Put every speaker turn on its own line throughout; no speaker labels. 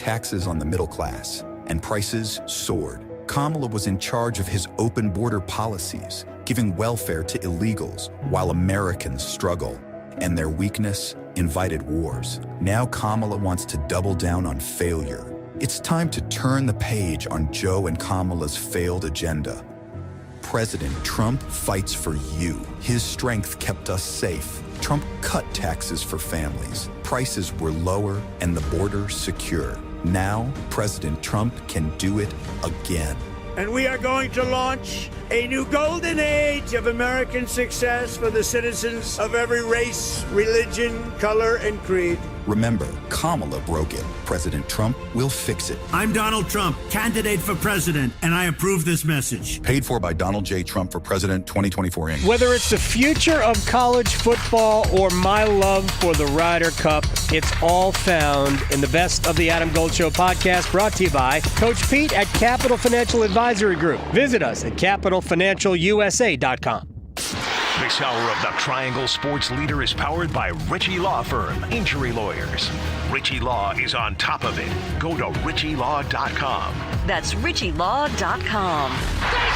taxes on the middle class, and prices soared. Kamala was in charge of his open border policies, giving welfare to illegals while Americans struggle, and their weakness invited wars. Now Kamala wants to double down on failure. It's time to turn the page on Joe and Kamala's failed agenda. President Trump fights for you. His strength kept us safe. Trump cut taxes for families. Prices were lower and the border secure. Now, President Trump can do it again.
And we are going to launch a new golden age of American success for the citizens of every race, religion, color, and creed.
Remember, Kamala broke it. President Trump will fix it.
I'm Donald Trump, candidate for president, and I approve this message.
Paid for by Donald J. Trump for President 2024 Inc.
Whether it's the future of college football or my love for the Ryder Cup, it's all found in the Best of the Adam Gold Show podcast, brought to you by Coach Pete at Capital Financial Advisory Group. Visit us at capitalfinancialusa.com.
This hour of the Triangle Sports Leader is powered by Ritchie Law Firm, injury lawyers. Ritchie Law is on top of it. Go to ritchielaw.com.
That's ritchielaw.com.
They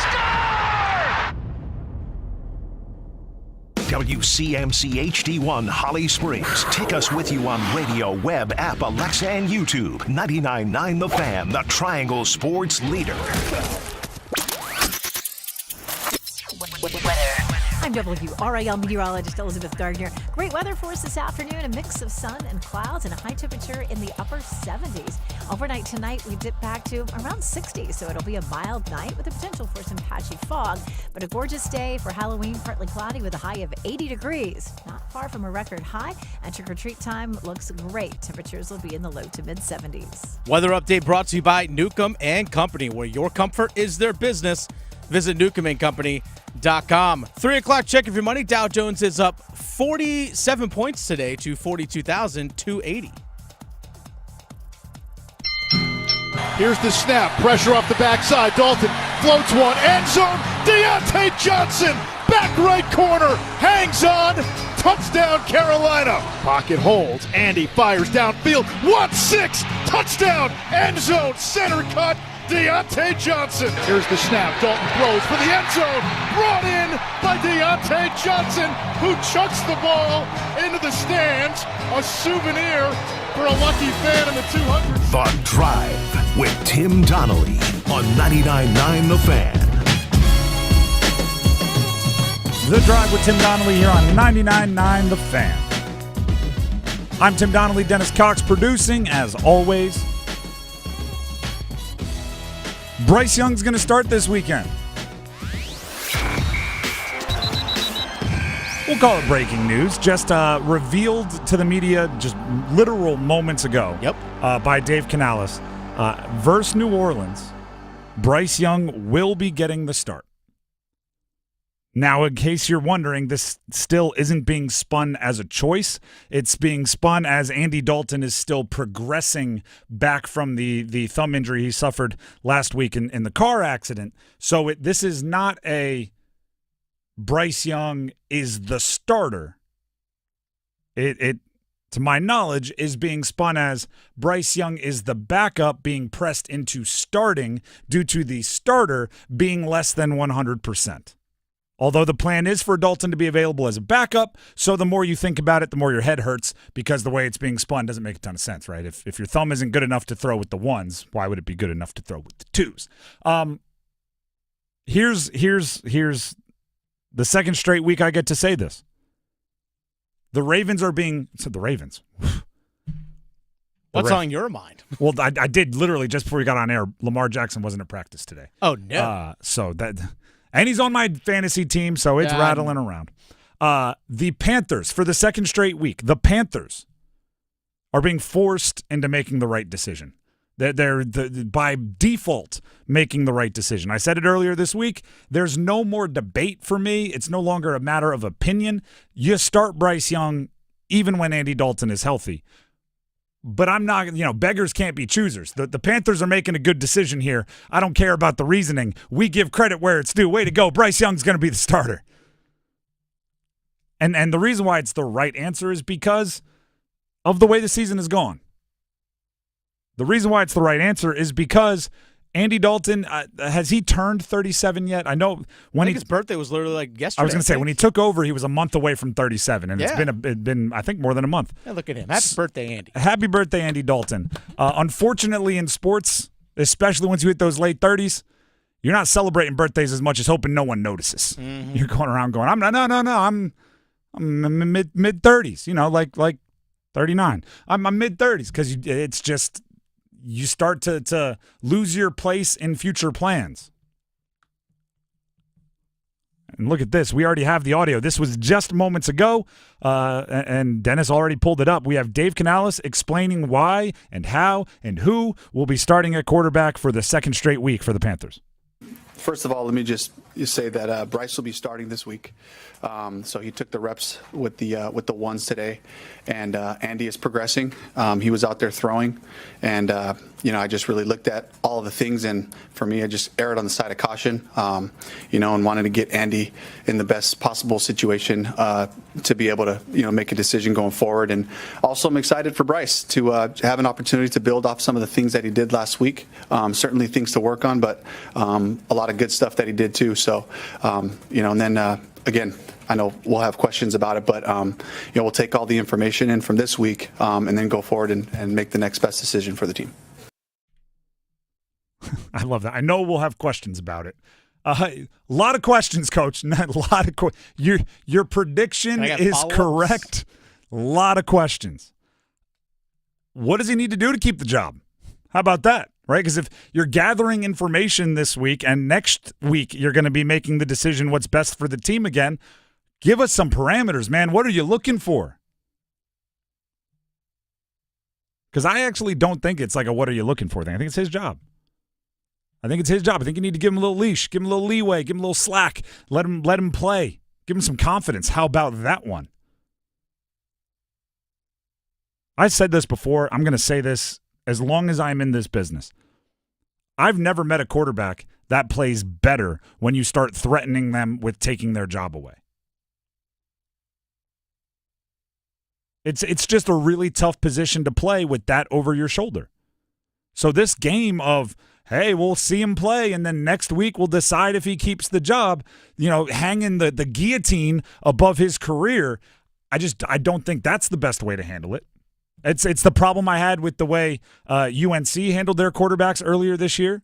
score! WCMC HD1 Holly Springs. Take us with you on radio, web, app, Alexa, and YouTube. 99.9 The Fan, the Triangle Sports Leader.
Weather.
I'm WRAL meteorologist Elizabeth Gardner. Great weather for us this afternoon. A mix of sun and clouds and a high temperature in the upper 70s. Overnight tonight, we dip back to around 60, so it'll be a mild night with the potential for some patchy fog. But a gorgeous day for Halloween, partly cloudy with a high of 80 degrees. Not far from a record high. And trick-or-treat time looks great. Temperatures will be in the low to mid-70s.
Weather update brought to you by Newcomb and Company, where your comfort is their business. Visit newcombandcompany.com. 3 o'clock check of your money. Dow Jones is up 47 points today to 42,280.
Here's the snap. Pressure off the backside. Dalton floats one. End zone. Deontay Johnson. Back right corner. Hangs on. Touchdown, Carolina. Pocket holds. Andy fires downfield. 1-6. Touchdown. End zone. Center cut. Deontay Johnson. Here's the snap. Dalton throws for the end zone. Brought in by Deontay Johnson, who chucks the ball into the stands. A souvenir for a lucky fan in the 200.
The Drive with Tim Donnelly on 99.9 The Fan.
The Drive with Tim Donnelly here on 99.9 The Fan. I'm Tim Donnelly, Dennis Cox producing, as always. Bryce Young's going to start this weekend. We'll call it breaking news. Just revealed to the media just literal moments ago.
Yep.
By Dave Canales. Versus New Orleans, Bryce Young will be getting the start. Now, in case you're wondering, this still isn't being spun as a choice. It's being spun as Andy Dalton is still progressing back from the thumb injury he suffered last week in the car accident. So this is not a Bryce Young is the starter. It to my knowledge, is being spun as Bryce Young is the backup being pressed into starting due to the starter being less than 100%. Although the plan is for Dalton to be available as a backup, so the more you think about it, the more your head hurts, because the way it's being spun doesn't make a ton of sense, right? If your thumb isn't good enough to throw with the ones, why would it be good enough to throw with the twos? Here's the second straight week I get to say this. The Ravens are being – the Ravens.
What's on your mind?
Well, I did literally just before we got on air, Lamar Jackson wasn't at practice today.
Oh, no.
And he's on my fantasy team, so it's rattling around. The Panthers, for the second straight week, the Panthers are being forced into making the right decision. They're by default making the right decision. I said it earlier this week. There's no more debate for me. It's no longer a matter of opinion. You start Bryce Young even when Andy Dalton is healthy. But I'm not, beggars can't be choosers. The Panthers are making a good decision here. I don't care about the reasoning. We give credit where it's due. Way to go. Bryce Young's going to be the starter. And the reason why it's the right answer is because of the way the season has gone. The reason why it's the right answer is because Andy Dalton, has he turned 37 yet? I know
I think his birthday was literally like yesterday.
I was going to say, when he took over, he was a month away from 37, and
Yeah.
it's been, I think, more than a month.
Yeah, look at him. Happy birthday, Andy.
Happy birthday, Andy Dalton. Unfortunately, in sports, especially once you hit those late 30s, you're not celebrating birthdays as much as hoping no one notices.
Mm-hmm.
You're going around going, I'm mid 30s, like 39. I'm mid 30s because it's just you start to lose your place in future plans. And look at this. We already have the audio. This was just moments ago, and Dennis already pulled it up. We have Dave Canales explaining why and how and who will be starting at quarterback for the second straight week for the Panthers.
First of all, let me just say that Bryce will be starting this week. So he took the reps with the ones today, and Andy is progressing. He was out there throwing, and I just really looked at all of the things, and for me, I just erred on the side of caution, and wanted to get Andy in the best possible situation to be able to make a decision going forward. And also, I'm excited for Bryce to have an opportunity to build off some of the things that he did last week. Certainly things to work on, but a lot of good stuff that he did too. So, and then again, I know we'll have questions about it, but we'll take all the information in from this week and then go forward and make the next best decision for the team.
I love that. I know we'll have questions about it. A lot of questions, Coach. Not a lot of your prediction is correct. A lot of questions. What does he need to do to keep the job? How about that? Right? Because if you're gathering information this week and next week you're going to be making the decision what's best for the team again, give us some parameters, man. What are you looking for? Because I actually don't think it's like a what are you looking for thing. I think it's his job. I think you need to give him a little leash, give him a little leeway, give him a little slack, let him play, give him some confidence. How about that one? I said this before. I'm going to say this as long as I'm in this business. I've never met a quarterback that plays better when you start threatening them with taking their job away. It's just a really tough position to play with that over your shoulder. So this game of, hey, we'll see him play, and then next week we'll decide if he keeps the job, hanging the guillotine above his career, I don't think that's the best way to handle it. It's the problem I had with the way UNC handled their quarterbacks earlier this year,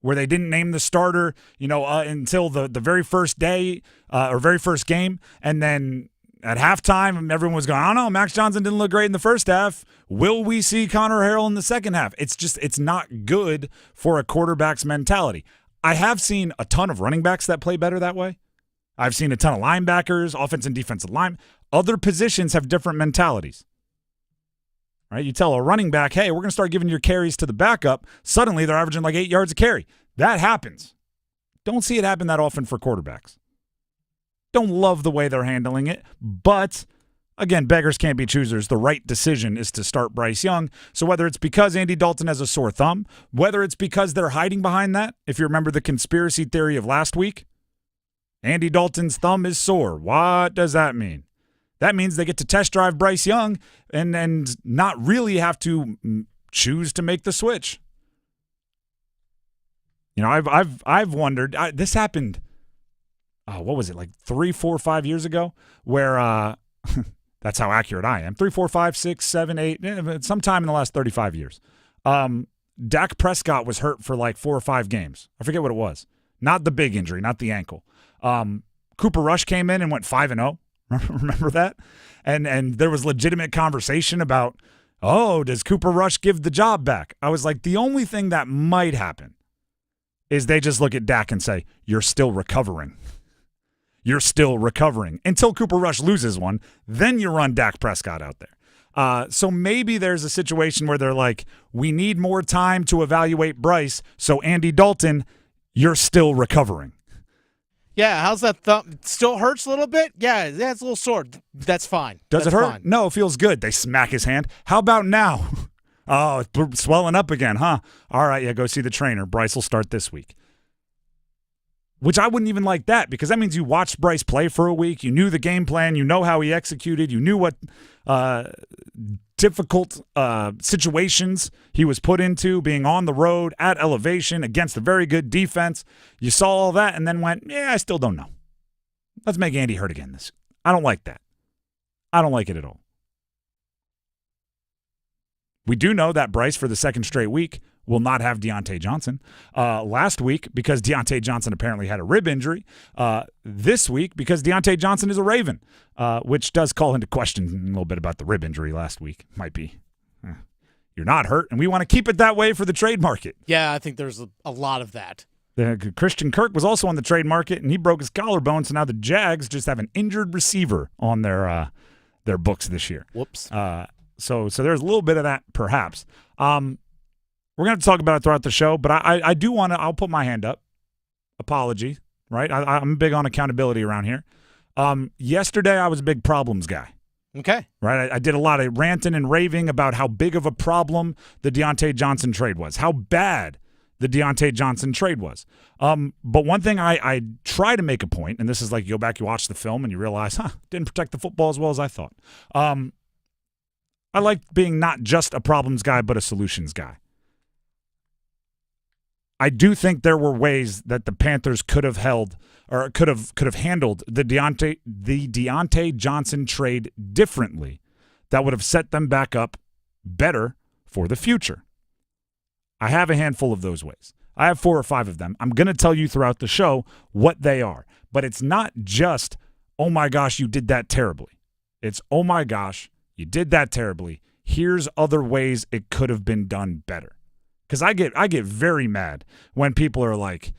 where they didn't name the starter, until the very first day or very first game, and then at halftime, everyone was going, I don't know, Max Johnson didn't look great in the first half. Will we see Connor Harrell in the second half? It's not good for a quarterback's mentality. I have seen a ton of running backs that play better that way. I've seen a ton of linebackers, offensive and defensive line. Other positions have different mentalities. Right? You tell a running back, hey, we're going to start giving your carries to the backup. Suddenly, they're averaging like 8 yards a carry. That happens. Don't see it happen that often for quarterbacks. Don't love the way they're handling it. But, again, beggars can't be choosers. The right decision is to start Bryce Young. So whether it's because Andy Dalton has a sore thumb, whether it's because they're hiding behind that, if you remember the conspiracy theory of last week, Andy Dalton's thumb is sore. What does that mean? That means they get to test drive Bryce Young and not really have to choose to make the switch. I've wondered. This happened. What was it, like 3, 4, 5 years ago? Where that's how accurate I am. 3, 4, 5, 6, 7, 8. Sometime in the last 35 years. Dak Prescott was hurt for like 4 or 5 games. I forget what it was. Not the big injury, not the ankle. Cooper Rush came in and went 5-0. Remember that? And there was legitimate conversation about, does Cooper Rush give the job back? I was like, the only thing that might happen is they just look at Dak and say, you're still recovering. You're still recovering. Until Cooper Rush loses one, then you run Dak Prescott out there. So maybe there's a situation where they're like, we need more time to evaluate Bryce, so Andy Dalton, you're still recovering.
Yeah, how's that thumb? Still hurts a little bit? Yeah, it's a little sore. That's fine.
Does it hurt?
Fine.
No, it feels good. They smack his hand. How about now? Oh, it's swelling up again, huh? All right, yeah, go see the trainer. Bryce will start this week. Which I wouldn't even like that, because that means you watched Bryce play for a week. You knew the game plan. You know how he executed. You knew what difficult situations he was put into, being on the road at elevation against a very good defense. You saw all that and then went, yeah, I still don't know. Let's make Andy hurt again. I don't like that. I don't like it at all. We do know that Bryce, for the second straight week, will not have Deontay Johnson. Last week, because Deontay Johnson apparently had a rib injury. This week, because Deontay Johnson is a Raven, which does call into question a little bit about the rib injury last week. Might be, you're not hurt, and we want to keep it that way for the trade market.
Yeah, I think there's a lot of that.
Christian Kirk was also on the trade market, and he broke his collarbone, so now the Jags just have an injured receiver on their books this year.
Whoops.
So there's a little bit of that, perhaps. We're going to talk about it throughout the show, but I do want to – I'll put my hand up. Apology, right? I'm big on accountability around here. Yesterday, I was a big problems guy.
Okay.
Right? I did a lot of ranting and raving about how big of a problem the Deontay Johnson trade was, how bad the Deontay Johnson trade was. But one thing I try to make a point, and this is like you go back, you watch the film, and you realize, didn't protect the football as well as I thought. I like being not just a problems guy, but a solutions guy. I do think there were ways that the Panthers could have held or could have handled the Deontay Johnson trade differently that would have set them back up better for the future. I have a handful of those ways. I have 4 or 5 of them. I'm going to tell you throughout the show what they are. But it's not just, oh my gosh, you did that terribly. It's, oh my gosh, you did that terribly. Here's other ways it could have been done better. Because I get very mad when people are like,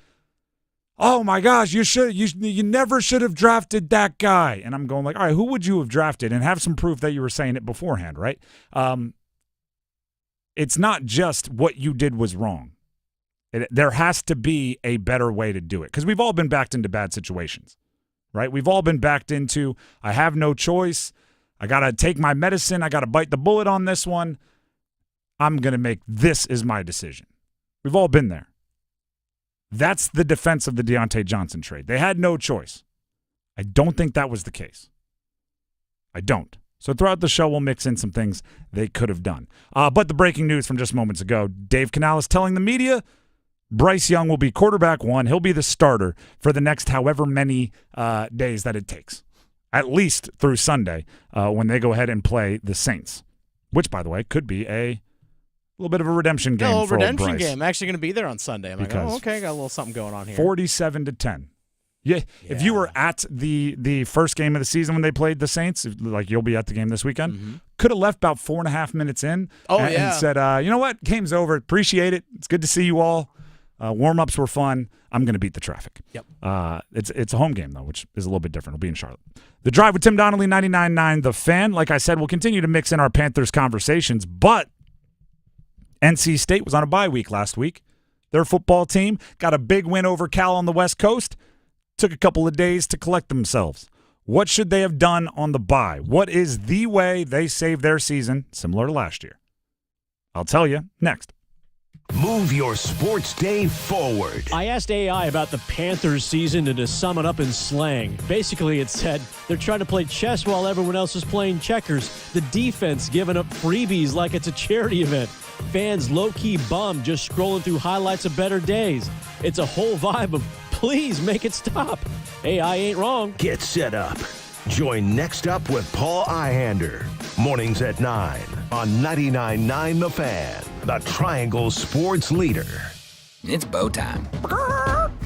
oh my gosh, you never should have drafted that guy. And I'm going like, all right, who would you have drafted? And have some proof that you were saying it beforehand, right? It's not just what you did was wrong. There has to be a better way to do it. Because we've all been backed into bad situations, right? We've all been backed into, I have no choice. I got to take my medicine. I got to bite the bullet on this one. I'm going to make this is my decision. We've all been there. That's the defense of the Deontay Johnson trade. They had no choice. I don't think that was the case. I don't. So throughout the show, we'll mix in some things they could have done. But the breaking news from just moments ago, Dave Canales telling the media Bryce Young will be quarterback 1. He'll be the starter for the next however many days that it takes, at least through Sunday when they go ahead and play the Saints, which, by the way, could be a little bit of a redemption game for old Bryce.
Redemption game. I'm actually going to be there on Sunday. I'm like, oh, okay, got a little something going on here.
47-10. Yeah. If you were at the first game of the season when they played the Saints, like you'll be at the game this weekend, could have left about 4.5 minutes in and said, you know what, game's over. Appreciate it. It's good to see you all. Warm-ups were fun. I'm going to beat the traffic.
Yep.
It's a home game, though, which is a little bit different. It'll be in Charlotte. The Drive with Tim Donnelly, 99.9 The Fan. Like I said, we'll continue to mix in our Panthers conversations, but NC State was on a bye week last week. Their football team got a big win over Cal on the West Coast. Took a couple of days to collect themselves. What should they have done on the bye? What is the way they saved their season, similar to last year? I'll tell you next.
Move your sports day forward.
I asked AI about the Panthers season and to sum it up in slang. Basically, it said they're trying to play chess while everyone else is playing checkers. The defense giving up freebies like it's a charity event. Fans low-key bummed just scrolling through highlights of better days. It's a whole vibe of please make it stop. AI ain't wrong.
Get set up. Join Next Up with Paul Ihander. Mornings at 9 on 99.9 The Fan, the Triangle Sports Leader.
It's bow time.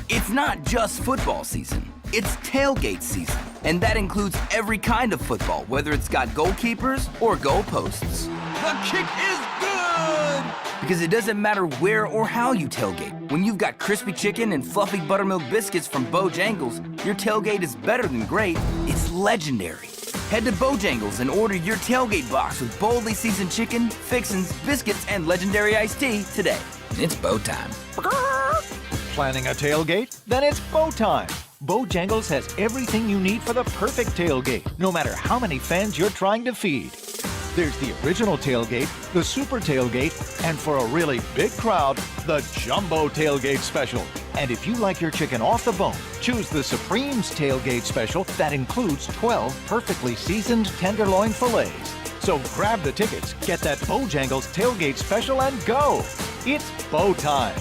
It's not just football season. It's tailgate season. And that includes every kind of football, whether it's got goalkeepers or goalposts. The kick is good! Because it doesn't matter where or how you tailgate. When you've got crispy chicken and fluffy buttermilk biscuits from Bojangles, your tailgate is better than great. It's legendary. Head to Bojangles and order your tailgate box with boldly seasoned chicken, fixins, biscuits, and legendary iced tea today. It's bow time.
Planning a tailgate? Then it's bow time. Bojangles has everything you need for the perfect tailgate, no matter how many fans you're trying to feed. There's the original tailgate, the super tailgate, and for a really big crowd, the jumbo tailgate special. And if you like your chicken off the bone, choose the Supreme's tailgate special that includes 12 perfectly seasoned tenderloin fillets. So grab the tickets, get that Bojangles tailgate special, and go. It's Bo time.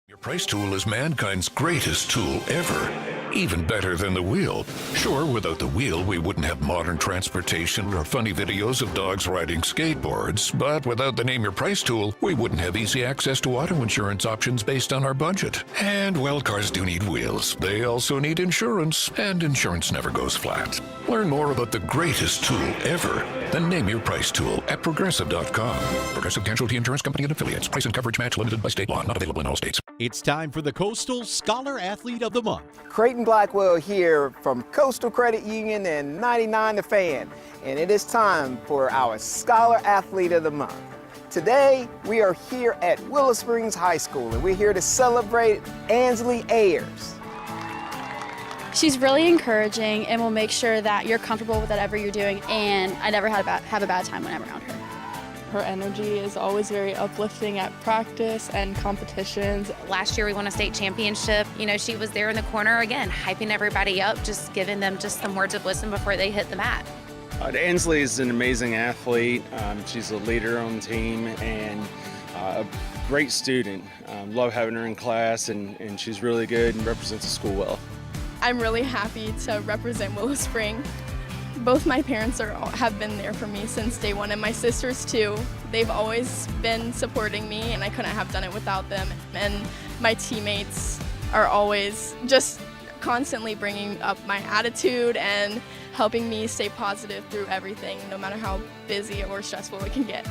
Your price tool is mankind's greatest tool ever. Even better than the wheel. Sure, without the wheel, we wouldn't have modern transportation or funny videos of dogs riding skateboards. But without the Name Your Price tool, we wouldn't have easy access to auto insurance options based on our budget. And, well, cars do need wheels. They also need insurance, and insurance never goes flat. Learn more about the greatest tool ever, the Name Your Price tool at Progressive.com. Progressive Casualty Insurance Company and Affiliates. Price and coverage match limited by state law. Not available in all states.
It's time for the Coastal Scholar Athlete of the Month.
Creighton Blackwell here from Coastal Credit Union and 99 The Fan, and it is time for our Scholar Athlete of the Month. Today, we are here at Willow Springs High School, and we're here to celebrate Ansley Ayers.
She's really encouraging and will make sure that you're comfortable with whatever you're doing, and I never have a bad time when I'm around her.
Her energy is always very uplifting at practice and competitions.
Last year we won a state championship. You know, she was there in the corner again, hyping everybody up, just giving them just some words of wisdom before they hit the mat.
Ansley is an amazing athlete. She's a leader on the team and a great student. Love having her in class, and she's really good and represents the school well.
I'm really happy to represent Willow Spring. Both my parents have been there for me since day one, and my sisters too. They've always been supporting me, and I couldn't have done it without them. And my teammates are always just constantly bringing up my attitude and helping me stay positive through everything, no matter how busy or stressful it can get.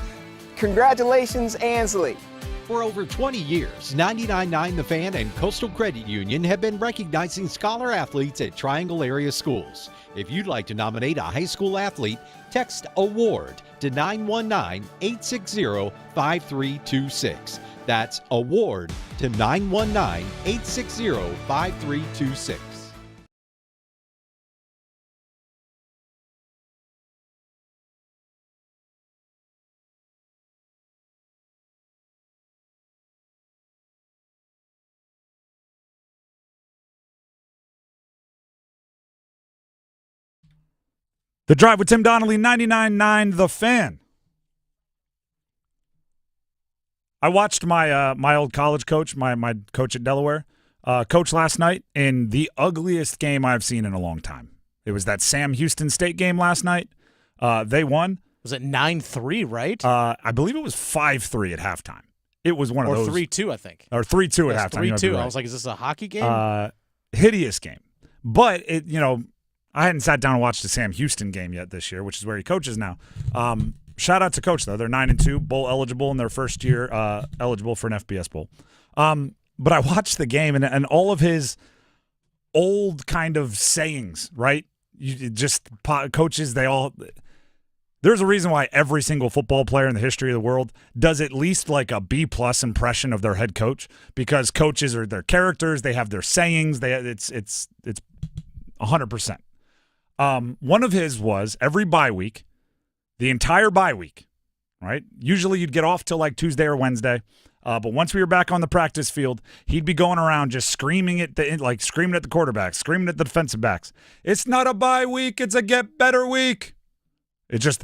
Congratulations, Ansley.
For over 20 years, 99.9 The Fan and Coastal Credit Union have been recognizing scholar athletes at Triangle area schools. If you'd like to nominate a high school athlete, text AWARD to 919-860-5326. That's AWARD to 919-860-5326.
The Drive with Tim Donnelly, 99.9 The Fan. I watched my old college coach, my coach at Delaware, coach last night in the ugliest game I've seen in a long time. It was that Sam Houston State game last night. They won.
Was it 9-3, right?
I believe it was 5-3 at halftime. It was one of those.
Or 3-2, I think.
Or 3-2 at halftime.
3-2.
Right.
I was like, is this a hockey game?
Hideous game. But, I hadn't sat down and watched the Sam Houston game yet this year, which is where he coaches now. Shout out to Coach, though. They're 9-2, bowl eligible in their first year, eligible for an FBS bowl. But I watched the game, and all of his old kind of sayings, right? Coaches, there's a reason why every single football player in the history of the world does at least like a B+ impression of their head coach, because coaches are their characters. They have their sayings. It's 100%. One of his was every bye week, the entire bye week, right? Usually you'd get off till like Tuesday or Wednesday. But once we were back on the practice field, he'd be going around just screaming at the quarterbacks, screaming at the defensive backs. It's not a bye week. It's a get better week. It's just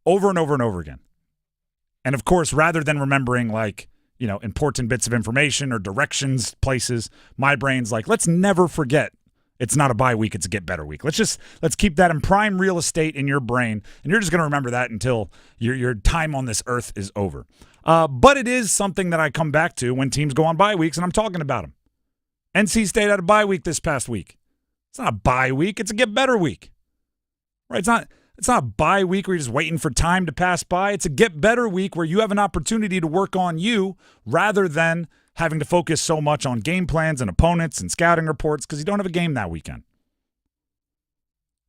over and over and over again. And of course, rather than remembering important bits of information or directions, places, my brain's like, let's never forget. It's not a bye week, it's a get better week. Let's keep that in prime real estate in your brain, and you're just going to remember that until your time on this earth is over. But it is something that I come back to when teams go on bye weeks, and I'm talking about them. NC State had a bye week this past week. It's not a bye week, it's a get better week. Right? It's not a bye week where you're just waiting for time to pass by. It's a get better week where you have an opportunity to work on you rather than having to focus so much on game plans and opponents and scouting reports because you don't have a game that weekend.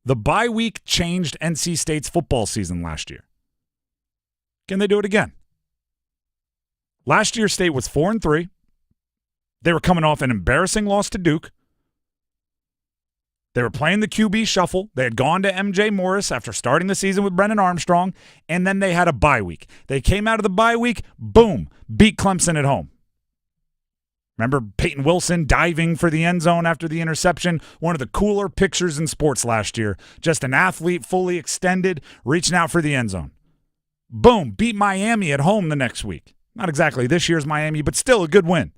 The bye week changed NC State's football season last year. Can they do it again? Last year, State was 4-3. They were coming off an embarrassing loss to Duke. They were playing the QB shuffle. They had gone to MJ Morris after starting the season with Brennan Armstrong, and then they had a bye week. They came out of the bye week, boom, beat Clemson at home. Remember Peyton Wilson diving for the end zone after the interception? One of the cooler pictures in sports last year. Just an athlete fully extended, reaching out for the end zone. Boom, beat Miami at home the next week. Not exactly this year's Miami, but still a good win.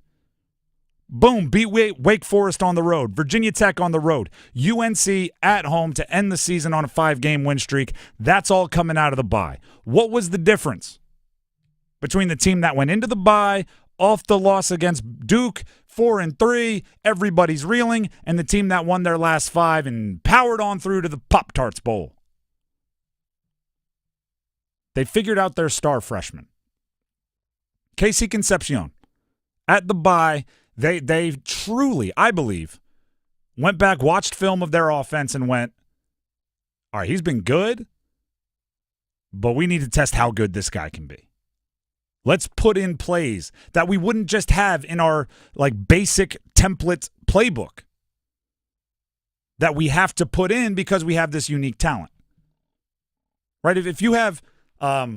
Boom, beat Wake Forest on the road. Virginia Tech on the road. UNC at home to end the season on a 5-game win streak. That's all coming out of the bye. What was the difference between the team that went into the bye, off the loss against Duke, 4-3, everybody's reeling, and the team that won their last 5 and powered on through to the Pop-Tarts Bowl? They figured out their star freshman. KC Concepcion. At the bye, they truly, I believe, went back, watched film of their offense, and went, all right, he's been good, but we need to test how good this guy can be. Let's put in plays that we wouldn't just have in our basic template playbook that we have to put in because we have this unique talent. Right? If you have, let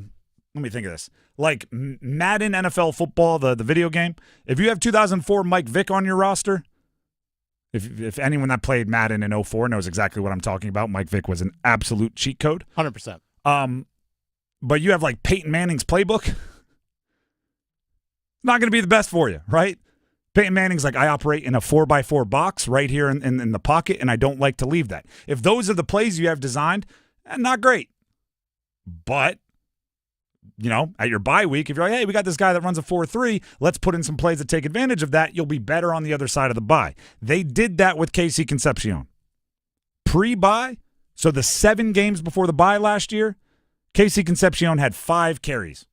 me think of this, like Madden NFL Football, the video game, if you have 2004 Mike Vick on your roster, if anyone that played Madden in 04 knows exactly what I'm talking about, Mike Vick was an absolute cheat code.
100%.
But you have Peyton Manning's playbook. Not going to be the best for you, right? Peyton Manning's I operate in a 4x4 box right here in the pocket, and I don't like to leave that. If those are the plays you have designed, not great. But, at your bye week, if you're like, hey, we got this guy that runs a 4-3, let's put in some plays that take advantage of that, you'll be better on the other side of the bye. They did that with KC Concepcion. Pre-bye, so the 7 games before the bye last year, KC Concepcion had 5 carries.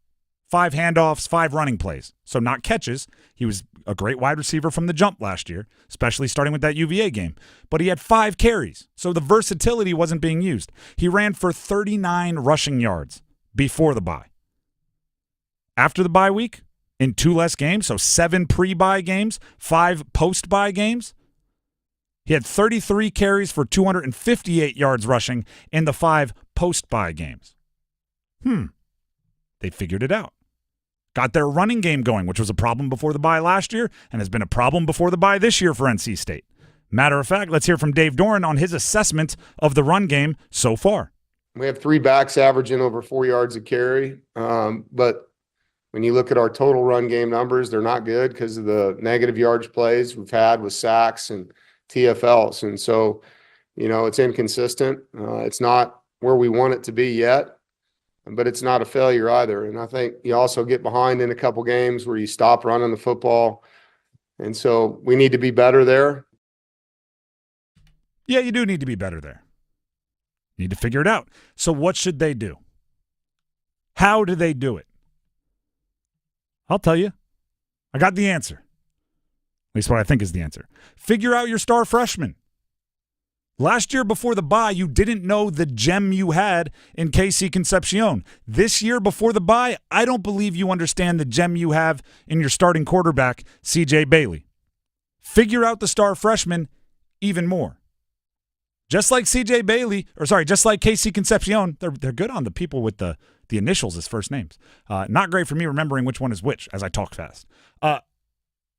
5 handoffs, 5 running plays. So not catches. He was a great wide receiver from the jump last year, especially starting with that UVA game. But he had 5 carries. So the versatility wasn't being used. He ran for 39 rushing yards before the bye. After the bye week, in 2 less games, so 7 pre-bye games, 5 post-bye games, he had 33 carries for 258 yards rushing in the 5 post-bye games. They figured it out. Got their running game going, which was a problem before the bye last year and has been a problem before the bye this year for NC State. Matter of fact, let's hear from Dave Doran on his assessment of the run game so far.
We have 3 backs averaging over 4 yards a carry, but when you look at our total run game numbers, they're not good because of the negative yardage plays we've had with sacks and TFLs. And so, it's inconsistent. It's not where we want it to be yet. But it's not a failure either. And I think you also get behind in a couple games where you stop running the football. And so we need to be better there.
Yeah, you do need to be better there. You need to figure it out. So what should they do? How do they do it? I'll tell you. I got the answer. At least what I think is the answer. Figure out your star freshman. Last year before the bye, you didn't know the gem you had in KC Concepcion. This year before the bye, I don't believe you understand the gem you have in your starting quarterback, CJ Bailey. Figure out the star freshman even more. Just like CJ Bailey, just like KC Concepcion, they're good on the people with the initials as first names. Not great for me remembering which one is which as I talk fast.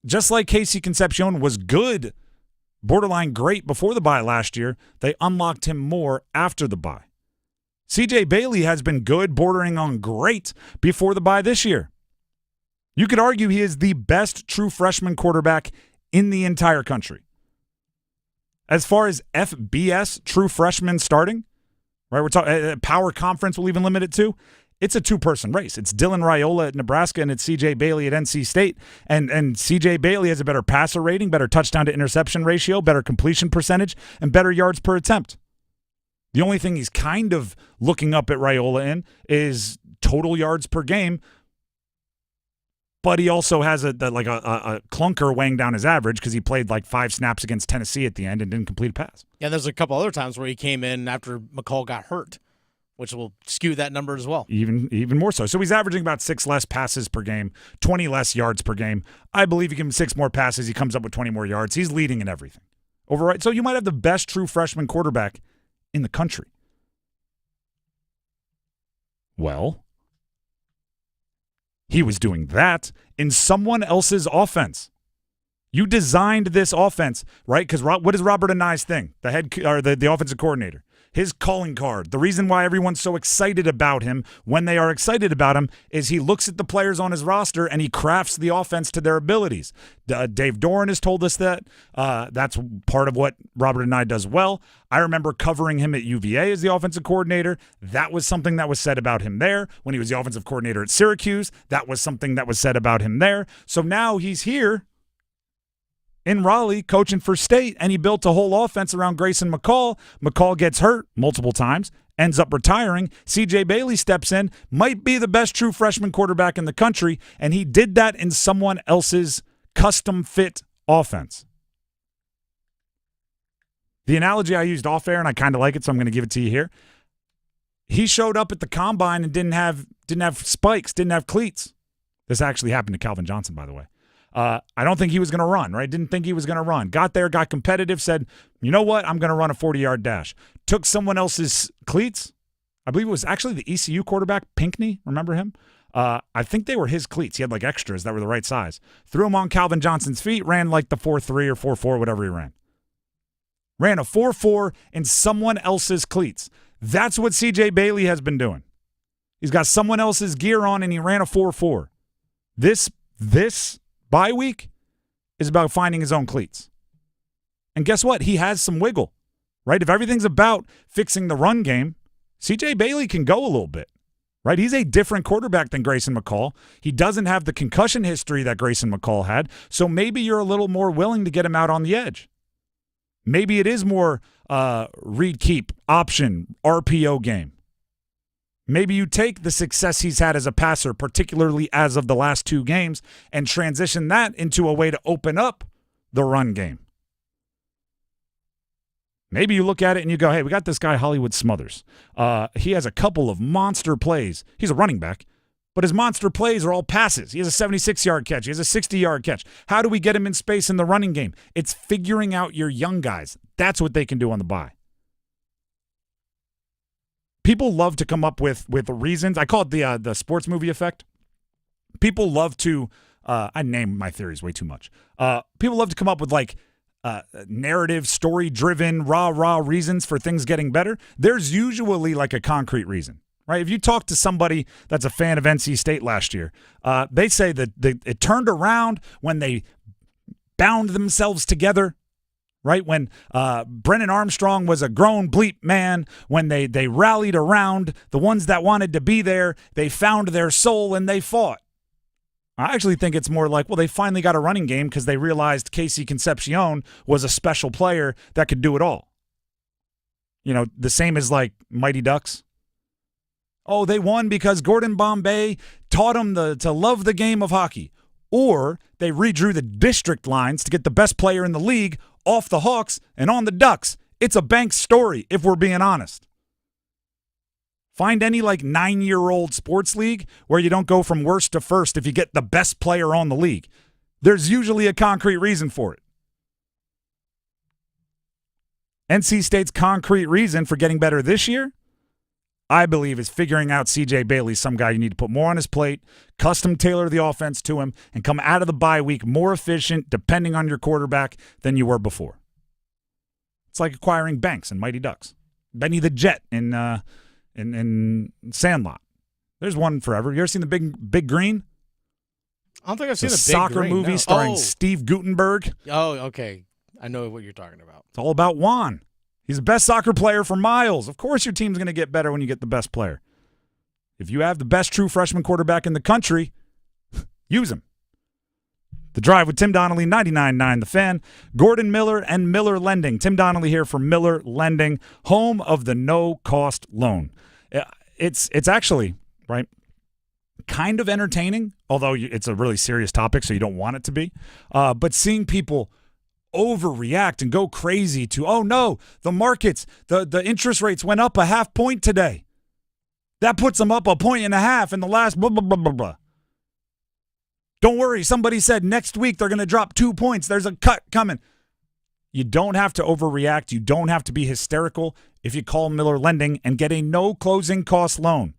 Just like KC Concepcion was good, borderline great before the bye last year, they unlocked him more after the bye. CJ Bailey has been good, bordering on great before the bye this year. You could argue he is the best true freshman quarterback in the entire country. As far as FBS true freshmen starting, right? We're talking power conference. We'll even limit it to. It's a 2-person race. It's Dylan Raiola at Nebraska and it's CJ Bailey at NC State. And CJ Bailey has a better passer rating, better touchdown to interception ratio, better completion percentage, and better yards per attempt. The only thing he's kind of looking up at Raiola in is total yards per game. But he also has a clunker weighing down his average because he played 5 snaps against Tennessee at the end and didn't complete a pass.
Yeah, there's a couple other times where he came in after McCall got hurt, which will skew that number as well.
Even more so. So he's averaging about 6 less passes per game, 20 less yards per game. I believe you give him 6 more passes, he comes up with 20 more yards. He's leading in everything. Overall, so you might have the best true freshman quarterback in the country. Well, he was doing that in someone else's offense. You designed this offense, right? Because what is Robert Anai's thing? The offensive coordinator. His calling card. The reason why everyone's so excited about him when they are excited about him is he looks at the players on his roster and he crafts the offense to their abilities. Dave Doran has told us that. That's part of what Robert Anai does well. I remember covering him at UVA as the offensive coordinator. That was something that was said about him there. When he was the offensive coordinator at Syracuse, that was something that was said about him there. So now he's here in Raleigh coaching for State, and he built a whole offense around Grayson McCall. McCall gets hurt multiple times, ends up retiring. C.J. Bailey steps in, might be the best true freshman quarterback in the country, and he did that in someone else's custom-fit offense. The analogy I used off air, and I kind of like it, so I'm going to give it to you here. He showed up at the combine and didn't have spikes, didn't have cleats. This actually happened to Calvin Johnson, by the way. I don't think he was going to run, right? Didn't think he was going to run. Got there, got competitive, said, you know what? I'm going to run a 40-yard dash. Took someone else's cleats. I believe it was actually the ECU quarterback, Pinckney. Remember him? I think they were his cleats. He had like extras that were the right size. Threw them on Calvin Johnson's feet, ran like the 4.3 or 4.4, whatever he ran. Ran a 4.4 in someone else's cleats. That's what C.J. Bailey has been doing. He's got someone else's gear on, and he ran a 4.4. This bye week is about finding his own cleats. And guess what? He has some wiggle, right? If everything's about fixing the run game, C.J. Bailey can go a little bit, right? He's a different quarterback than Grayson McCall. He doesn't have the concussion history that Grayson McCall had, so maybe you're a little more willing to get him out on the edge. Maybe it is more read keep, option, RPO game. Maybe you take the success he's had as a passer, particularly as of the last 2 games, and transition that into a way to open up the run game. Maybe you look at it and you go, hey, we got this guy Hollywood Smothers. He has a couple of monster plays. He's a running back, but his monster plays are all passes. He has a 76-yard catch. He has a 60-yard catch. How do we get him in space in the running game? It's figuring out your young guys. That's what they can do on the bye. People love to come up with reasons. I call it the sports movie effect. People love to I name my theories way too much. People love to come up with like narrative, story-driven, rah-rah reasons for things getting better. There's usually like a concrete reason, right? If you talk to somebody that's a fan of NC State last year, they say that it turned around when they bound themselves together. Right, when Brennan Armstrong was a grown bleep man, when they rallied around the ones that wanted to be there, they found their soul and they fought. I actually think it's more like, well, they finally got a running game because they realized Casey Concepcion was a special player that could do it all. You know, the same as like Mighty Ducks. Oh, they won because Gordon Bombay taught them to love the game of hockey. Or they redrew the district lines to get the best player in the league off the Hawks and on the Ducks. It's a Banks story, if we're being honest. Find any like 9-year-old sports league where you don't go from worst to first if you get the best player on the league. There's usually a concrete reason for it. NC State's concrete reason for getting better this year, I believe, is figuring out C.J. Bailey, some guy you need to put more on his plate, custom tailor the offense to him, and come out of the bye week more efficient, depending on your quarterback, than you were before. It's like acquiring Banks and Mighty Ducks. Benny the Jet in Sandlot. There's one forever. You ever seen the Big Green?
I don't think I've seen
the
Big
soccer
Green,
movie
no.
starring Steve Guttenberg.
Oh, okay. I know what you're talking about.
It's all about Juan. He's the best soccer player for miles. Of course your team's going to get better when you get the best player. If you have the best true freshman quarterback in the country, use him. The Drive with Tim Donnelly, 99.9 The Fan. Gordon Miller and Miller Lending. Tim Donnelly here for Miller Lending, home of the no-cost loan. It's actually, right, kind of entertaining, although it's a really serious topic, so you don't want it to be. But seeing people overreact and go crazy to, oh no, the markets, the interest rates went up a half point today. That puts them up 1.5 points in the last blah, blah, blah, blah, blah. Don't worry, somebody said next week they're going to drop 2 points. There's a cut coming. You don't have to overreact. You don't have to be hysterical if you call Miller Lending and get a no closing cost loan.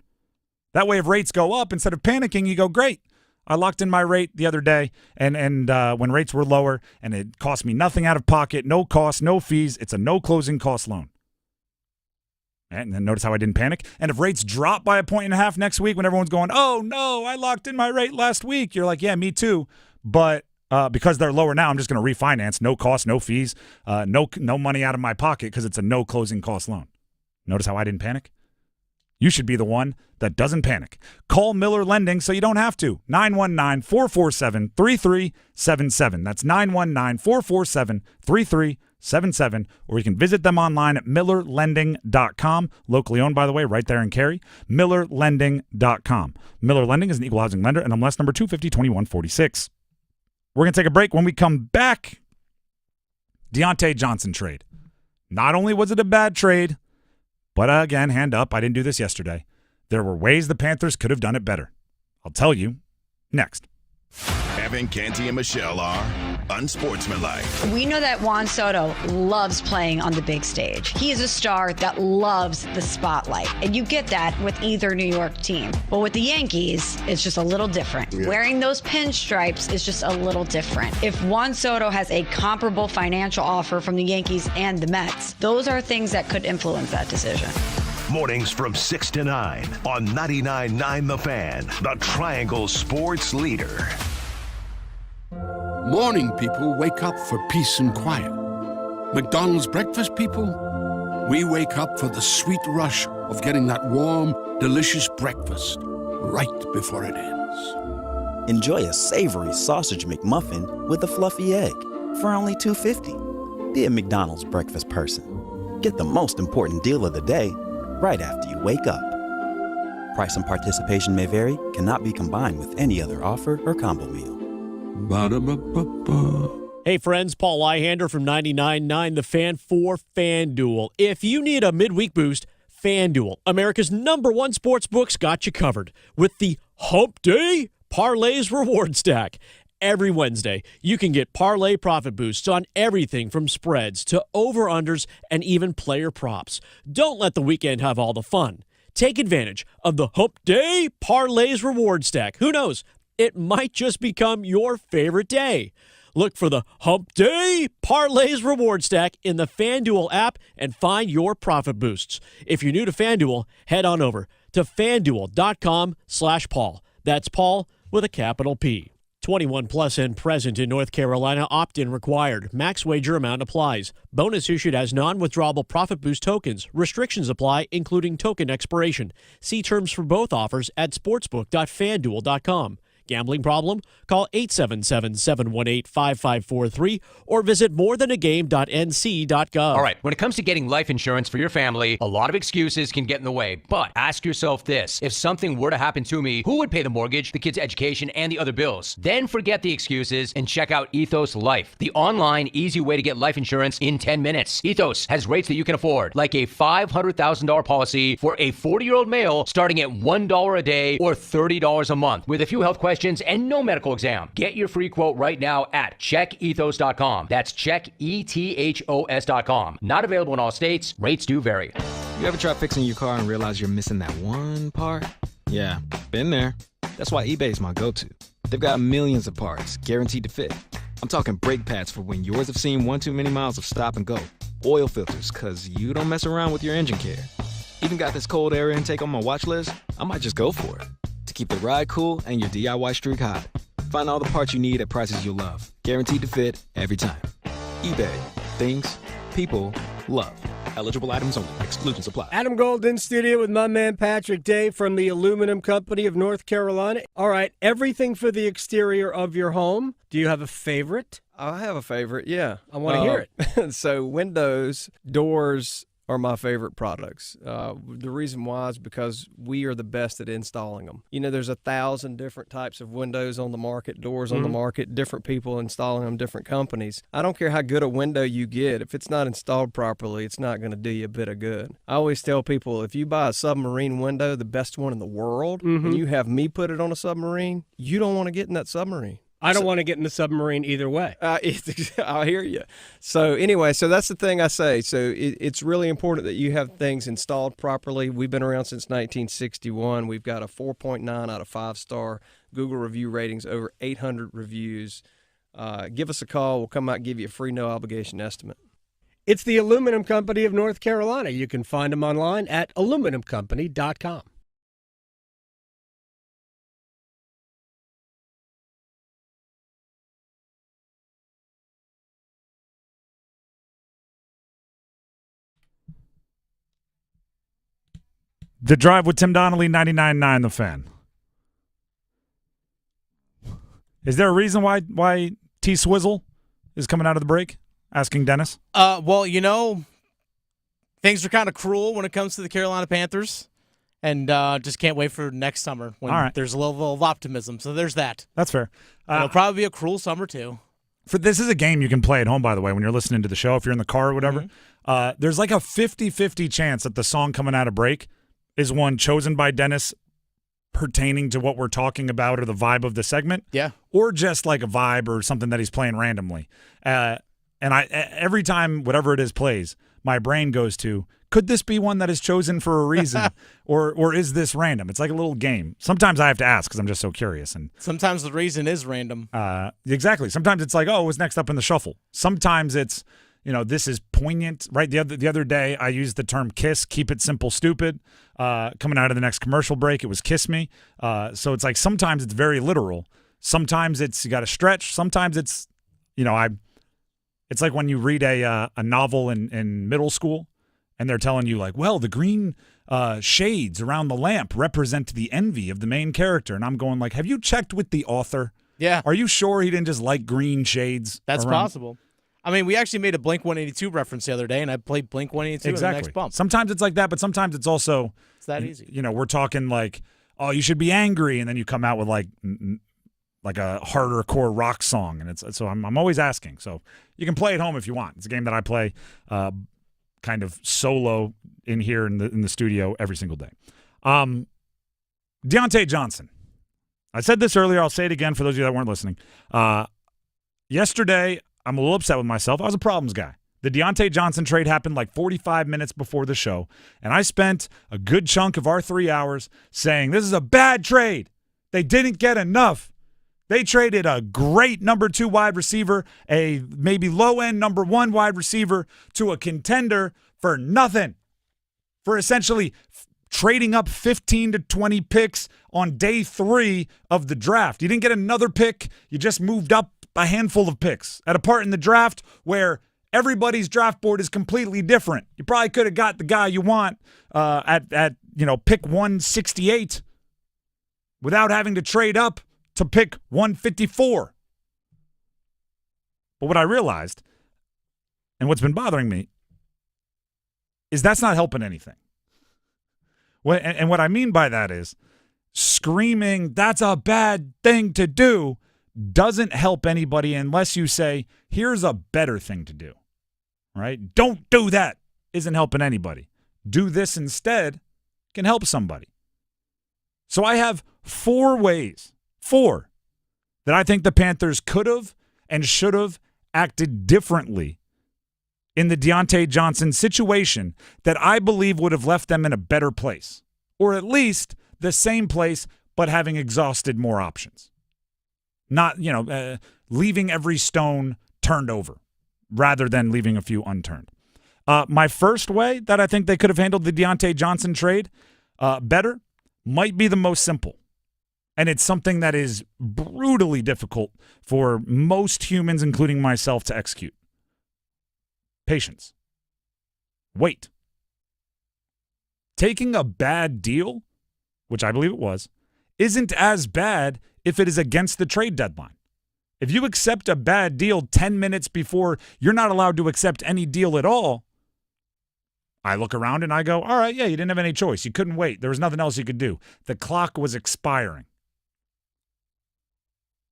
That way, if rates go up, instead of panicking, you go, great, I locked in my rate the other day, and when rates were lower, and it cost me nothing out of pocket, no cost, no fees. It's a no closing cost loan. And then notice how I didn't panic. And if rates drop by 1.5 points next week, when everyone's going, oh no, I locked in my rate last week, you're like, yeah, me too. But because they're lower now, I'm just going to refinance, no cost, no fees, no money out of my pocket because it's a no closing cost loan. Notice how I didn't panic? You should be the one that doesn't panic. Call Miller Lending so you don't have to. 919-447-3377. That's 919-447-3377. Or you can visit them online at millerlending.com. Locally owned, by the way, right there in Cary. millerlending.com. Miller Lending is an equal housing lender, and MLS number 250-2146. We're going to take a break. When we come back, Deontay Johnson trade. Not only was it a bad trade, but again, hand up, I didn't do this yesterday. There were ways the Panthers could have done it better. I'll tell you next.
Evan, Canty, and Michelle are unsportsmanlike.
We know that Juan Soto loves playing on the big stage. He is a star that loves the spotlight. And you get that with either New York team. But with the Yankees, it's just a little different. Yeah. Wearing those pinstripes is just a little different. If Juan Soto has a comparable financial offer from the Yankees and the Mets, those are things that could influence that decision.
Mornings from 6 to 9 on 99.9 The Fan, the Triangle Sports Leader.
Morning people wake up for peace and quiet. McDonald's breakfast people, we wake up for the sweet rush of getting that warm, delicious breakfast right before it ends.
Enjoy a savory sausage McMuffin with a fluffy egg for only $2.50. Be a McDonald's breakfast person. Get the most important deal of the day right after you wake up. Price and participation may vary, cannot be combined with any other offer or combo meal.
Ba-da-ba-ba-ba.
Hey friends, Paul Lyhander from 99.9 The Fan for FanDuel. If you need a midweek boost, FanDuel, America's #1 sportsbooks, got you covered with the Hump Day Parlays Reward Stack. Every Wednesday, you can get parlay profit boosts on everything from spreads to over-unders and even player props. Don't let the weekend have all the fun. Take advantage of the Hump Day Parlays Reward Stack. Who knows? It might just become your favorite day. Look for the Hump Day Parlays Reward Stack in the FanDuel app and find your profit boosts. If you're new to FanDuel, head on over to FanDuel.com/Paul. That's Paul with a capital P. 21 plus and present in North Carolina. Opt-in required. Max wager amount applies. Bonus issued as non-withdrawable profit boost tokens. Restrictions apply, including token expiration. See terms for both offers at sportsbook.fanduel.com. Gambling problem? Call 877-718-5543 or visit morethanagame.nc.gov.
All right, when it comes to getting life insurance for your family, a lot of excuses can get in the way. But ask yourself this: if something were to happen to me, who would pay the mortgage, the kids' education, and the other bills? Then forget the excuses and check out Ethos Life, the online, easy way to get life insurance in 10 minutes. Ethos has rates that you can afford, like a $500,000 policy for a 40-year-old male starting at $1 a day or $30 a month, with a few health questions and no medical exam. Get your free quote right now at checkethos.com. That's checkethos.com. Not available in all states. Rates do vary.
You ever try fixing your car and realize you're missing that one part? Yeah, been there. That's why eBay's my go-to. They've got millions of parts, guaranteed to fit. I'm talking brake pads for when yours have seen one too many miles of stop and go. Oil filters, because you don't mess around with your engine care. Even got this cold air intake on my watch list. I might just go for it. To keep the ride cool and your DIY streak hot. Find all the parts you need at prices you'll love. Guaranteed to fit every time. eBay. Things people love. Eligible items only. Exclusions apply.
Adam Gold in studio with my man Patrick Day from the Aluminum Company of North Carolina. All right, everything for the exterior of your home. Do you have a favorite?
I have a favorite, yeah.
I want to hear
it. So windows, doors are my favorite products. The reason why is because we are the best at installing them. You know, there's 1,000 different types of windows on the market, doors on the market, different people installing them, different companies. I don't care how good a window you get. If it's not installed properly, it's not going to do you a bit of good. I always tell people, if you buy a submarine window, the best one in the world, and you have me put it on a submarine, you don't want to get in that submarine.
I don't want to get in the submarine either way.
I hear you. So anyway, so that's the thing I say. So it's really important that you have things installed properly. We've been around since 1961. We've got a 4.9 out of 5 star Google review ratings, over 800 reviews. Give us a call. We'll come out and give you a free no obligation estimate.
It's the Aluminum Company of North Carolina. You can find them online at aluminumcompany.com.
The Drive with Tim Donnelly, 99.9 The Fan. Is there a reason why T Swizzle is coming out of the break? Asking Dennis.
Well, things are kind of cruel when it comes to the Carolina Panthers, and just can't wait for next summer when there's a level of optimism. So there's that.
That's fair.
It'll probably be a cruel summer too.
This is a game you can play at home, by the way, when you're listening to the show, if you're in the car or whatever. There's like a 50-50 chance that the song coming out of break is one chosen by Dennis pertaining to what we're talking about or the vibe of the segment.
Yeah.
Or just like a vibe or something that he's playing randomly. And every time whatever it is plays, my brain goes to, could this be one that is chosen for a reason? or is this random? It's like a little game. Sometimes I have to ask because I'm just so curious. And
sometimes the reason is random.
Exactly. Sometimes it's like, what's next up in the shuffle? Sometimes it's, this is poignant, right? The other day I used the term kiss, keep it simple, stupid. Coming out of the next commercial break, it was kiss me. So it's like sometimes it's very literal. Sometimes it's you got to stretch. Sometimes it's, it's like when you read a novel in middle school and they're telling you like, well, the green shades around the lamp represent the envy of the main character. And I'm going like, have you checked with the author?
Yeah.
Are you sure he didn't just like green shades?
That's
around?
possible. I mean, we actually made a Blink-182 reference the other day, and I played Blink-182 in the next bump.
Sometimes it's like that, but sometimes it's also
it's that easy.
We're talking like, oh, you should be angry, and then you come out with like a harder core rock song, and so I'm always asking. So you can play at home if you want. It's a game that I play kind of solo in here in the studio every single day. Deontay Johnson. I said this earlier. I'll say it again for those of you that weren't listening. Yesterday, I'm a little upset with myself. I was a problems guy. The Deontay Johnson trade happened like 45 minutes before the show, and I spent a good chunk of our 3 hours saying this is a bad trade. They didn't get enough. They traded a great number 2 wide receiver, a maybe low-end number 1 wide receiver to a contender for nothing, for essentially trading up 15 to 20 picks on day 3 of the draft. You didn't get another pick. You just moved up a handful of picks at a part in the draft where everybody's draft board is completely different. You probably could have got the guy you want at pick 168 without having to trade up to pick 154. But what I realized, and what's been bothering me, is that's not helping anything. And what I mean by that is screaming, that's a bad thing to do, doesn't help anybody unless you say, here's a better thing to do, right? Don't do that. Isn't helping anybody. Do this instead can help somebody. So I have 4 ways, that I think the Panthers could have and should have acted differently in the Deontay Johnson situation that I believe would have left them in a better place, or at least the same place, but having exhausted more options. Not, leaving every stone turned over rather than leaving a few unturned. My first way that I think they could have handled the Deontay Johnson trade better might be the most simple. And it's something that is brutally difficult for most humans, including myself, to execute. Patience. Wait. Taking a bad deal, which I believe it was, isn't as bad if it is against the trade deadline. If you accept a bad deal 10 minutes before you're not allowed to accept any deal at all, I look around and I go, all right, yeah, you didn't have any choice. You couldn't wait. There was nothing else you could do. The clock was expiring.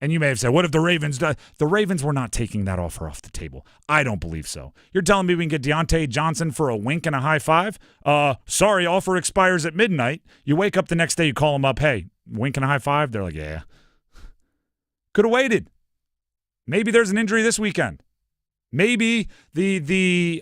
And you may have said, what if the Ravens do? The Ravens were not taking that offer off the table. I don't believe so. You're telling me we can get Deontay Johnson for a wink and a high five? Sorry, offer expires at midnight. You wake up the next day, you call them up, hey, wink and a high five? They're like, yeah. Could have waited. Maybe there's an injury this weekend. Maybe the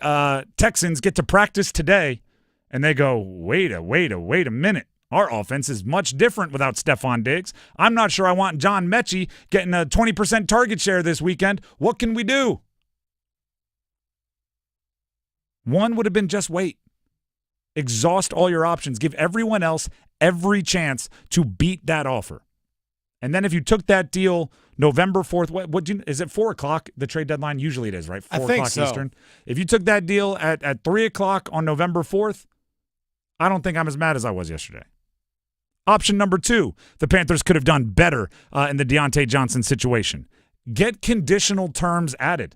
Texans get to practice today, and they go, wait a minute. Our offense is much different without Stephon Diggs. I'm not sure I want John Mechie getting a 20% target share this weekend. What can we do? One would have been just wait. Exhaust all your options. Give everyone else every chance to beat that offer. And then if you took that deal November 4th, is it 4 o'clock, the trade deadline? Usually it is, right? 4
think
o'clock
so.
Eastern. If you took that deal at 3 o'clock on November 4th, I don't think I'm as mad as I was yesterday. Option number 2, the Panthers could have done better in the Deontay Johnson situation. Get conditional terms added.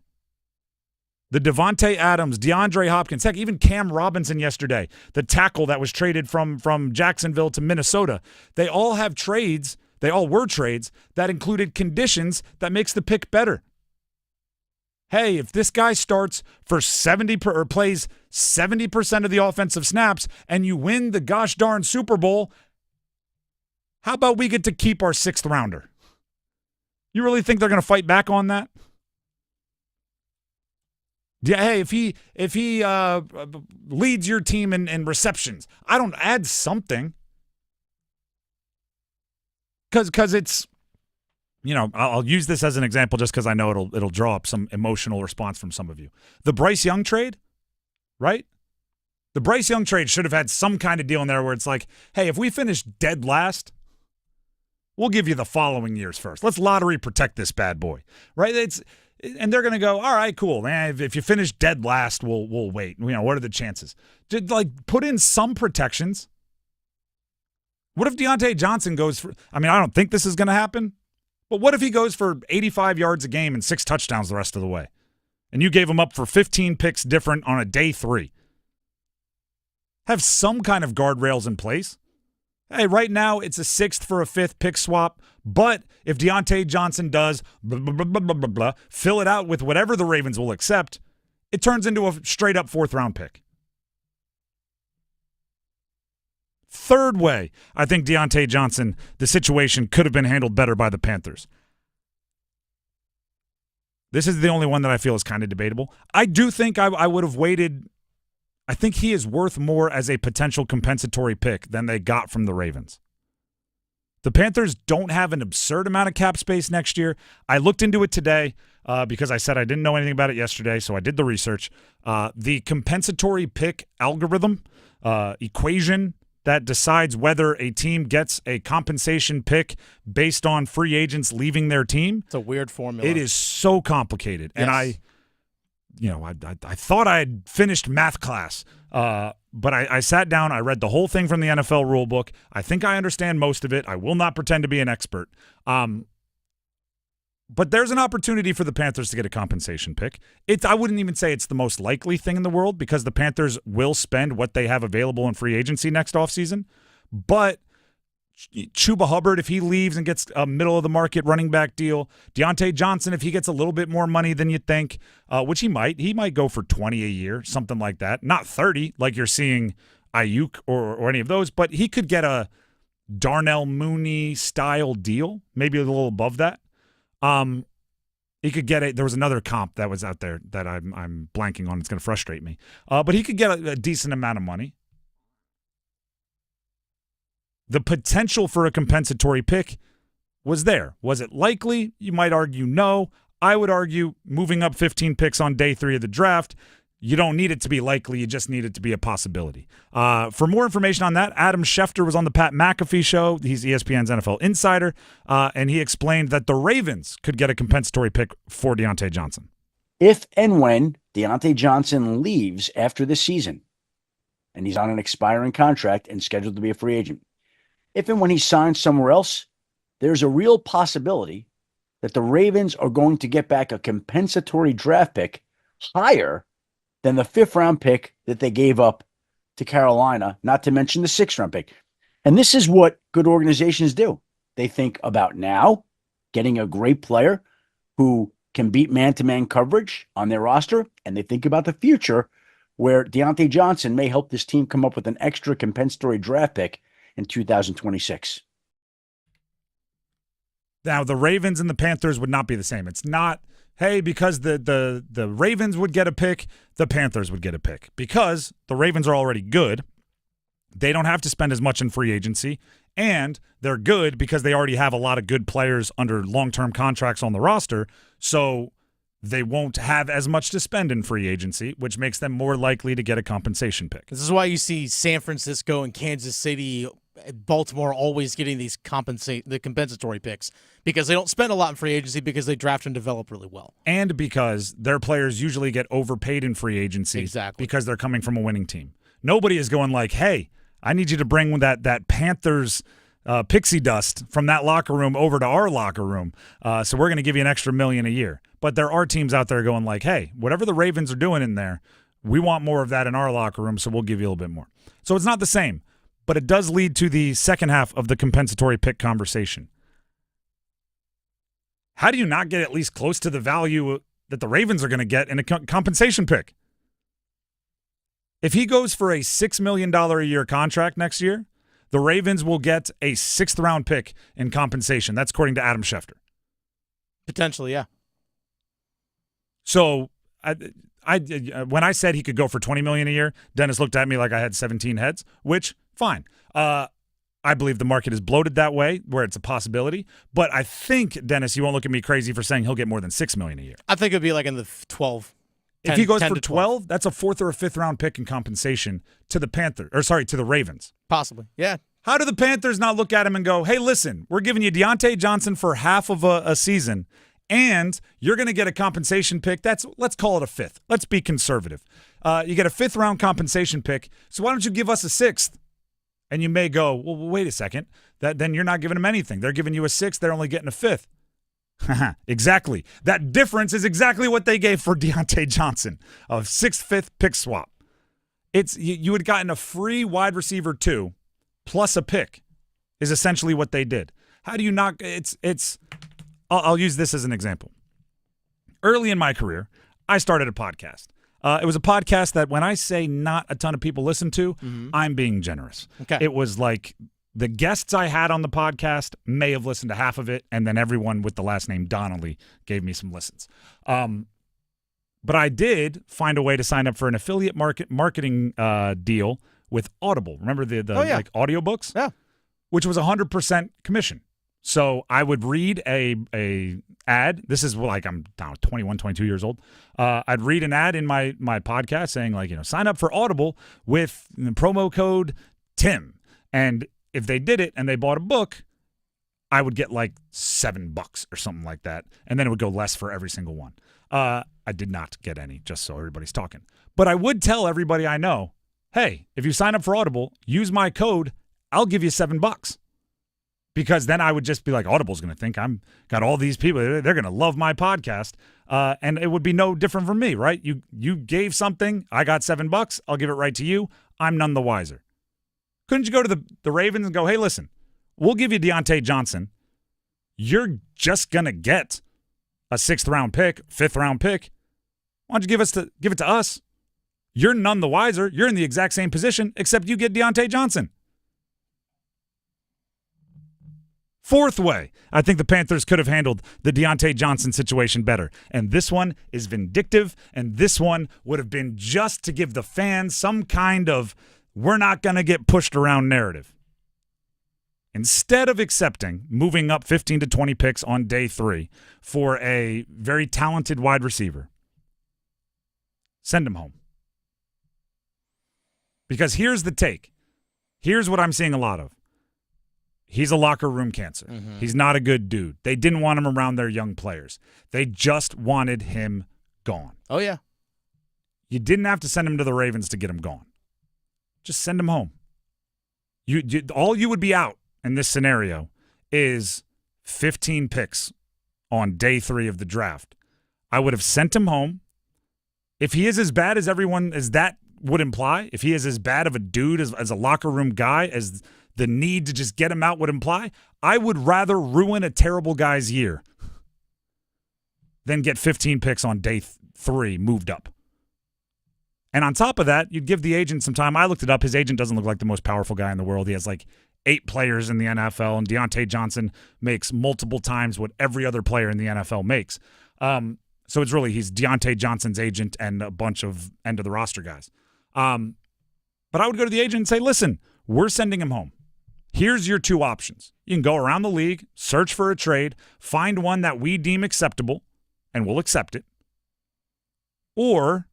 The Devontae Adams, DeAndre Hopkins, heck, even Cam Robinson yesterday, the tackle that was traded from Jacksonville to Minnesota, they all have trades, they all were trades that included conditions that makes the pick better. Hey, if this guy starts for or plays 70% of the offensive snaps and you win the gosh darn Super Bowl, how about we get to keep our 6th rounder? You really think they're going to fight back on that? Yeah, hey, if he leads your team in receptions, I don't add something because it's, I'll use this as an example just because I know it'll draw up some emotional response from some of you. The Bryce Young trade, right? The Bryce Young trade should have had some kind of deal in there where it's like, hey, if we finish dead last, we'll give you the following year's first. Let's lottery protect this bad boy, right? And they're going to go, all right, cool, man. If you finish dead last, we'll wait. What are the chances? Put in some protections. What if Deontay Johnson goes for, I don't think this is going to happen, but what if he goes for 85 yards a game and 6 touchdowns the rest of the way? And you gave him up for 15 picks different on a day 3. Have some kind of guardrails in place. Hey, right now it's a 6th for a 5th pick swap, but if Deontay Johnson does blah, blah, blah, blah, blah, blah, fill it out with whatever the Ravens will accept, it turns into a straight-up 4th-round pick. Third way, I think Deontay Johnson, the situation could have been handled better by the Panthers. This is the only one that I feel is kind of debatable. I do think I would have waited. I think he is worth more as a potential compensatory pick than they got from the Ravens. The Panthers don't have an absurd amount of cap space next year. I looked into it today because I said I didn't know anything about it yesterday, so I did the research. The compensatory pick algorithm equation that decides whether a team gets a compensation pick based on free agents leaving their team.
It's a weird formula.
It is so complicated. Yes. And I thought I had finished math class, but I sat down, I read the whole thing from the NFL rule book. I think I understand most of it. I will not pretend to be an expert. But there's an opportunity for the Panthers to get a compensation pick. I wouldn't even say it's the most likely thing in the world because the Panthers will spend what they have available in free agency next offseason. But Chuba Hubbard, if he leaves and gets a middle-of-the-market running back deal, Deontay Johnson, if he gets a little bit more money than you think, which he might go for 20 a year, something like that. Not 30 like you're seeing Ayuk or any of those, but he could get a Darnell Mooney-style deal, maybe a little above that. He could get there was another comp that was out there that I'm blanking on. It's going to frustrate me. But he could get a decent amount of money. The potential for a compensatory pick was there. Was it likely? You might argue no. I would argue moving up 15 picks on day 3 of the draft, you don't need it to be likely. You just need it to be a possibility. For more information on that, Adam Schefter was on the Pat McAfee show. He's ESPN's NFL insider, and he explained that the Ravens could get a compensatory pick for Deontay Johnson.
If and when Deontay Johnson leaves after this season, and he's on an expiring contract and scheduled to be a free agent, if and when he signs somewhere else, there's a real possibility that the Ravens are going to get back a compensatory draft pick higher than the 5th-round pick that they gave up to Carolina, not to mention the 6th-round pick. And this is what good organizations do. They think about now getting a great player who can beat man-to-man coverage on their roster, and they think about the future where Deontay Johnson may help this team come up with an extra compensatory draft pick in 2026.
Now, the Ravens and the Panthers would not be the same. It's not, hey, because the Ravens would get a pick, the Panthers would get a pick. Because the Ravens are already good, They don't have to spend as much in free agency, and they're good because they already have a lot of good players under long-term contracts on the roster, so they won't have as much to spend in free agency, which makes them more likely to get a compensation pick.
This is why you see San Francisco and Kansas City, Baltimore always getting these compensatory picks because they don't spend a lot in free agency because they draft and develop really well.
And because their players usually get overpaid in free agency because they're coming from a winning team. Nobody is going like, hey, I need you to bring that Panthers pixie dust from that locker room over to our locker room. So we're going to give you an extra $1 million a year. But there are teams out there going like, hey, whatever the Ravens are doing in there, we want more of that in our locker room, so we'll give you a little bit more. So it's not the same, but it does lead to the second half of the compensatory pick conversation. How do you not get at least close to the value that the Ravens are going to get in a compensation pick? If he goes for a $6 million a year contract next year, the Ravens will get a 6th-round pick in compensation. That's according to Adam Schefter.
Potentially, yeah.
So when I said he could go for $20 million a year, Dennis looked at me like I had 17 heads, which, fine. I believe the market is bloated that way, where it's a possibility. But I think, Dennis, you won't look at me crazy for saying he'll get more than $6 million a year.
I think it'd be like in the 12.
If he goes for 12, that's a 4th or a 5th round pick in compensation to the Ravens.
Possibly, yeah.
How do the Panthers not look at him and go, hey, listen, we're giving you Deontay Johnson for half of a season, and you're going to get a compensation pick. Let's call it a 5th. Let's be conservative. You get a 5th round compensation pick, so why don't you give us a 6th? And you may go, well, wait a second. Then you're not giving them anything. They're giving you a 6th. They're only getting a 5th. Exactly. That difference is exactly what they gave for Deontay Johnson, a 6th, 5th pick swap. You had gotten a free wide receiver 2 plus a pick is essentially what they did. How do you not? I'll use this as an example. Early in my career, I started a podcast. It was a podcast that when I say not a ton of people listen to, I'm being generous.
Okay.
It was like the guests I had on the podcast may have listened to half of it, and then everyone with the last name Donnelly gave me some listens. But I did find a way to sign up for an affiliate marketing deal with Audible. Remember the like audiobooks?
Yeah.
Which was 100% commission. So I would read a ad. This is like I'm 21, 22 years old. I'd read an ad in my podcast saying like, sign up for Audible with the promo code Tim. And if they did it and they bought a book, I would get like $7 or something like that. And then it would go less for every single one. I did not get any, just so everybody's talking. But I would tell everybody I know, hey, if you sign up for Audible, use my code, I'll give you $7. Because then I would just be like, Audible's going to think I'm got all these people. They're going to love my podcast. And it would be no different from me, right? You gave something. I got $7. I'll give it right to you. I'm none the wiser. Couldn't you go to the Ravens and go, hey, listen, we'll give you Deontay Johnson. You're just going to get a 6th round pick, 5th round pick. Why don't you give it to us? You're none the wiser. You're in the exact same position, except you get Deontay Johnson. Fourth way, I think the Panthers could have handled the Deontay Johnson situation better. And this one is vindictive, and this one would have been just to give the fans some kind of we're not going to get pushed around narrative. Instead of accepting moving up 15 to 20 picks on day 3 for a very talented wide receiver, send him home. Because here's the take. Here's what I'm seeing a lot of. He's a locker room cancer. Mm-hmm. He's not a good dude. They didn't want him around their young players. They just wanted him gone.
Oh, yeah.
You didn't have to send him to the Ravens to get him gone. Just send him home. All you would be out in this scenario is 15 picks on day 3 of the draft. I would have sent him home. If he is as bad as everyone, as that would imply, if he is as bad of a dude as a locker room guy as the need to just get him out would imply, I would rather ruin a terrible guy's year than get 15 picks on day 3 moved up. And on top of that, you'd give the agent some time. I looked it up. His agent doesn't look like the most powerful guy in the world. He has like 8 players in the NFL, and Deontay Johnson makes multiple times what every other player in the NFL makes. So it's really, he's Deontay Johnson's agent and a bunch of end-of-the-roster guys. But I would go to the agent and say, listen, We're sending him home. Here's your two options. You can go around the league, search for a trade, find one that we deem acceptable, and we'll accept it. Or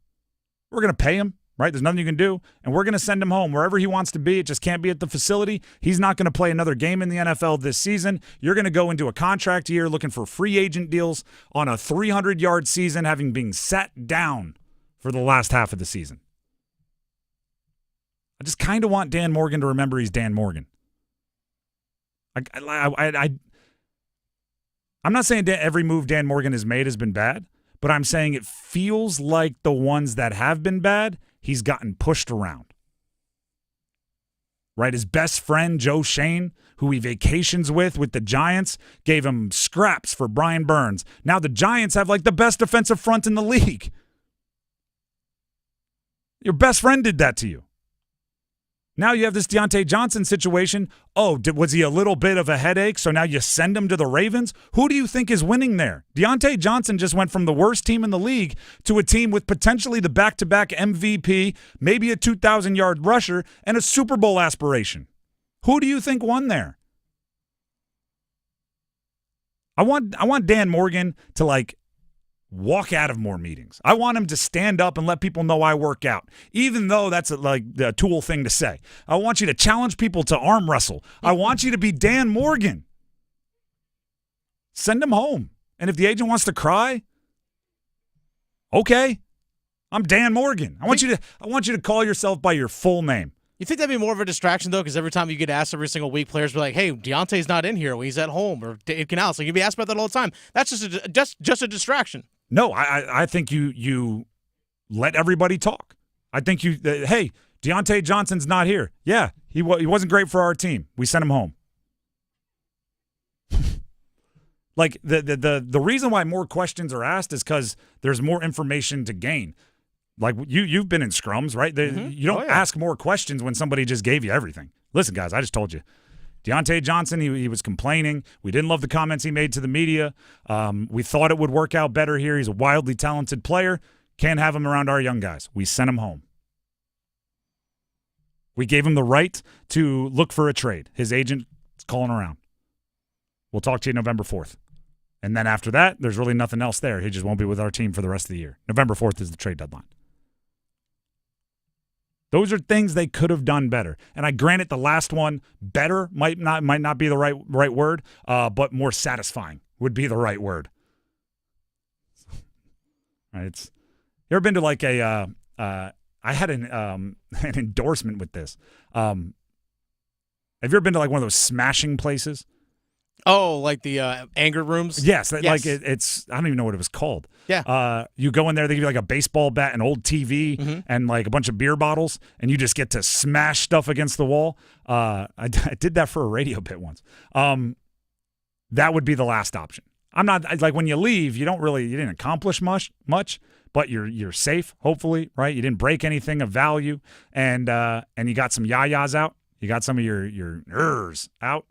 we're going to pay him, right? There's nothing you can do, and we're going to send him home wherever he wants to be. It just can't be at the facility. He's not going to play another game in the NFL this season. You're going to go into a contract year looking for free agent deals on a 300-yard season, having been sat down for the last half of the season. I just kind of want Dan Morgan to remember he's Dan Morgan. I'm not saying every move Dan Morgan has made has been bad, but I'm saying it feels like the ones that have been bad, he's gotten pushed around. Right? His best friend, Joe Shane, who he vacations with the Giants, gave him scraps for Brian Burns. Now the Giants have like the best defensive front in the league. Your best friend did that to you. Now you have this Deontay Johnson situation. Oh, was he a little bit of a headache, so now you send him to the Ravens? Who do you think is winning there? Deontay Johnson just went from the worst team in the league to a team with potentially the back-to-back MVP, maybe a 2,000-yard rusher, and a Super Bowl aspiration. Who do you think won there? I want Dan Morgan to, like, walk out of more meetings. I want him to stand up and let people know I work out, even though that's the tool thing to say. I want you to challenge people to arm wrestle. I want you to be Dan Morgan. Send him home. And if the agent wants to cry, okay, I'm Dan Morgan. I want you to call yourself by your full name.
You think that'd be more of a distraction, though? Because every time you get asked every single week, players be like, hey, Deontay's not in here when he's at home, or Canales. Like, you'd be asked about that all the time. That's just a distraction.
No, I think you let everybody talk. I think hey, Deontay Johnson's not here. Yeah, he wasn't great for our team. We sent him home. Like the reason why more questions are asked is because there's more information to gain. Like you've been in scrums, right? You don't ask more questions when somebody just gave you everything. Listen, guys, I just told you. Deontay Johnson, he was complaining. We didn't love the comments he made to the media. We thought it would work out better here. He's a wildly talented player. Can't have him around our young guys. We sent him home. We gave him the right to look for a trade. His agent is calling around. We'll talk to you November 4th. And then after that, there's really nothing else there. He just won't be with our team for the rest of the year. November 4th is the trade deadline. Those are things they could have done better. And I grant it, the last one, better might not be the right word, but more satisfying would be the right word. Right, you ever been to like I had an endorsement with this. Have you ever been to like one of those smashing places?
Oh, like the anger rooms?
Yes. Like it's I don't even know what it was called.
Yeah.
You go in there, they give you like a baseball bat, an old TV, and like a bunch of beer bottles, and you just get to smash stuff against the wall. I did that for a radio bit once. That would be the last option. I'm not like when you leave, you didn't accomplish much, but you're safe, hopefully, right? You didn't break anything of value, and you got some yayas out. You got some of your ers out.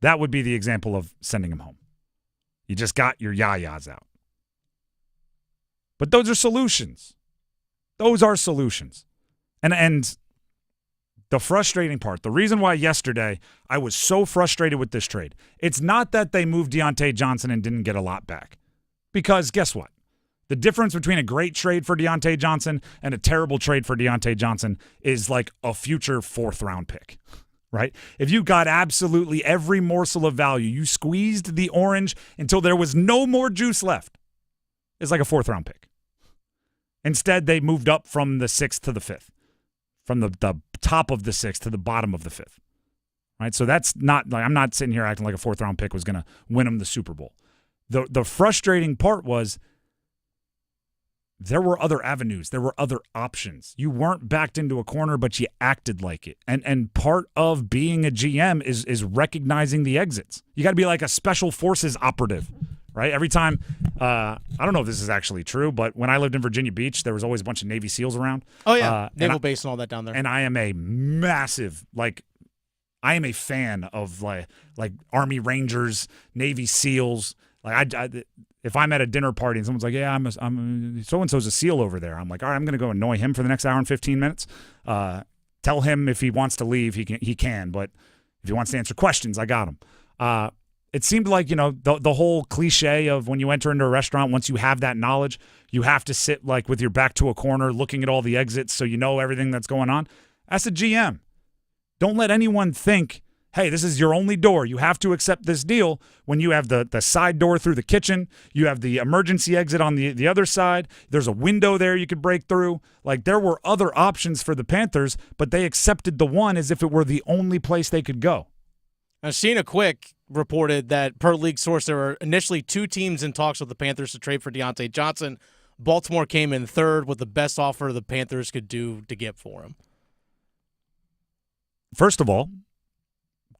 That would be the example of sending him home. You just got your yayas out. But those are solutions. Those are solutions. And the frustrating part, the reason why yesterday I was so frustrated with this trade, it's not that they moved Deontay Johnson and didn't get a lot back. Because guess what? The difference between a great trade for Deontay Johnson and a terrible trade for Deontay Johnson is like a future 4th-round pick. Right? If you got absolutely every morsel of value, you squeezed the orange until there was no more juice left, it's like a 4th-round pick. Instead, they moved up from the 6th to the 5th, from the top of the 6th to the bottom of the 5th. Right? So that's not like I'm not sitting here acting like a 4th-round pick was going to win them the Super Bowl. The frustrating part was there were other avenues. There were other options. You weren't backed into a corner, but you acted like it. And part of being a GM is recognizing the exits. You got to be like a special forces operative, right? Every time, I don't know if this is actually true, but when I lived in Virginia Beach, there was always a bunch of Navy SEALs around.
Oh, yeah. Naval base and all that down there.
And I am a massive, I am a fan of like Army Rangers, Navy SEALs. Like if I'm at a dinner party and someone's like, yeah, I'm so-and-so's a SEAL over there. I'm like, all right, I'm going to go annoy him for the next hour and 15 minutes. Tell him if he wants to leave, he can. But if he wants to answer questions, I got him. It seemed like, the whole cliche of when you enter into a restaurant, once you have that knowledge, you have to sit like with your back to a corner looking at all the exits so you know everything that's going on. That's a GM. Don't let anyone think, hey, this is your only door. You have to accept this deal when you have the side door through the kitchen. You have the emergency exit on the other side. There's a window there you could break through. Like, there were other options for the Panthers, but they accepted the one as if it were the only place they could go.
Now, Sheena Quick reported that, per league source, there were initially 2 teams in talks with the Panthers to trade for Deontay Johnson. Baltimore came in third with the best offer the Panthers could do to get for him.
First of all,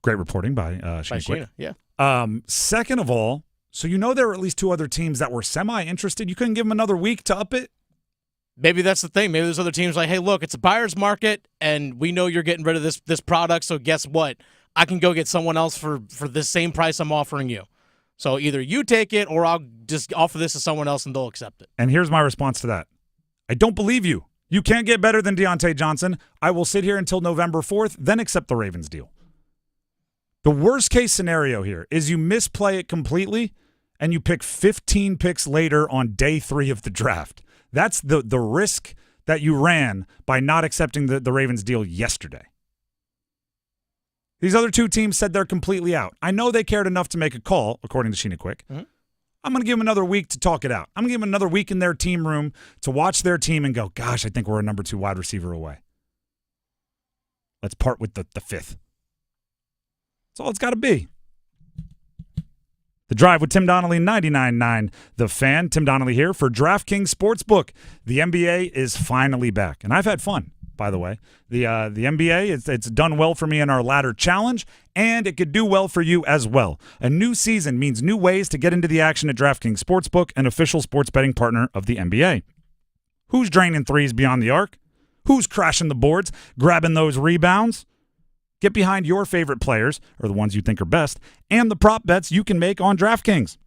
great reporting by Sheena Quick.
Yeah.
Second of all, so there were at least 2 other teams that were semi-interested. You couldn't give them another week to up it?
Maybe that's the thing. Maybe there's other teams like, hey, look, it's a buyer's market, and we know you're getting rid of this product, so guess what? I can go get someone else for the same price I'm offering you. So either you take it or I'll just offer this to someone else and they'll accept it.
And here's my response to that. I don't believe you. You can't get better than Deontay Johnson. I will sit here until November 4th, then accept the Ravens deal. The worst case scenario here is you misplay it completely and you pick 15 picks later on day 3 of the draft. That's the risk that you ran by not accepting the Ravens deal yesterday. These other 2 teams said they're completely out. I know they cared enough to make a call, according to Sheena Quick.
Mm-hmm.
I'm going to give them another week to talk it out. I'm going to give them another week in their team room to watch their team and go, gosh, I think we're a number 2 wide receiver away. Let's part with the 5th. That's all it's got to be. The Drive with Tim Donnelly, 99.9 The Fan. Tim Donnelly here for DraftKings Sportsbook. The NBA is finally back, and I've had fun. By the way, the NBA, it's done well for me in our ladder challenge, and it could do well for you as well. A new season means new ways to get into the action at DraftKings Sportsbook, an official sports betting partner of the NBA. Who's draining threes beyond the arc? Who's crashing the boards, grabbing those rebounds? Get behind your favorite players, or the ones you think are best, and the prop bets you can make on DraftKings,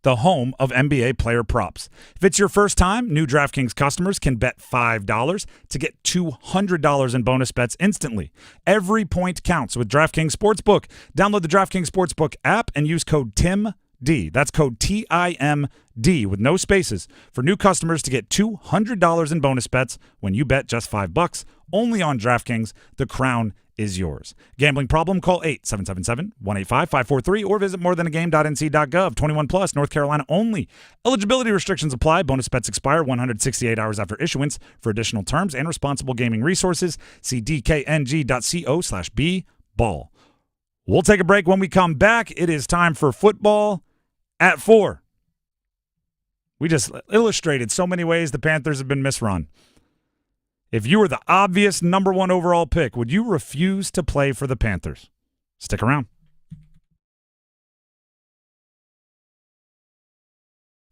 the home of NBA player props. If it's your first time, new DraftKings customers can bet $5 to get $200 in bonus bets instantly. Every point counts with DraftKings Sportsbook. Download the DraftKings Sportsbook app and use code TIMD. That's code TIMD with no spaces for new customers to get $200 in bonus bets when you bet just $5. Only on DraftKings. The crown is yours. Gambling problem? Call 877-185-543 or visit morethanagame.nc.gov. 21 plus, North Carolina only. Eligibility restrictions apply. Bonus bets expire 168 hours after issuance. For additional terms and responsible gaming resources, see dkng.co/bball. We'll take a break. When we come back, it is time for football at 4. We just illustrated so many ways the Panthers have been misrun. If you were the obvious number 1 overall pick, would you refuse to play for the Panthers? Stick around.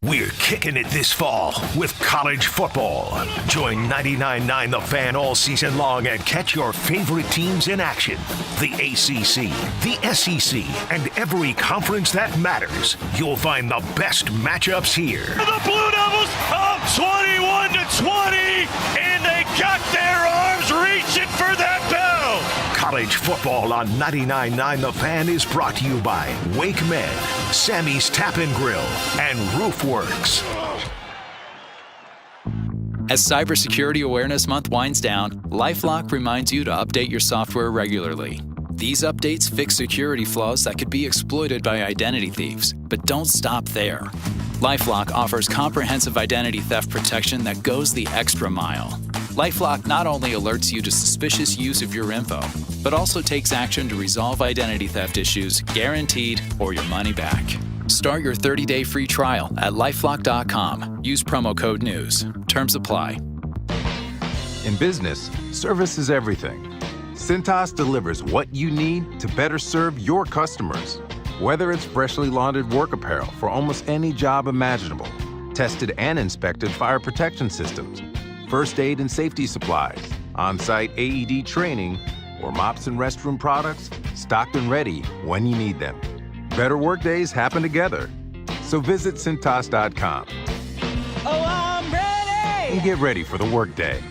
We're kicking it this fall with college football. Join 99.9 The Fan all season long and catch your favorite teams in action. The ACC, the SEC, and every conference that matters. You'll find the best matchups here.
The Blue Devils up 21-20, and they got their arms reaching for that bell.
College football on 99.9 The Fan is brought to you by Wake Med, Sammy's Tap and Grill, and Roofworks.
As Cybersecurity Awareness Month winds down, LifeLock reminds you to update your software regularly. These updates fix security flaws that could be exploited by identity thieves. But don't stop there. LifeLock offers comprehensive identity theft protection that goes the extra mile. LifeLock not only alerts you to suspicious use of your info, but also takes action to resolve identity theft issues, guaranteed, or your money back. Start your 30-day free trial at LifeLock.com. Use promo code NEWS. Terms apply.
In business, service is everything. Cintas delivers what you need to better serve your customers. Whether it's freshly laundered work apparel for almost any job imaginable, tested and inspected fire protection systems, first aid and safety supplies, on-site AED training, or mops and restroom products, stocked and ready when you need them. Better work days happen together. So visit Cintas.com.
Oh, I'm ready!
And get ready for the workday.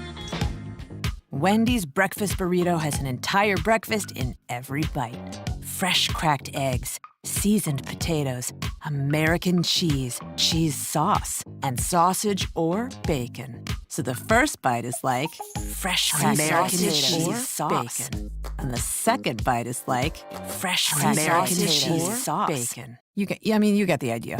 Wendy's breakfast burrito has an entire breakfast in every bite. Fresh cracked eggs, seasoned potatoes, American cheese, cheese sauce, and sausage or bacon. So the first bite is like fresh cracked American cheese sauce. Bacon. And the second bite is like fresh American cheese sauce. Bacon. You get the idea.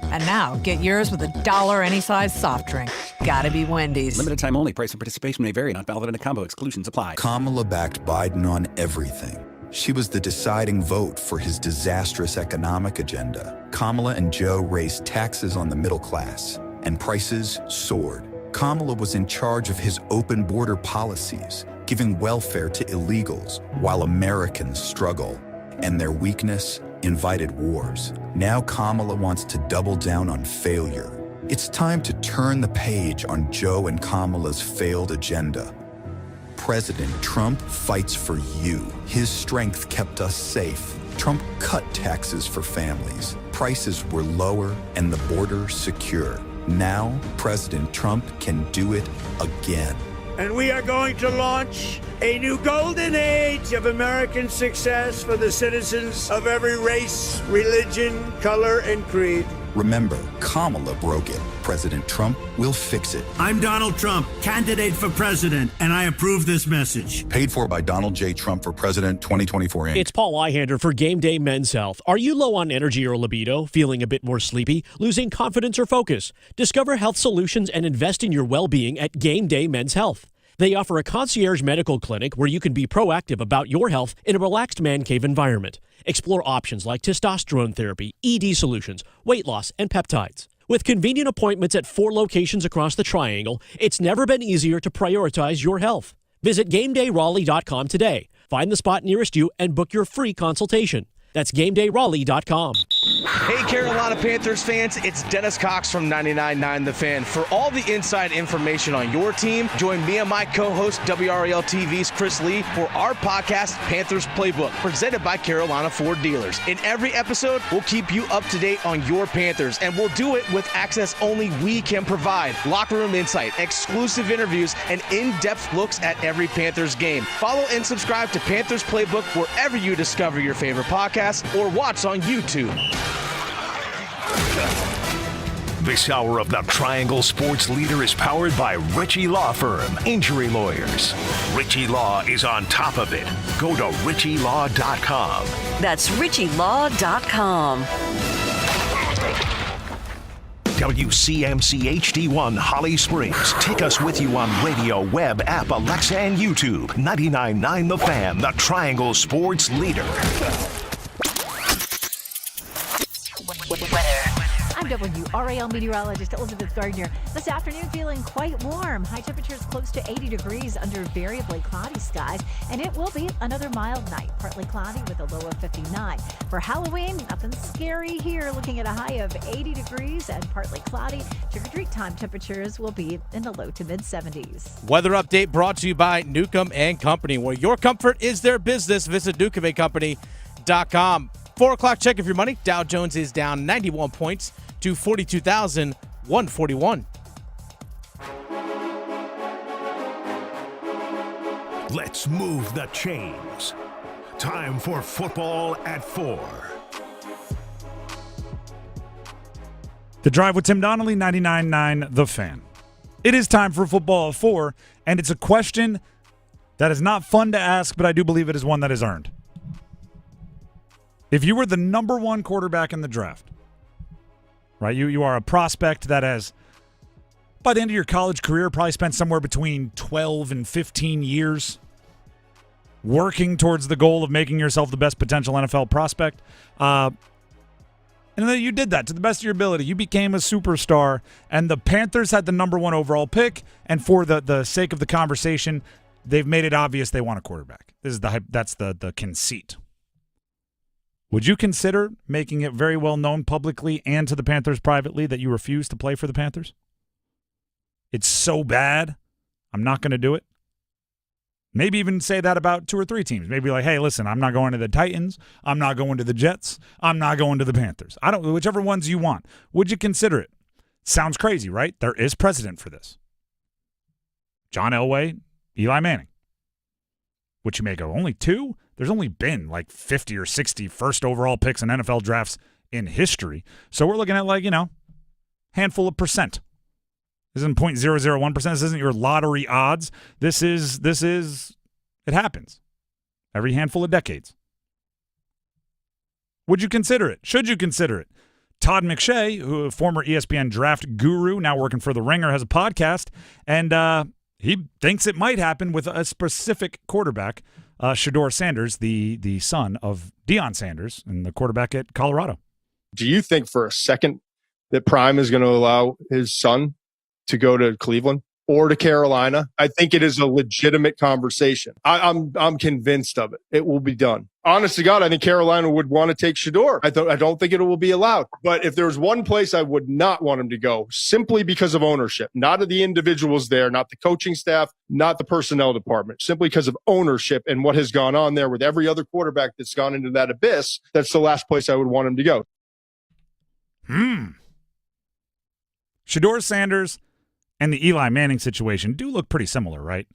And now, get yours with $1 any size soft drink. Gotta be Wendy's.
Limited time only. Price and participation may vary. Not valid in a combo. Exclusions apply.
Kamala backed Biden on everything. She was the deciding vote for his disastrous economic agenda. Kamala and Joe raised taxes on the middle class, and prices soared. Kamala was in charge of his open border policies, giving welfare to illegals while Americans struggle. And their weakness invited wars. Now Kamala wants to double down on failure. It's time to turn the page on Joe and Kamala's failed agenda. President Trump fights for you. His strength kept us safe. Trump cut taxes for families. Prices were lower and the border secure. Now, President Trump can do it again.
And we are going to launch a new golden age of American success for the citizens of every race, religion, color, and creed.
Remember, Kamala broke it. President Trump will fix it.
I'm Donald Trump, candidate for president, and I approve this message.
Paid for by Donald J. Trump for President 2024 Inc.
It's Paul Ihander for Game Day Men's Health. Are you low on energy or libido? Feeling a bit more sleepy? Losing confidence or focus? Discover health solutions and invest in your well-being at Game Day Men's Health. They offer a concierge medical clinic where you can be proactive about your health in a relaxed man cave environment. Explore options like testosterone therapy, ED solutions, weight loss, and peptides. With convenient appointments at 4 locations across the Triangle, it's never been easier to prioritize your health. Visit GameDayRaleigh.com today. Find the spot nearest you and book your free consultation. That's GameDayRaleigh.com.
Hey, Carolina Panthers fans, it's Dennis Cox from 99.9 The Fan. For all the inside information on your team, join me and my co-host WRAL TV's Chris Lee for our podcast, Panthers Playbook, presented by Carolina Ford Dealers. In every episode, we'll keep you up to date on your Panthers, and we'll do it with access only we can provide. Locker room insight, exclusive interviews, and in-depth looks at every Panthers game. Follow and subscribe to Panthers Playbook wherever you discover your favorite podcast or watch on YouTube.
This hour of the Triangle Sports Leader is powered by Ritchie Law Firm, injury lawyers. Ritchie Law is on top of it. Go to ritchielaw.com.
That's ritchielaw.com.
WCMC HD1 Holly Springs. Take us with you on radio, web, app, Alexa, and YouTube. 99.9 The Fan, the Triangle Sports Leader.
I'm WRAL meteorologist Elizabeth Gardner. This afternoon feeling quite warm. High temperatures close to 80 degrees under variably cloudy skies, and it will be another mild night. Partly cloudy with a low of 59. For Halloween, nothing scary here. Looking at a high of 80 degrees and partly cloudy. Trick-or-treat time temperatures will be in the low to mid-70s.
Weather update brought to you by Newcomb and Company, where your comfort is their business. Visit newcombandcompany.com. 4 o'clock check of your money. Dow Jones is down 91 points to 42,141.
Let's move the chains. Time for football at 4.
The Drive with Tim Donnelly, 99.9 The Fan. It is time for football at 4, and it's a question that is not fun to ask, but I do believe it is one that is earned. If you were the number 1 quarterback in the draft, right? You are a prospect that has, by the end of your college career, probably spent somewhere between 12 and 15 years working towards the goal of making yourself the best potential NFL prospect. And then you did that to the best of your ability. You became a superstar, and the Panthers had the number 1 overall pick, and for the sake of the conversation, they've made it obvious they want a quarterback. That's the conceit. Would you consider making it very well known publicly and to the Panthers privately that you refuse to play for the Panthers? It's so bad, I'm not going to do it. Maybe even say that about 2 or 3 teams. Maybe like, hey, listen, I'm not going to the Titans. I'm not going to the Jets. I'm not going to the Panthers. Whichever ones you want. Would you consider it? Sounds crazy, right? There is precedent for this. John Elway, Eli Manning. which you may go, only 2? There's only been like 50 or 60 first overall picks in NFL drafts in history. So we're looking at handful of percent. This isn't 0.001%. This isn't your lottery odds. This is it happens every handful of decades. Would you consider it? Should you consider it? Todd McShay, who a former ESPN draft guru, now working for The Ringer, has a podcast, and he thinks it might happen with a specific quarterback, Shedeur Sanders, the son of Deion Sanders, and the quarterback at Colorado.
Do you think for a second that Prime is going to allow his son to go to Cleveland or to Carolina? I think it is a legitimate conversation. I'm convinced of it. It will be done. Honest to God, I think Carolina would want to take Shedeur. I don't think it will be allowed. But if there's one place I would not want him to go, simply because of ownership, not of the individuals there, not the coaching staff, not the personnel department, simply because of ownership and what has gone on there with every other quarterback that's gone into that abyss, that's the last place I would want him to go.
Shedeur Sanders and the Eli Manning situation do look pretty similar, right?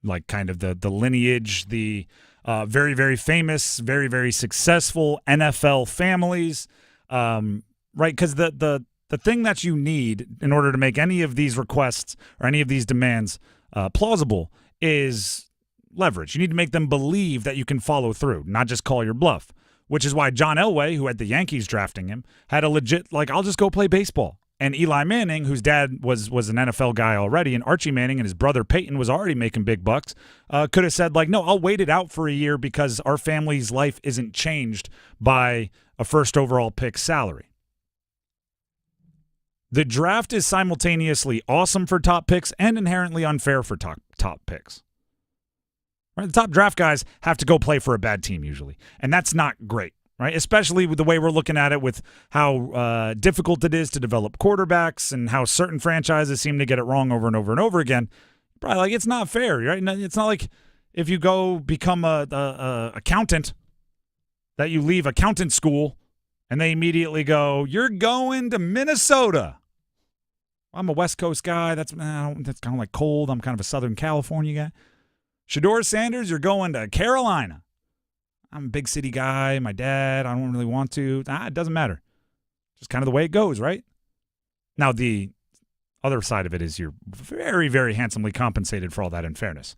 Like kind of the lineage, the very, very famous, very, very successful NFL families, right? Because the thing that you need in order to make any of these requests or any of these demands plausible is leverage. You need to make them believe that you can follow through, not just call your bluff, which is why John Elway, who had the Yankees drafting him, had a legit, I'll just go play baseball. And Eli Manning, whose dad was an NFL guy already, and Archie Manning and his brother Peyton was already making big bucks, could have said, no, I'll wait it out for a year because our family's life isn't changed by a first overall pick salary. The draft is simultaneously awesome for top picks and inherently unfair for top picks. Right? The top draft guys have to go play for a bad team usually, and that's not great. Right, especially with the way we're looking at it with how difficult it is to develop quarterbacks and how certain franchises seem to get it wrong over and over and over again. Probably it's not fair, right? It's not like if you go become a accountant that you leave accountant school and they immediately go, you're going to Minnesota. I'm a West Coast guy. That's kind of like cold. I'm kind of a Southern California guy. Shedeur Sanders, you're going to Carolina. I'm a big city guy. My dad, I don't really want to. It doesn't matter. Just kind of the way it goes, right? Now, the other side of it is you're very, very handsomely compensated for all that in fairness.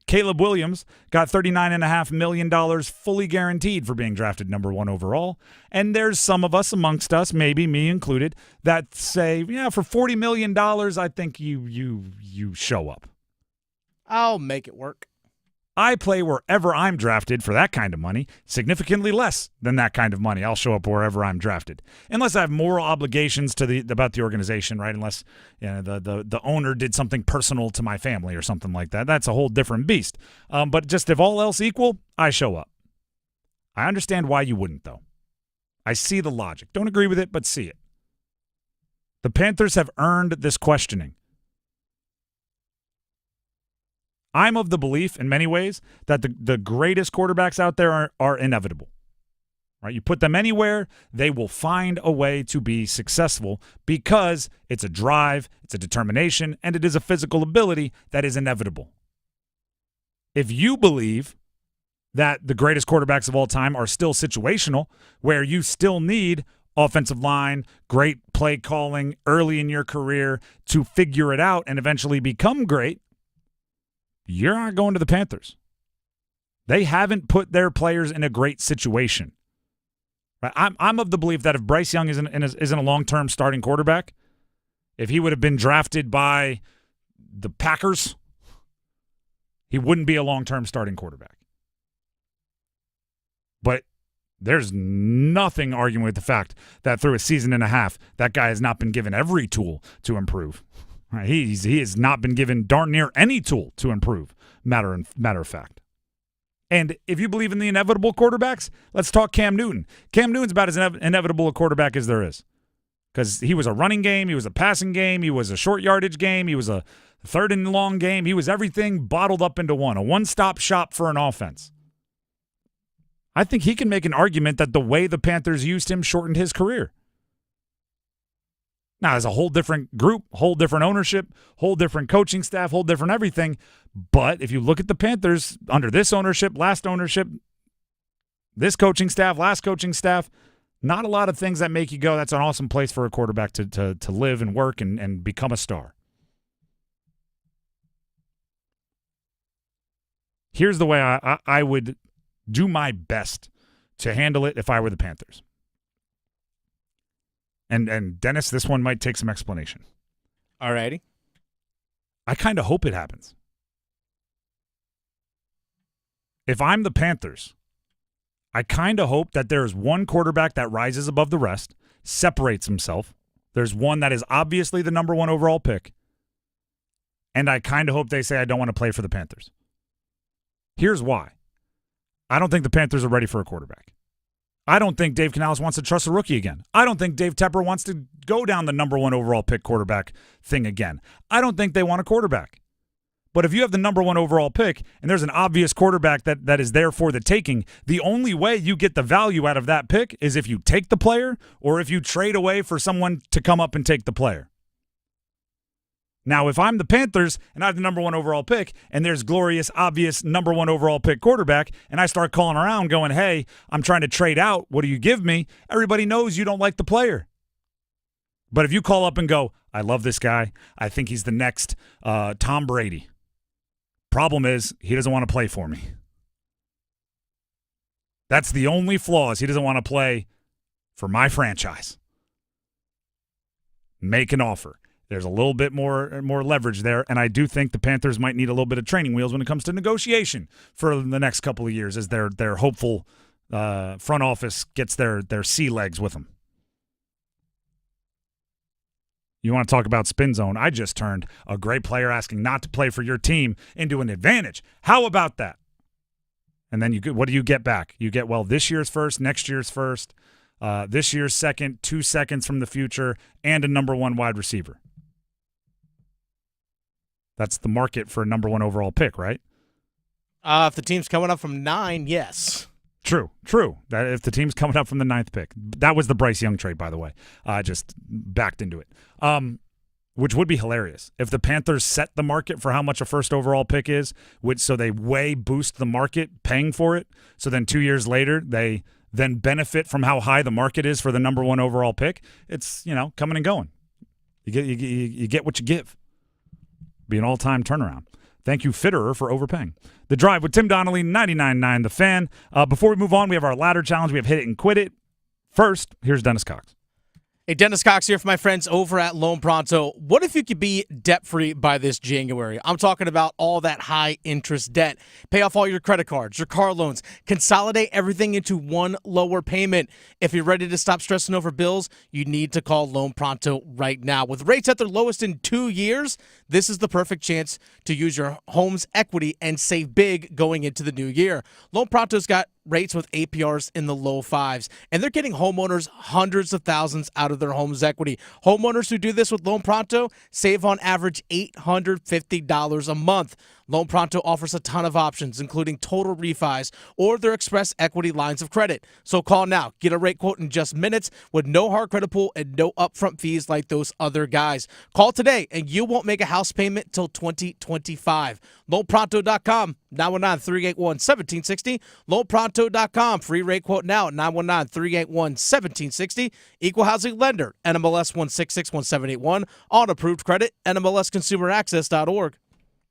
Caleb Williams got $39.5 million fully guaranteed for being drafted number 1 overall. And there's some of us amongst us, maybe me included, that say, for $40 million, I think you show up.
I'll make it work.
I play wherever I'm drafted for that kind of money, significantly less than that kind of money. I'll show up wherever I'm drafted, unless I have moral obligations about the organization, right? Unless the owner did something personal to my family or something like that. That's a whole different beast. But just if all else equal, I show up. I understand why you wouldn't, though. I see the logic. Don't agree with it, but see it. The Panthers have earned this questioning. I'm of the belief, in many ways, that the greatest quarterbacks out there are inevitable. Right? You put them anywhere, they will find a way to be successful because it's a drive, it's a determination, and it is a physical ability that is inevitable. If you believe that the greatest quarterbacks of all time are still situational, where you still need offensive line, great play calling early in your career to figure it out and eventually become great, you're not going to the Panthers. They haven't put their players in a great situation. Right? I'm of the belief that if Bryce Young isn't a long-term starting quarterback, if he would have been drafted by the Packers, he wouldn't be a long-term starting quarterback. But there's nothing arguing with the fact that through a season and a half, that guy has not been given every tool to improve. Right, he has not been given darn near any tool to improve, matter of fact. And if you believe in the inevitable quarterbacks, let's talk Cam Newton. Cam Newton's about as inevitable a quarterback as there is because he was a running game, he was a passing game, he was a short yardage game, he was a third and long game. He was everything bottled up into one, a one-stop shop for an offense. I think he can make an argument that the way the Panthers used him shortened his career. Now, it's a whole different group, whole different ownership, whole different coaching staff, whole different everything. But if you look at the Panthers under this ownership, last ownership, this coaching staff, last coaching staff, not a lot of things that make you go, that's an awesome place for a quarterback to live and work and become a star. Here's the way I would do my best to handle it if I were the Panthers. And Dennis, this one might take some explanation.
All righty.
I kind of hope it happens. If I'm the Panthers, I kind of hope that there's one quarterback that rises above the rest, separates himself. There's one that is obviously the number 1 overall pick. And I kind of hope they say, I don't want to play for the Panthers. Here's why. I don't think the Panthers are ready for a quarterback. I don't think Dave Canales wants to trust a rookie again. I don't think Dave Tepper wants to go down the number 1 overall pick quarterback thing again. I don't think they want a quarterback. But if you have the number 1 overall pick and there's an obvious quarterback that is there for the taking, the only way you get the value out of that pick is if you take the player or if you trade away for someone to come up and take the player. Now, if I'm the Panthers and I have the number 1 overall pick and there's glorious, obvious number 1 overall pick quarterback and I start calling around going, hey, I'm trying to trade out. What do you give me? Everybody knows you don't like the player. But if you call up and go, I love this guy. I think he's the next Tom Brady. Problem is, he doesn't want to play for me. That's the only flaw is he doesn't want to play for my franchise. Make an offer. There's a little bit more leverage there, and I do think the Panthers might need a little bit of training wheels when it comes to negotiation for the next couple of years as their hopeful front office gets their sea legs with them. You want to talk about spin zone? I just turned a great player asking not to play for your team into an advantage. How about that? And then what do you get back? You get, well, this year's first, next year's first, this year's second, 2 seconds from the future, and a number 1 wide receiver. That's the market for a number 1 overall pick, right?
If the team's coming up from 9, yes.
True. That if the team's coming up from the 9th pick. That was the Bryce Young trade, by the way. I just backed into it. Which would be hilarious. If the Panthers set the market for how much a first overall pick is, so they way boost the market paying for it, so then 2 years later they then benefit from how high the market is for the number 1 overall pick, it's, coming and going. You get what you give. Be an all-time turnaround. Thank you, Fitterer, for overpaying. The Drive with Tim Donnelly, 99.9 The Fan. Before we move on, we have our ladder challenge. We have Hit It and Quit It. First, here's Dennis Cox.
Hey, Dennis Cox here for my friends over at Loan Pronto. What if you could be debt-free by this January? I'm talking about all that high-interest debt. Pay off all your credit cards, your car loans, consolidate everything into one lower payment. If you're ready to stop stressing over bills, you need to call Loan Pronto right now. With rates at their lowest in 2 years, this is the perfect chance to use your home's equity and save big going into the new year. Loan Pronto's got rates with APRs in the low 5s, and they're getting homeowners hundreds of thousands out of their home's equity. Homeowners who do this with Loan Pronto save on average $850 a month. Loan Pronto offers a ton of options, including total refis or their express equity lines of credit. So call now. Get a rate quote in just minutes with no hard credit pull and no upfront fees like those other guys. Call today, and you won't make a house payment till 2025. LoanPronto.com, 919-381-1760. LoanPronto.com, free rate quote now at 919-381-1760. Equal housing lender, NMLS 1661781. On approved credit, NMLSconsumeraccess.org.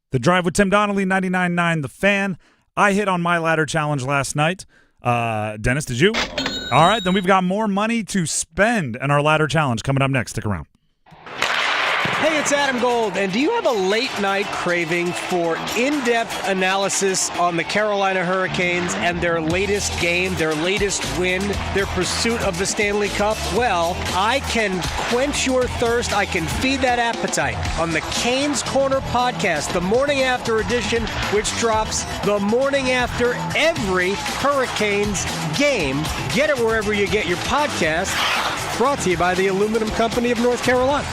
The Drive with Tim Donnelly, 99.9 The Fan. I hit on my ladder challenge last night. Dennis, did you? All right, then we've got more money to spend in our ladder challenge coming up next. Stick around.
Hey, it's Adam Gold, and do you have a late-night craving for in-depth analysis on the Carolina Hurricanes and their latest game, their latest win, their pursuit of the Stanley Cup? Well, I can quench your thirst. I can feed that appetite on the Canes Corner podcast, the morning after edition, which drops the morning after every Hurricanes game. Get it wherever you get your podcast. Brought to you by the Aluminum Company of North Carolina.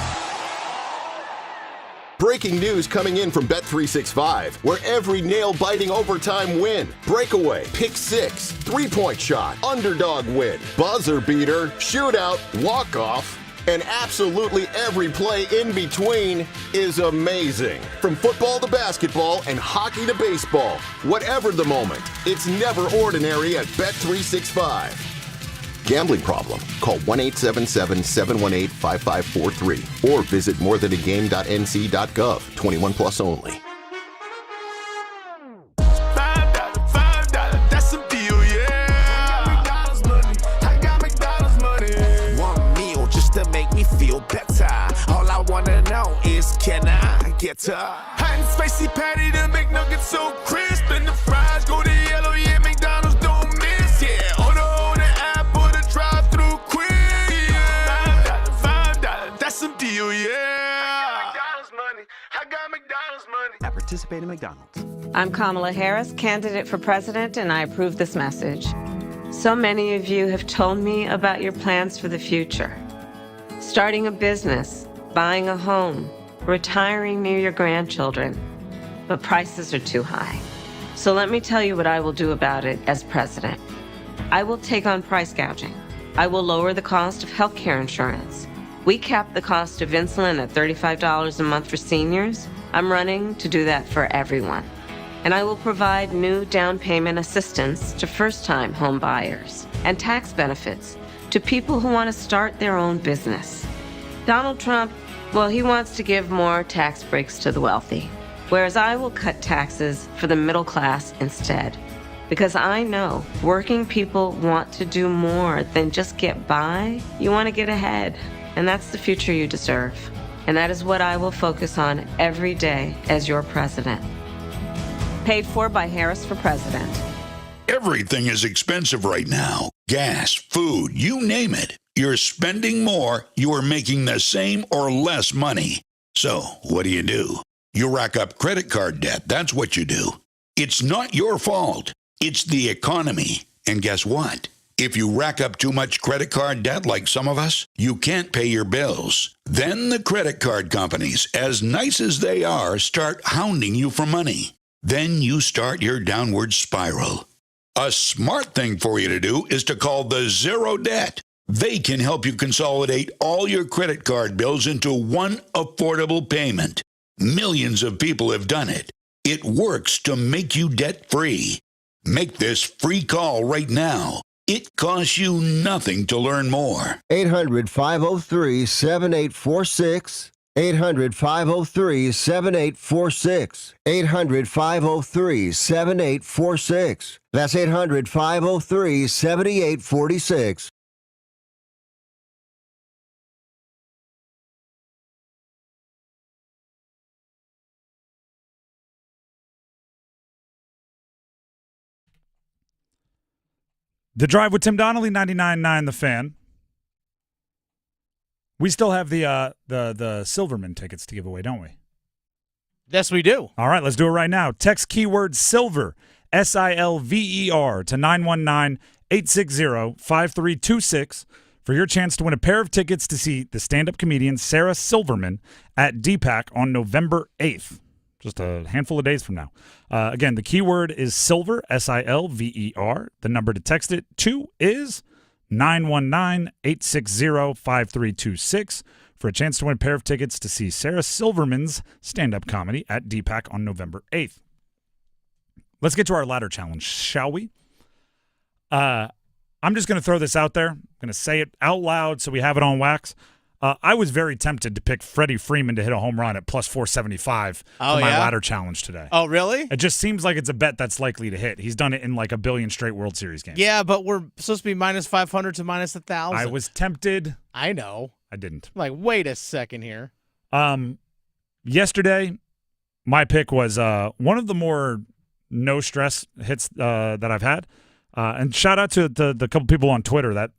Breaking news coming in from Bet365, where every nail-biting overtime win, breakaway, pick six, three-point shot, underdog win, buzzer beater, shootout, walk-off, And absolutely every play in between is amazing. From football to basketball and hockey to baseball, whatever the moment, it's never ordinary at Bet365. Gambling problem? Call 1-877-718-5543 or visit morethanagame.nc.gov. 21 plus only.
That's a deal, yeah. McDonald's money. I got McDonald's money. One meal just to make me feel better. All I wanna know is, can I get a hot and spicy patty, the McNuggets so crisp, and the fries go to yellow, yeah, McDonald's don't miss, yeah. Order on the app or the drive-thru quick, yeah. $5, that's a deal, yeah. McDonald's money. I got McDonald's money.
At participating McDonald's.
I'm Kamala Harris, candidate for president, and I approve this message. So many of you have told me about your plans for the future. Starting a business, buying a home, retiring near your grandchildren. But prices are too high. So let me tell you what I will do about it as president. I will take on price gouging. I will lower the cost of healthcare insurance. We cap the cost of insulin at $35 a month for seniors. I'm running to do that for everyone. And I will provide new down payment assistance to first-time home buyers and tax benefits to people who want to start their own business. Donald Trump, well, he wants to give more tax breaks to the wealthy, whereas I will cut taxes for the middle class instead. Because I know working people want to do more than just get by. You want to get ahead, and that's the future you deserve. And that is what I will focus on every day as your president. Paid for by Harris for President.
Everything is expensive right now. Gas, food, you name it. You're spending more, you are making the same or less money. So, what do? You rack up credit card debt. That's what you do. It's not your fault. It's the economy. And guess what? If you rack up too much credit card debt like some of us, you can't pay your bills. Then the credit card companies, as nice as they are, start hounding you for money. Then you start your downward spiral. A smart thing for you to do is to call the Zero Debt. They can help you consolidate all your credit card bills into one affordable payment. Millions of people have done it. It works to make you debt-free. Make this free call right now. It costs you nothing to learn more.
800-503-7846. 800-503-7846. 800-503-7846. That's 800-503-7846.
The Drive with Tim Donnelly, 99.9 The Fan. We still have the Silverman tickets to give away, don't we?
Yes, we do.
All right, let's do it right now. Text keyword SILVER, SILVER, to 919-860-5326 for your chance to win a pair of tickets to see the stand-up comedian Sarah Silverman at DPAC on November 8th. Just a handful of days from now. Again, the keyword is SILVER, SILVER. The number to text it to is 919-860-5326 for a chance to win a pair of tickets to see Sarah Silverman's stand-up comedy at DPAC on November 8th. Let's get to our ladder challenge, shall we? I'm just going to throw this out there. I'm going to say it out loud so we have it on wax. I was very tempted to pick Freddie Freeman to hit a home run at plus 475 for my ladder challenge today.
Oh, really?
It just seems like it's a bet that's likely to hit. He's done it in like a billion straight World Series games.
Yeah, but we're supposed to be minus 500 to minus 1,000.
I was tempted.
I know.
I didn't.
Like, wait a second here.
Yesterday, my pick was one of the more no-stress hits that I've had. And shout out to the couple people on Twitter that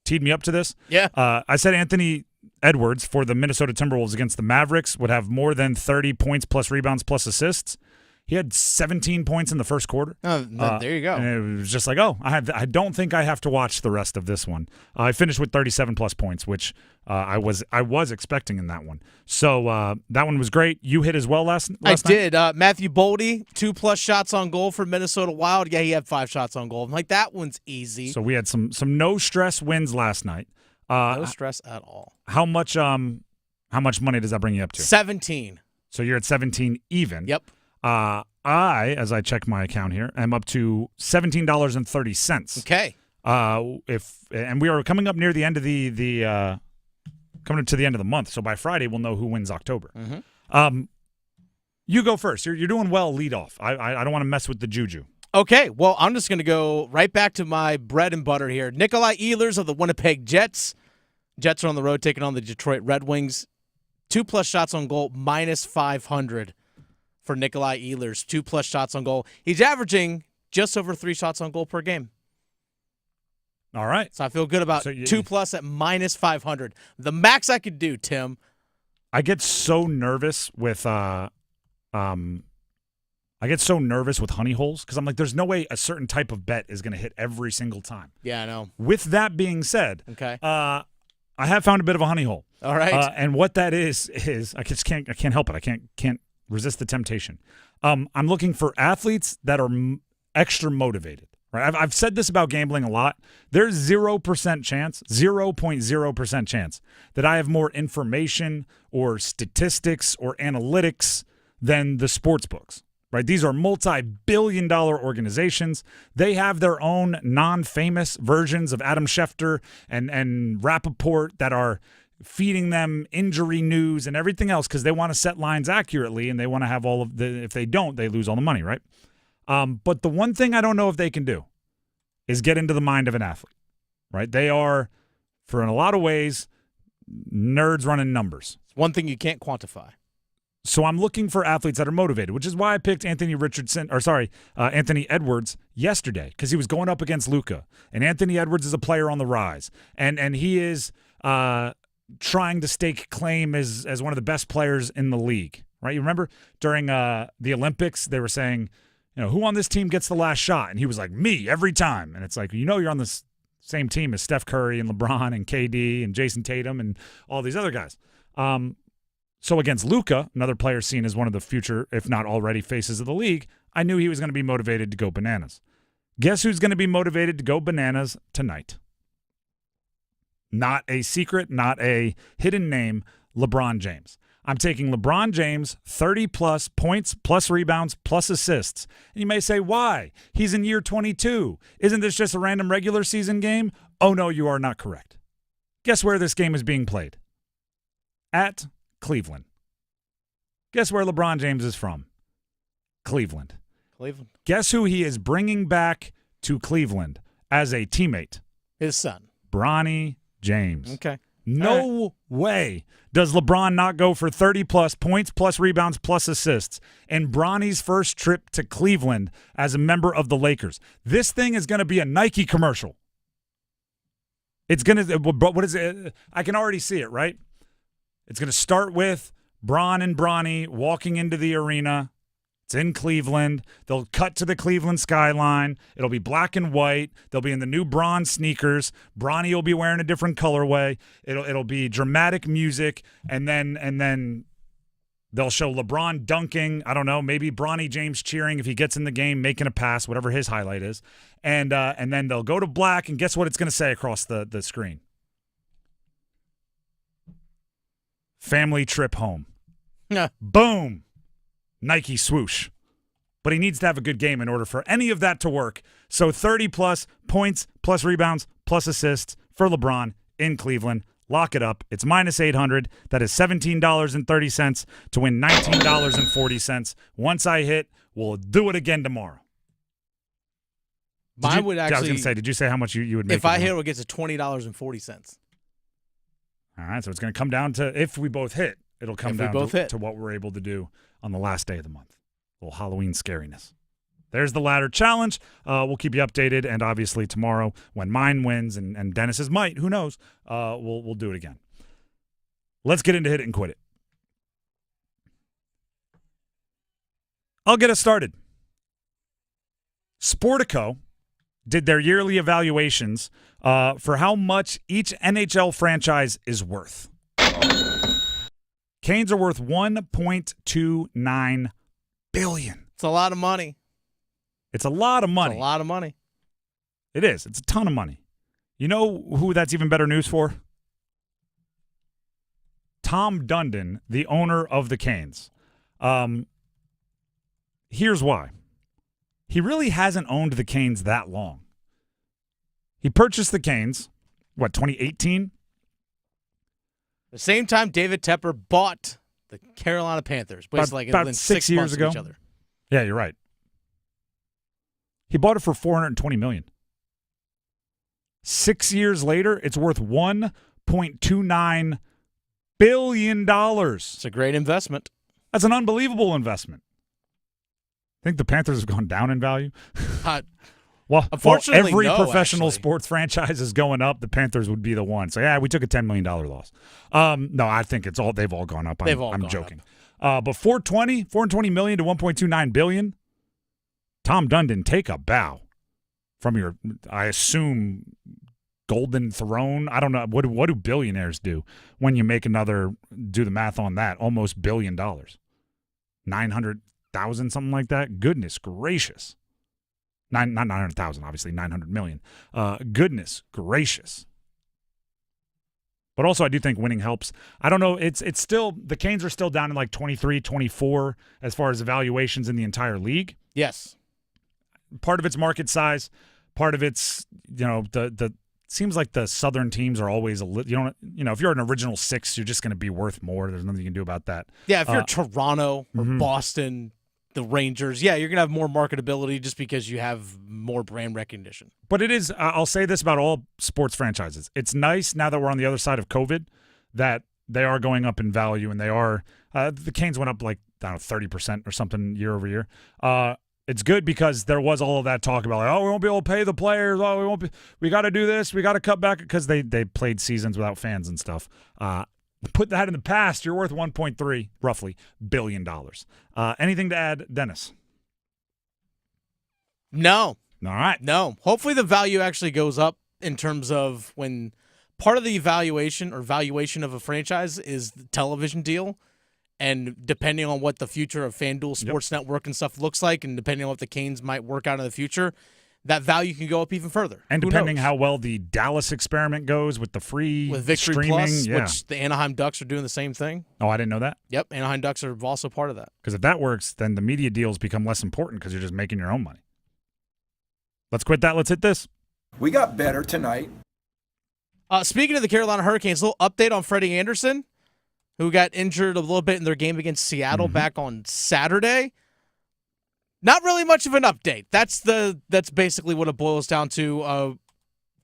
teed me up to this.
Yeah.
I said Anthony Edwards for the Minnesota Timberwolves against the Mavericks would have more than 30 points plus rebounds plus assists. He had 17 points in the first quarter.
Oh, there you go.
And it was just like, I don't think I have to watch the rest of this one. I finished with 37 plus points, which I was expecting in that one. So that one was great. You hit as well last night?
I did. Matthew Boldy, 2+ shots on goal for Minnesota Wild. Yeah, he had 5 shots on goal. I'm like, that one's easy.
So we had some no stress wins last night.
No stress at all.
How much money does that bring you up to?
17.
So you're at 17 even.
Yep.
As I check my account here, I'm up to $17.30.
Okay.
And we are coming up near the end of coming to the end of the month. So by Friday, we'll know who wins October.
Mm-hmm.
You go first. You're doing well. Lead off. I don't want to mess with the juju.
Okay. Well, I'm just going to go right back to my bread and butter here. Nikolai Ehlers of the Winnipeg Jets. Jets are on the road taking on the Detroit Red Wings. 2+ shots on goal, -500 for Nikolai Ehlers. 2+ shots on goal. He's averaging just over 3 shots on goal per game.
All right.
So I feel good about 2+ at -500. The max I could do, Tim.
I get so nervous with honey holes because I'm like, there's no way a certain type of bet is going to hit every single time.
Yeah, I know.
With that being said,
okay,
I have found a bit of a honey hole.
All right,
and what that is I can't help it. I can't resist the temptation. I'm looking for athletes that are extra motivated. Right? I've said this about gambling a lot. There's 0% chance, 0.0% chance that I have more information or statistics or analytics than the sports books. Right? These are multi-billion-dollar organizations. They have their own non-famous versions of Adam Schefter and Rappaport that are feeding them injury news and everything else because they want to set lines accurately and they want to have all of the – if they don't, they lose all the money, right? But the one thing I don't know if they can do is get into the mind of an athlete, right? They are, for in a lot of ways, nerds running numbers.
It's one thing you can't quantify.
So I'm looking for athletes that are motivated, which is why I picked Anthony Edwards yesterday because he was going up against Luka, and Anthony Edwards is a player on the rise, and he is trying to stake claim as one of the best players in the league, right? You remember during the Olympics, they were saying, who on this team gets the last shot? And he was like, me, every time. And it's like, you're on the same team as Steph Curry and LeBron and KD and Jason Tatum and all these other guys. So against Luka, another player seen as one of the future, if not already, faces of the league, I knew he was going to be motivated to go bananas. Guess who's going to be motivated to go bananas tonight? Not a secret, not a hidden name, LeBron James. I'm taking LeBron James, 30+ points, plus rebounds, plus assists. And you may say, why? He's in year 22. Isn't this just a random regular season game? Oh, no, you are not correct. Guess where this game is being played? At Cleveland. Guess where LeBron James is from? Cleveland.
Cleveland.
Guess who he is bringing back to Cleveland as a teammate?
His son.
Bronny James.
Okay.
No way does LeBron not go for 30+ points, plus rebounds, plus assists in Bronny's first trip to Cleveland as a member of the Lakers. This thing is going to be a Nike commercial. It's going to, but what is it? I can already see it, right? It's going to start with Bron and Bronny walking into the arena. It's in Cleveland. They'll cut to the Cleveland skyline. It'll be black and white. They'll be in the new Bron sneakers. Bronny will be wearing a different colorway. It'll be dramatic music, and then they'll show LeBron dunking. I don't know, maybe Bronny James cheering if he gets in the game, making a pass, whatever his highlight is, and then they'll go to black. And guess what it's going to say across the screen? Family trip home. Boom. Nike swoosh. But he needs to have a good game in order for any of that to work. So 30+ points, plus rebounds, plus assists for LeBron in Cleveland. Lock it up. It's -800. That is $17.30 to win $19.40. Once I hit, we'll do it again tomorrow.
Mine would actually.
I was going to say, did you say how much you would make?
If I hit, it gets to $20.40.
All right, so it's going to come down to if we both hit. It'll come down to what we're able to do on the last day of the month. A little Halloween scariness. There's the ladder challenge. We'll keep you updated, and obviously tomorrow when mine wins and Dennis's might, who knows, we'll do it again. Let's get into Hit It and Quit It. I'll get us started. Sportico did their yearly evaluations for how much each NHL franchise is worth. Canes are worth $1.29 billion.
It's a lot of money.
It's a lot of money.
It's a lot of money.
It is. It's a ton of money. You know who that's even better news for? Tom Dundon, the owner of the Canes. Here's why. He really hasn't owned the Canes that long. He purchased the Canes, 2018?
The same time David Tepper bought the Carolina Panthers. Basically
about
within
6
months
years ago.
of each other.
Yeah, you're right. He bought it for $420 million. 6 years later, it's worth $1.29 billion.
It's a great investment.
That's an unbelievable investment. I think the Panthers have gone down in value. Well,
unfortunately,
every
no,
professional
actually.
sports franchise is going up. The Panthers would be the one. So, yeah, we took a $10 million loss. No, I think they've all gone up. I'm joking. But $420 million to $1.29 billion. Tom Dundon, take a bow from your, I assume, golden throne. I don't know. What do billionaires do when you make do the math on that, almost $1 billion? 900,000, something like that? Goodness gracious. Not 900,000, obviously, 900 million. Goodness gracious. But also, I do think winning helps. I don't know. It's still, the Canes are still down in like 23, 24 as far as evaluations in the entire league.
Yes.
Part of it's market size. Part of it's, the seems like the Southern teams are always if you're an original six, you're just going to be worth more. There's nothing you can do about that.
Yeah, if you're Toronto or Boston, the Rangers, you're going to have more marketability just because you have more brand recognition.
But it is, I'll say this about all sports franchises. It's nice now that we're on the other side of COVID that they are going up in value, and they are, the Canes went up like, 30% or something year over year. It's good because there was all of that talk about, like, we won't be able to pay the players. We got to do this. We got to cut back because they played seasons without fans and stuff. Put that in the past, you're worth $1.3 roughly billion. Anything to add, Dennis?
No.
All right.
No. Hopefully the value actually goes up in terms of when part of the valuation of a franchise is the television deal. And depending on what the future of FanDuel Sports Network and stuff looks like, and depending on what the Canes might work out in the future, that value can go up even further.
And depending how well the Dallas experiment goes with the free
with Victory
streaming,
Plus, which the Anaheim Ducks are doing the same thing.
Oh, I didn't know that?
Yep, Anaheim Ducks are also part of that.
Because if that works, then the media deals become less important because you're just making your own money. Let's quit that. Let's hit this.
We got better tonight.
Speaking of the Carolina Hurricanes, a little update on Freddie Anderson, who got injured a little bit in their game against Seattle back on Saturday. Not really much of an update. That's basically what it boils down to.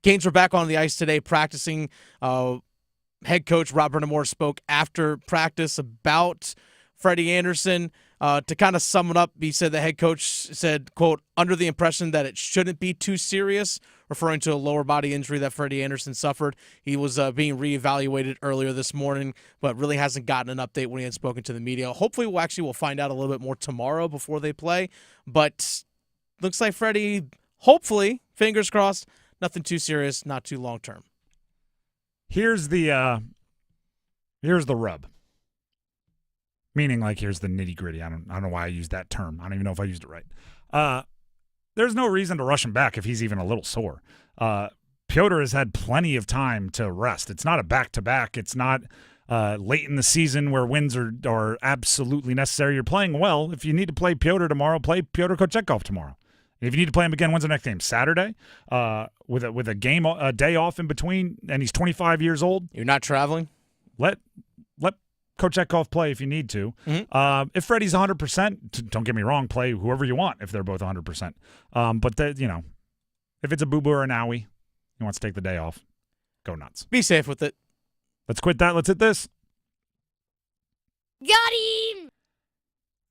Canes were back on the ice today practicing. Head coach Rob Brennemore spoke after practice about Freddie Anderson. To kind of sum it up, he said the head coach said, quote, under the impression that it shouldn't be too serious, referring to a lower body injury that Freddie Anderson suffered. He was being reevaluated earlier this morning, but really hasn't gotten an update when he had spoken to the media. Hopefully we'll find out a little bit more tomorrow before they play, but looks like Freddie, hopefully, fingers crossed, nothing too serious, not too long term.
Here's the rub. Meaning, like, here's the nitty-gritty. I don't know why I used that term. I don't even know if I used it right. There's no reason to rush him back if he's even a little sore. Piotr has had plenty of time to rest. It's not a back-to-back. It's not late in the season where wins are absolutely necessary. You're playing well. If you need to play Piotr tomorrow, play Piotr Kochetkov tomorrow. If you need to play him again, when's the next game? Saturday? With a day off in between, and he's 25 years old.
You're not traveling?
Let Kochetkov play if you need to. If Freddie's 100%, don't get me wrong, play whoever you want if they're both 100%. But if it's a Boo Boo or an Owie, he wants to take the day off, go nuts.
Be safe with it.
Let's quit that. Let's hit this.
Got him!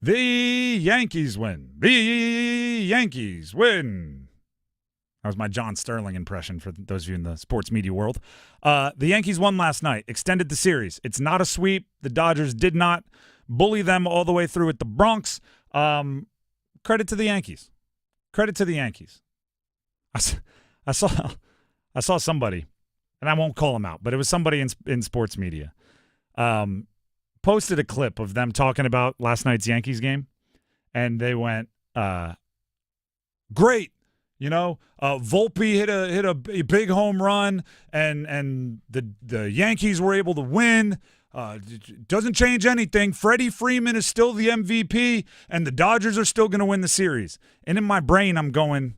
The Yankees win. The Yankees win. That was my John Sterling impression for those of you in the sports media world. The Yankees won last night, extended the series. It's not a sweep. The Dodgers did not bully them all the way through at the Bronx. Credit to the Yankees. Credit to the Yankees. I saw somebody, and I won't call him out, but it was somebody in sports media, posted a clip of them talking about last night's Yankees game, and they went, great. Volpe hit a big home run, and the Yankees were able to win. Doesn't change anything. Freddie Freeman is still the MVP, and the Dodgers are still going to win the series. And in my brain, I'm going,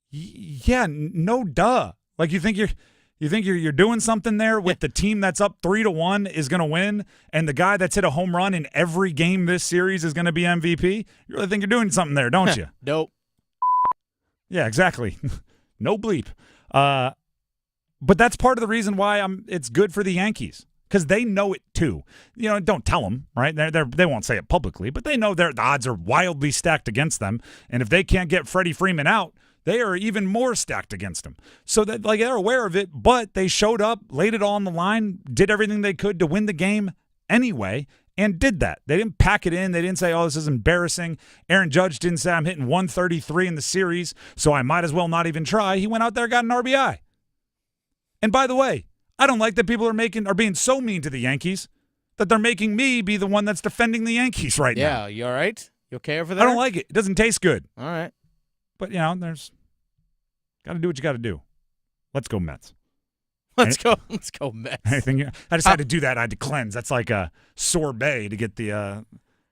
yeah, no duh. Like, you think you're doing something there with the team that's up 3-1 is going to win, and the guy that's hit a home run in every game this series is going to be MVP? You really think you're doing something there, don't you?
Nope.
Yeah, exactly. No bleep. But that's part of the reason why it's good for the Yankees, because they know it too. You know, don't tell them, right? They won't say it publicly, but they know the odds are wildly stacked against them, and if they can't get Freddie Freeman out, they are even more stacked against him. So that, like, they're aware of it, but they showed up, laid it all on the line, did everything they could to win the game anyway, and did that. They didn't pack it in. They didn't say, oh, this is embarrassing. Aaron Judge didn't say, I'm hitting 133 in the series, so I might as well not even try. He went out there, got an RBI. And by the way, I don't like that people are being so mean to the Yankees that they're making me be the one that's defending the Yankees right now.
Yeah, you all right? You okay over there?
I don't like it. It doesn't taste good.
All right.
But, there's got to do what you got to do. Let's go Mets.
Let's go Mets.
Anything? I just had to do that. I had to cleanse. That's like a sorbet to get the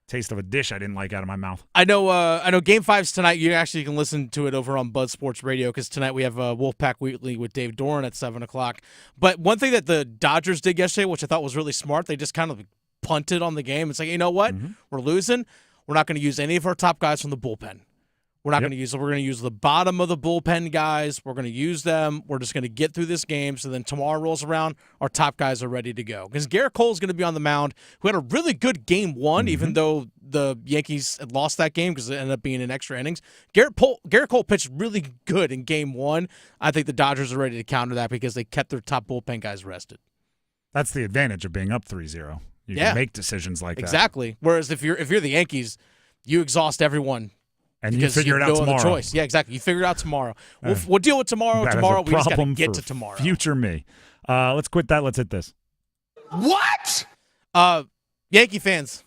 taste of a dish I didn't like out of my mouth.
I know Game 5's tonight. You can listen to it over on Buzz Sports Radio, because tonight we have Wolfpack Weekly with Dave Doran at 7 o'clock. But one thing that the Dodgers did yesterday, which I thought was really smart, they just kind of punted on the game. It's like, you know what?
Mm-hmm.
We're losing. We're not going to use any of our top guys from the bullpen. We're not going to use them. We're going to use the bottom of the bullpen guys. We're going to use them. We're just going to get through this game. So then tomorrow rolls around, our top guys are ready to go. Because Garrett Cole's going to be on the mound, who had a really good game one, even though the Yankees had lost that game because it ended up being in extra innings. Garrett Cole pitched really good in game one. I think the Dodgers are ready to counter that because they kept their top bullpen guys rested.
That's the advantage of being up 3-0. You can make decisions like that.
Exactly. Whereas if you're the Yankees, you exhaust everyone.
And you figure it out tomorrow.
Other choice. Yeah, exactly. You figure it out tomorrow. We'll deal with tomorrow. Tomorrow, we just got to get to tomorrow.
Future me. Let's quit that. Let's hit this.
What? Yankee fans,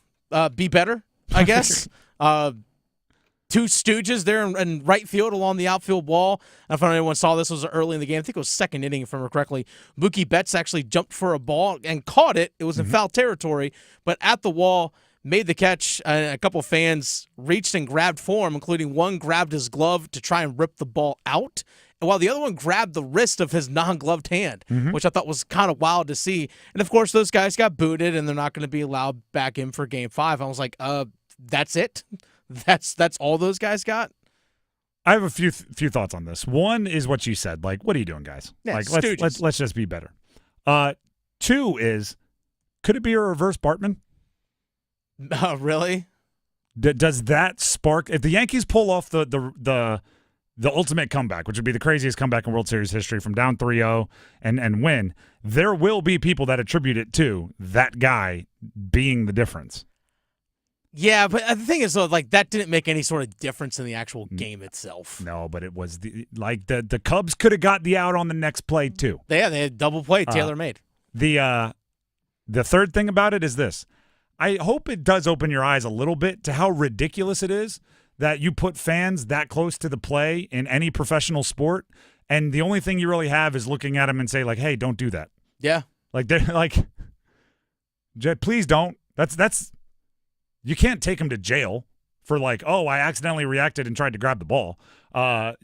be better, I guess. Two Stooges there in right field along the outfield wall. I don't know if anyone saw this. It was early in the game. I think it was second inning, if I remember correctly. Mookie Betts actually jumped for a ball and caught it. It was in foul territory, but at the wall, made the catch. A couple fans reached and grabbed for him, including one grabbed his glove to try and rip the ball out, and while the other one grabbed the wrist of his non-gloved hand, which I thought was kind of wild to see. And, of course, those guys got booted, and they're not going to be allowed back in for Game 5. I was like, that's it? That's all those guys got?
I have a few thoughts on this. One is what you said. Like, what are you doing, guys?
Yeah,
like, let's just be better. Two is, could it be a reverse Bartman?
Really?
Does that spark? If the Yankees pull off the ultimate comeback, which would be the craziest comeback in World Series history, from down 3-0 and win, there will be people that attribute it to that guy being the difference.
Yeah, but the thing is, though, like, that didn't make any sort of difference in the actual game itself.
No, but it was the Cubs could have got the out on the next play too.
They had double play tailor-made.
The third thing about it is this. I hope it does open your eyes a little bit to how ridiculous it is that you put fans that close to the play in any professional sport, and the only thing you really have is looking at them and say, like, hey, don't do that.
Yeah.
Like, they're like, please don't. That's you can't take them to jail for, like, oh, I accidentally reacted and tried to grab the ball. All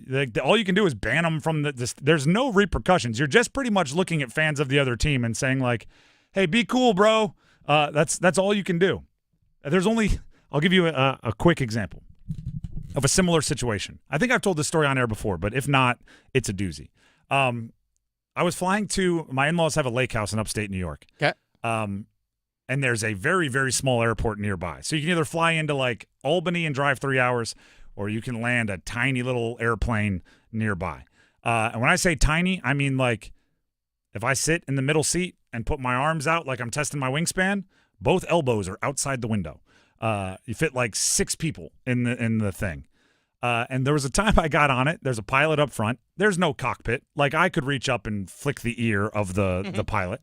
you can do is ban them from there's no repercussions. You're just pretty much looking at fans of the other team and saying, like, hey, be cool, bro. That's all you can do. I'll give you a quick example of a similar situation. I think I've told this story on air before, but if not, it's a doozy. I was flying my in-laws have a lake house in upstate New York.
Okay.
And there's a very, very small airport nearby. So you can either fly into, like, Albany and drive 3 hours, or you can land a tiny little airplane nearby. And when I say tiny, I mean, like, if I sit in the middle seat and put my arms out like I'm testing my wingspan, both elbows are outside the window. You fit like 6 people in the thing. And there was a time I got on it. There's a pilot up front. There's no cockpit. Like, I could reach up and flick the ear of the pilot.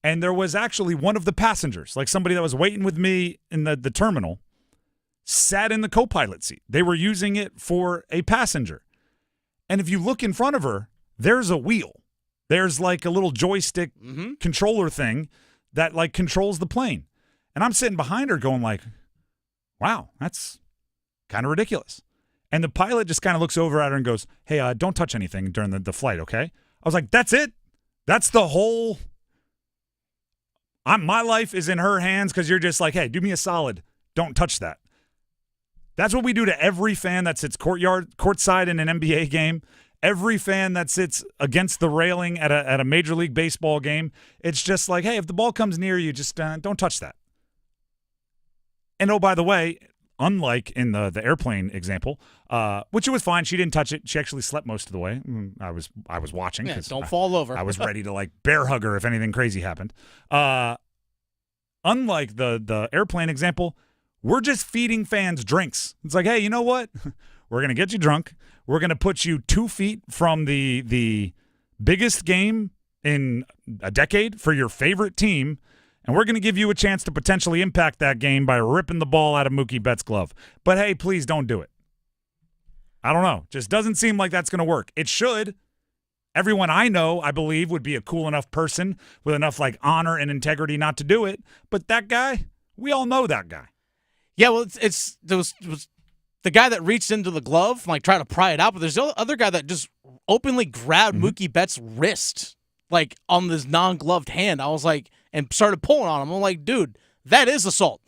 And there was actually one of the passengers, like somebody that was waiting with me in the terminal, sat in the co-pilot seat. They were using it for a passenger. And if you look in front of her, there's a wheel. There's like a little joystick controller thing that like controls the plane. And I'm sitting behind her going like, wow, that's kind of ridiculous. And the pilot just kind of looks over at her and goes, hey, don't touch anything during the flight, okay? I was like, that's it? That's the whole my life is in her hands because you're just like, hey, do me a solid. Don't touch that. That's what we do to every fan that sits courtside in an NBA game, every fan that sits against the railing at a Major League Baseball game. It's just like, hey, if the ball comes near you, just don't touch that. And oh, by the way, unlike in the airplane example, which it was fine, she didn't touch it. She actually slept most of the way. I was watching.
Yeah, don't fall over.
I was ready to like bear hug her if anything crazy happened. Unlike the airplane example, we're just feeding fans drinks. It's like, hey, you know what? We're going to get you drunk. We're going to put you 2 feet from the biggest game in a decade for your favorite team, and we're going to give you a chance to potentially impact that game by ripping the ball out of Mookie Betts' glove. But, hey, please don't do it. I don't know. Just doesn't seem like that's going to work. It should. Everyone I know, I believe, would be a cool enough person with enough like honor and integrity not to do it. But that guy, we all know that guy.
Yeah, well, there was the guy that reached into the glove, like trying to pry it out, but there's the other guy that just openly grabbed Mookie Betts' wrist, like on this non-gloved hand. I was like, and started pulling on him. I'm like, dude, that is assault.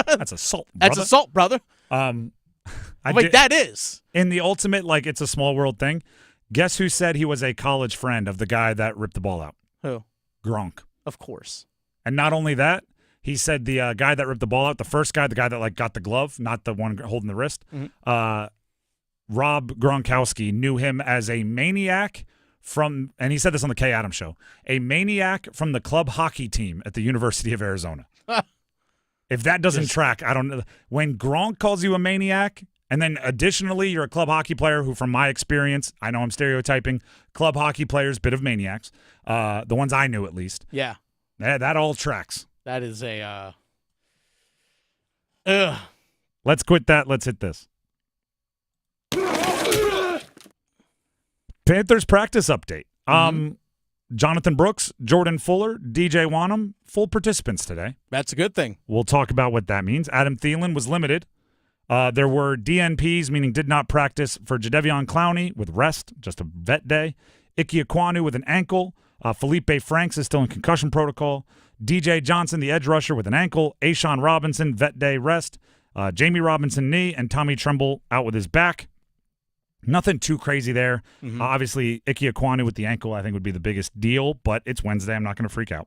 That's assault, brother.
That's assault, brother. That is.
In the ultimate, like, it's a small world thing, guess who said he was a college friend of the guy that ripped the ball out?
Who?
Gronk.
Of course.
And not only that, he said the guy that ripped the ball out, the first guy, the guy that like got the glove, not the one holding the wrist, Rob Gronkowski knew him as a maniac from, and he said this on the Kay Adams show, a maniac from the club hockey team at the University of Arizona. If that doesn't track, I don't know. When Gronk calls you a maniac, and then additionally you're a club hockey player who, from my experience, I know I'm stereotyping, club hockey players, bit of maniacs, the ones I knew at least.
Yeah.
That all tracks.
That is a
Let's quit that. Let's hit this. Panthers practice update. Jonathan Brooks, Jordan Fuller, DJ Wanham, full participants today.
That's a good thing.
We'll talk about what that means. Adam Thielen was limited. There were DNPs, meaning did not practice, for Jadeveon Clowney with rest, just a vet day. Ike Ekwonu with an ankle. Felipe Franks is still in concussion protocol. DJ Johnson, the edge rusher, with an ankle. Ashawn Robinson, vet day rest. Jamie Robinson, knee. And Tommy Tremble out with his back. Nothing too crazy there. Obviously, Ike Ekwonu with the ankle I think would be the biggest deal, but it's Wednesday. I'm not going to freak out.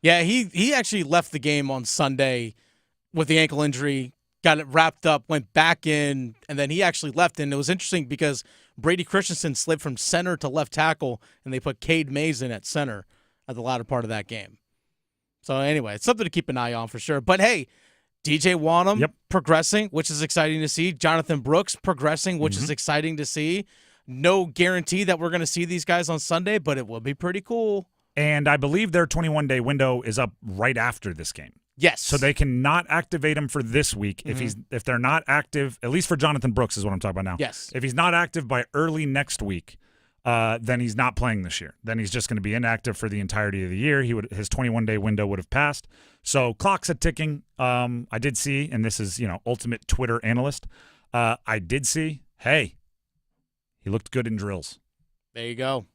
Yeah, he actually left the game on Sunday with the ankle injury, got it wrapped up, went back in, and then he actually left. And it was interesting because Brady Christensen slid from center to left tackle, and they put Cade Mays in at center at the latter part of that game. So anyway, it's something to keep an eye on for sure. But hey, DJ Wanham progressing, which is exciting to see. Jonathan Brooks progressing, which is exciting to see. No guarantee that we're going to see these guys on Sunday, but it will be pretty cool.
And I believe their 21-day window is up right after this game.
Yes.
So they cannot activate him for this week if they're not active, at least for Jonathan Brooks is what I'm talking about now.
Yes.
If he's not active by early next week, then he's not playing this year. Then he's just going to be inactive for the entirety of the year. His 21-day window would have passed. So clock's a ticking. I did see, and this is, ultimate Twitter analyst, I did see, hey, he looked good in drills.
There you go.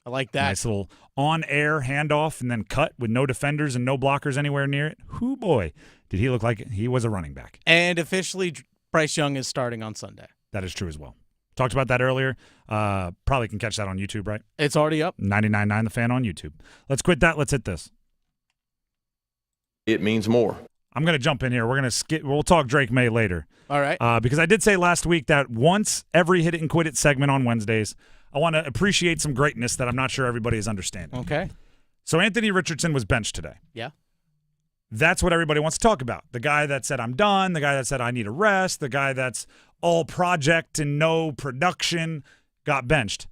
I like that.
Nice little on-air handoff and then cut with no defenders and no blockers anywhere near it. Hoo boy, did he look like he was a running back.
And officially, Bryce Young is starting on Sunday.
That is true as well. Talked about that earlier. Probably can catch that on YouTube, right?
It's already up.
99.9 The Fan on YouTube. Let's quit that. Let's hit this.
It means more.
I'm going to jump in here. We're going to skip. We'll talk Drake May later.
All right.
Because I did say last week that once every Hit It and Quit It segment on Wednesdays, I want to appreciate some greatness that I'm not sure everybody is understanding.
Okay.
So Anthony Richardson was benched today.
Yeah.
That's what everybody wants to talk about. The guy that said, I'm done. The guy that said, I need a rest. The guy that's all project and no production got benched.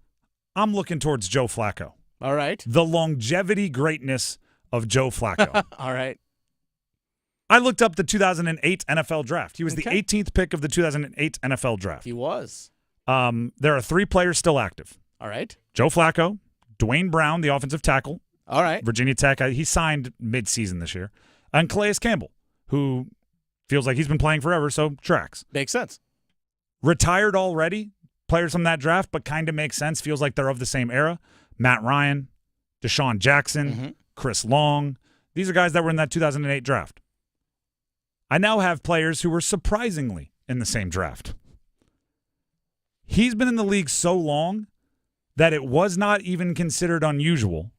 I'm looking towards Joe Flacco.
All right.
The longevity greatness of Joe Flacco.
All right.
I looked up the 2008 NFL draft. He was the 18th pick of the 2008 NFL draft.
He was.
There are 3 players still active.
All right.
Joe Flacco, Dwayne Brown, the offensive tackle,
All right.
Virginia Tech, he signed mid-season this year. And Calais Campbell, who feels like he's been playing forever, so tracks.
Makes sense.
Retired already, players from that draft, but kind of makes sense. Feels like they're of the same era. Matt Ryan, Deshaun Jackson, Chris Long. These are guys that were in that 2008 draft. I now have players who were surprisingly in the same draft. He's been in the league so long that it was not even considered unusual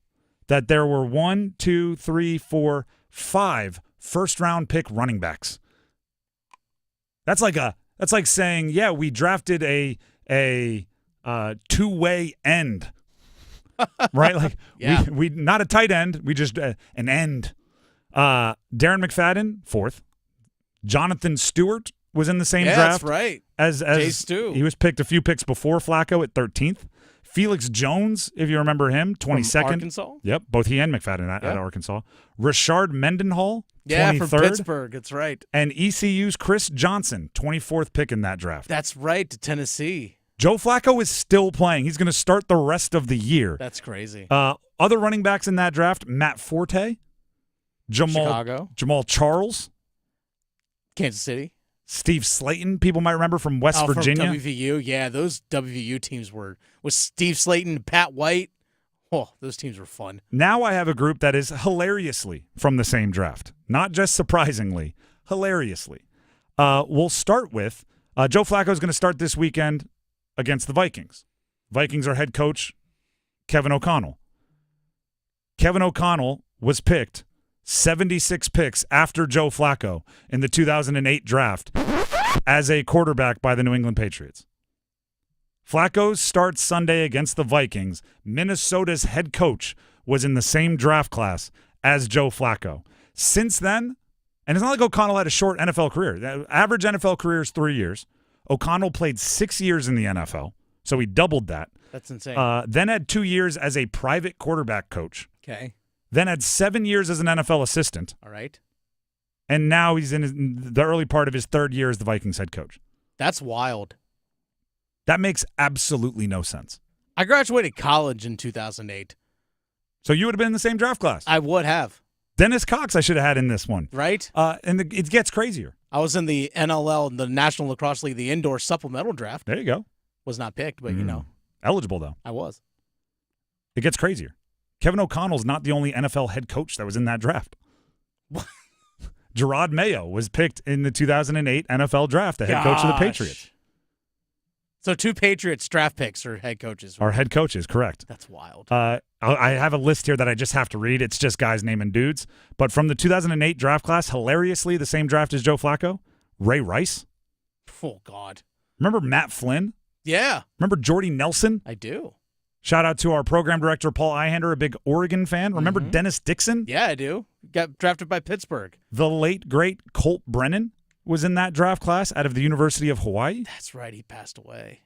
that there were 1, 2, 3, 4, 5 first-round pick running backs. That's like saying, yeah, we drafted a two-way end, right? Like we not a tight end, we just an end. Darren McFadden, 4th. Jonathan Stewart was in the same draft.
That's right.
As
Jay Stu.
He was picked a few picks before Flacco at 13th. Felix Jones, if you remember him, 22nd.
From Arkansas?
Yep, both he and McFadden at Arkansas. Rashard Mendenhall, 23rd.
Yeah, from Pittsburgh. That's right.
And ECU's Chris Johnson, 24th pick in that draft.
That's right, to Tennessee.
Joe Flacco is still playing. He's going to start the rest of the year.
That's crazy.
Other running backs in that draft, Matt Forte,
Chicago.
Jamal Charles,
Kansas City.
Steve Slayton, people might remember from West Virginia.
From WVU. Yeah, those WVU teams with Steve Slayton, Pat White. Oh, those teams were fun.
Now I have a group that is hilariously from the same draft. Not just surprisingly, hilariously. We'll start with Joe Flacco is going to start this weekend against the Vikings. Vikings are head coach Kevin O'Connell. Kevin O'Connell was picked 76 picks after Joe Flacco in the 2008 draft as a quarterback by the New England Patriots. Flacco starts Sunday against the Vikings. Minnesota's head coach was in the same draft class as Joe Flacco. Since then, and it's not like O'Connell had a short NFL career. The average NFL career is 3 years. O'Connell played 6 years in the NFL, so he doubled that.
That's insane.
Then had 2 years as a private quarterback coach.
Okay.
Then had 7 years as an NFL assistant.
All right.
And now he's in the early part of his 3rd year as the Vikings head coach.
That's wild.
That makes absolutely no sense.
I graduated college in 2008.
So you would have been in the same draft class.
I would have.
Dennis Cox I should have had in this one.
Right?
And it gets crazier.
I was in the NLL, the National Lacrosse League, the indoor supplemental draft.
There you go.
Was not picked, but you know.
Eligible, though.
I was.
It gets crazier. Kevin O'Connell's not the only NFL head coach that was in that draft. Gerard Mayo was picked in the 2008 NFL draft, the head coach of the Patriots.
So 2 Patriots draft picks are head coaches.
Our head coaches, correct.
That's wild.
I have a list here that I just have to read. It's just guys naming dudes. But from the 2008 draft class, hilariously, the same draft as Joe Flacco, Ray Rice.
Oh, God.
Remember Matt Flynn?
Yeah.
Remember Jordy Nelson?
I do.
Shout out to our program director, Paul Ihander, a big Oregon fan. Remember Dennis Dixon?
Yeah, I do. Got drafted by Pittsburgh.
The late, great Colt Brennan was in that draft class out of the University of Hawaii.
That's right. He passed away.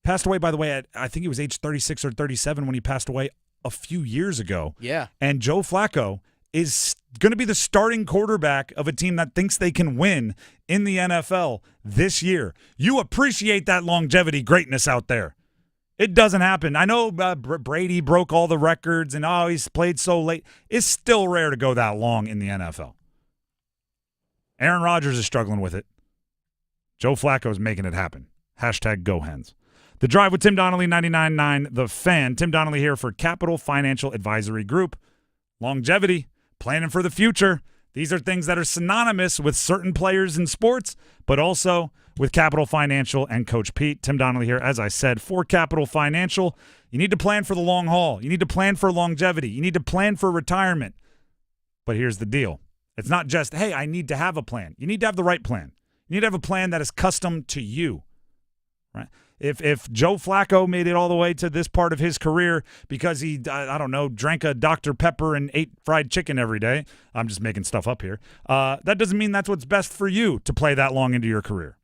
Passed away, by the way, at I think he was age 36 or 37 when he passed away a few years ago.
Yeah.
And Joe Flacco is going to be the starting quarterback of a team that thinks they can win in the NFL this year. You appreciate that longevity greatness out there. It doesn't happen. I know Brady broke all the records and, he's played so late. It's still rare to go that long in the NFL. Aaron Rodgers is struggling with it. Joe Flacco is making it happen. Hashtag Go Hens. The Drive with Tim Donnelly, 99.9 The Fan. Tim Donnelly here for Capital Financial Advisory Group. Longevity, planning for the future. These are things that are synonymous with certain players in sports, but also with Capital Financial and Coach Pete. Tim Donnelly here, as I said, for Capital Financial. You need to plan for the long haul. You need to plan for longevity. You need to plan for retirement. But here's the deal. It's not just, hey, I need to have a plan. You need to have the right plan. You need to have a plan that is custom to you. Right? If Joe Flacco made it all the way to this part of his career because he, I don't know, drank a Dr. Pepper and ate fried chicken every day, I'm just making stuff up here, that doesn't mean that's what's best for you to play that long into your career.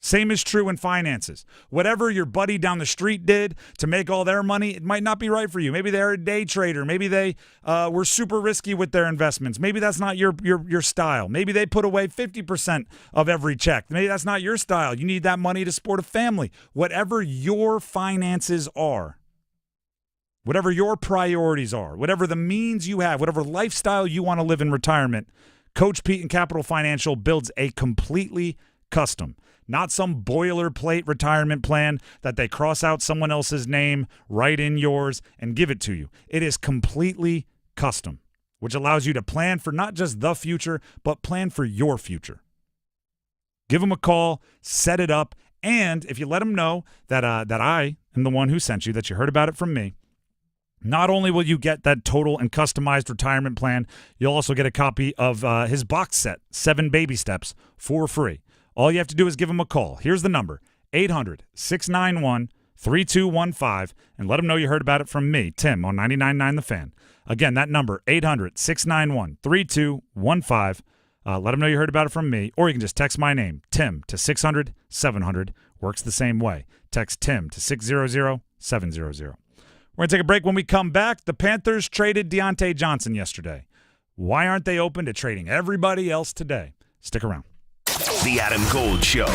Same is true in finances. Whatever your buddy down the street did to make all their money, it might not be right for you. Maybe they're a day trader. Maybe they were super risky with their investments. Maybe that's not your style. Maybe they put away 50% of every check. Maybe that's not your style. You need that money to support a family. Whatever your finances are, whatever your priorities are, whatever the means you have, whatever lifestyle you want to live in retirement, Coach Pete and Capital Financial builds a completely custom, not some boilerplate retirement plan that they cross out someone else's name, write in yours, and give it to you. It is completely custom, which allows you to plan for not just the future, but plan for your future. Give them a call, set it up, and if you let them know that I am the one who sent you, that you heard about it from me, not only will you get that total and customized retirement plan, you'll also get a copy of his box set, 7 Baby Steps, for free. All you have to do is give him a call. Here's the number, 800-691-3215, and let him know you heard about it from me, Tim, on 99.9 The Fan. Again, that number, 800-691-3215. Let him know you heard about it from me, or you can just text my name, Tim, to 600-700. Works the same way. Text Tim to 600-700. We're going to take a break. When we come back, the Panthers traded Deontay Johnson yesterday. Why aren't they open to trading everybody else today? Stick around.
The Adam Gold Show.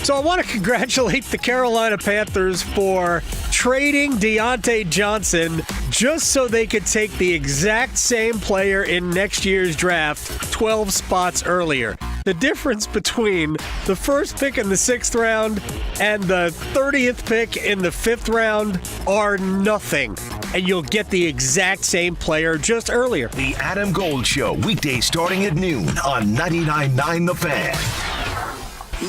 So I want to congratulate the Carolina Panthers for trading Deontay Johnson just so they could take the exact same player in next year's draft 12 spots earlier. The difference between the first pick in the 6th round and the 30th pick in the 5th round are nothing. And you'll get the exact same player just earlier.
The Adam Gold Show, weekdays starting at noon on 99.9 The Fan.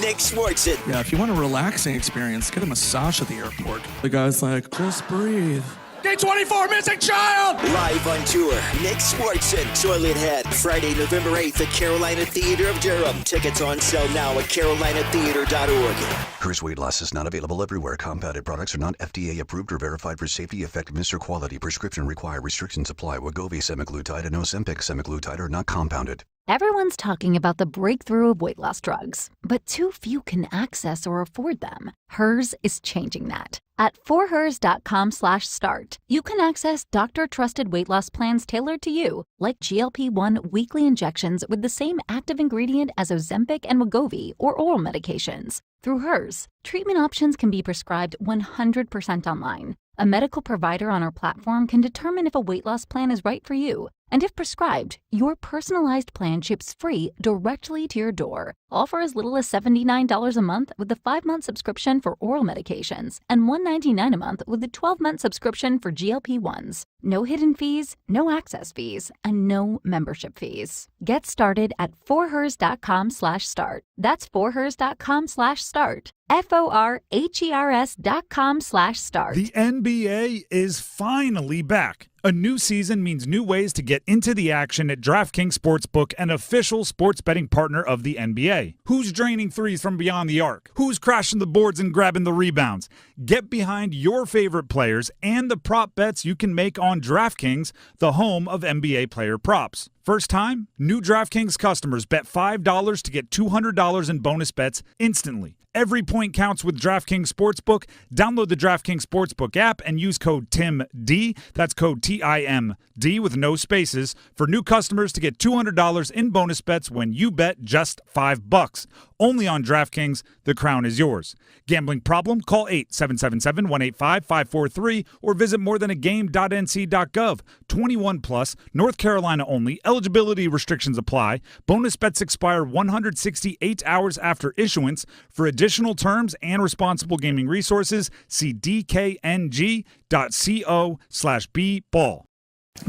Nick Swartzen.
Yeah, if you want a relaxing experience, get a massage at the airport. The guy's like, just breathe. Day 24, missing child!
Live on tour, Nick Swartzen, Toilet Head, Friday, November 8th at Carolina Theater of Durham. Tickets on sale now at carolinatheater.org.
Curse weight loss is not available everywhere. Compounded products are not FDA approved or verified for safety, effectiveness, or quality. Prescription required. Restrictions apply. Wegovy semaglutide and Ozempic semaglutide are not compounded.
Everyone's talking about the breakthrough of weight loss drugs, but too few can access or afford them. Hers is changing that. At forhers.com/start, you can access doctor-trusted weight loss plans tailored to you, like GLP-1 weekly injections with the same active ingredient as Ozempic and Wegovy or oral medications. Through Hers, treatment options can be prescribed 100% online. A medical provider on our platform can determine if a weight loss plan is right for you. And if prescribed, your personalized plan ships free directly to your door, all for as little as $79 a month with a 5-month subscription for oral medications and $199 a month with a 12-month subscription for GLP-1s. No hidden fees, no access fees, and no membership fees. Get started at forhers.com/start. That's forhers.com/start. forhers.com/start.
The NBA is finally back. A new season means new ways to get into the action at DraftKings Sportsbook, an official sports betting partner of the NBA. Who's draining threes from beyond the arc? Who's crashing the boards and grabbing the rebounds? Get behind your favorite players and the prop bets you can make on DraftKings, the home of NBA player props. First time? New DraftKings customers bet $5 to get $200 in bonus bets instantly. Every point counts with DraftKings Sportsbook. Download the DraftKings Sportsbook app and use code TIMD, that's code TIMD with no spaces, for new customers to get $200 in bonus bets when you bet just $5. Only on DraftKings, the crown is yours. Gambling problem? Call 877-185-543 or visit morethanagame.nc.gov. 21 plus, North Carolina only. Eligibility restrictions apply. Bonus bets expire 168 hours after issuance. For additional terms and responsible gaming resources, see dkng.co/bball.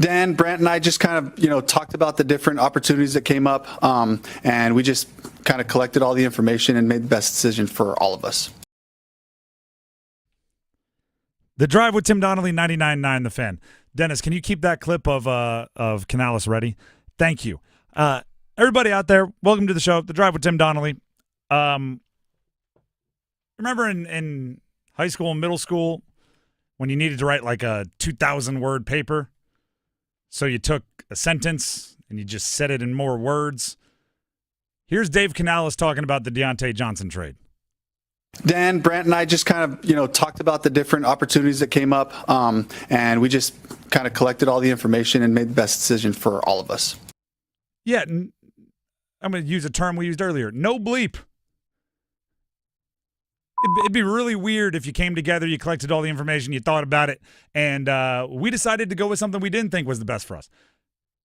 Dan, Brant, and I just kind of, talked about the different opportunities that came up, and we just kind of collected all the information and made the best decision for all of us.
The Drive with Tim Donnelly, 99.9 The Fan. Dennis, can you keep that clip of Canales ready? Thank you. Everybody out there, welcome to the show, The Drive with Tim Donnelly. Remember in high school and middle school when you needed to write like a 2,000-word paper? So you took a sentence and you just said it in more words. Here's Dave Canales talking about the Deontay Johnson trade.
Dan, Brant, and I just kind of, talked about the different opportunities that came up, and we just kind of collected all the information and made the best decision for all of us.
Yeah, I'm going to use a term we used earlier. No bleep. It'd be really weird if you came together, you collected all the information, you thought about it, and we decided to go with something we didn't think was the best for us.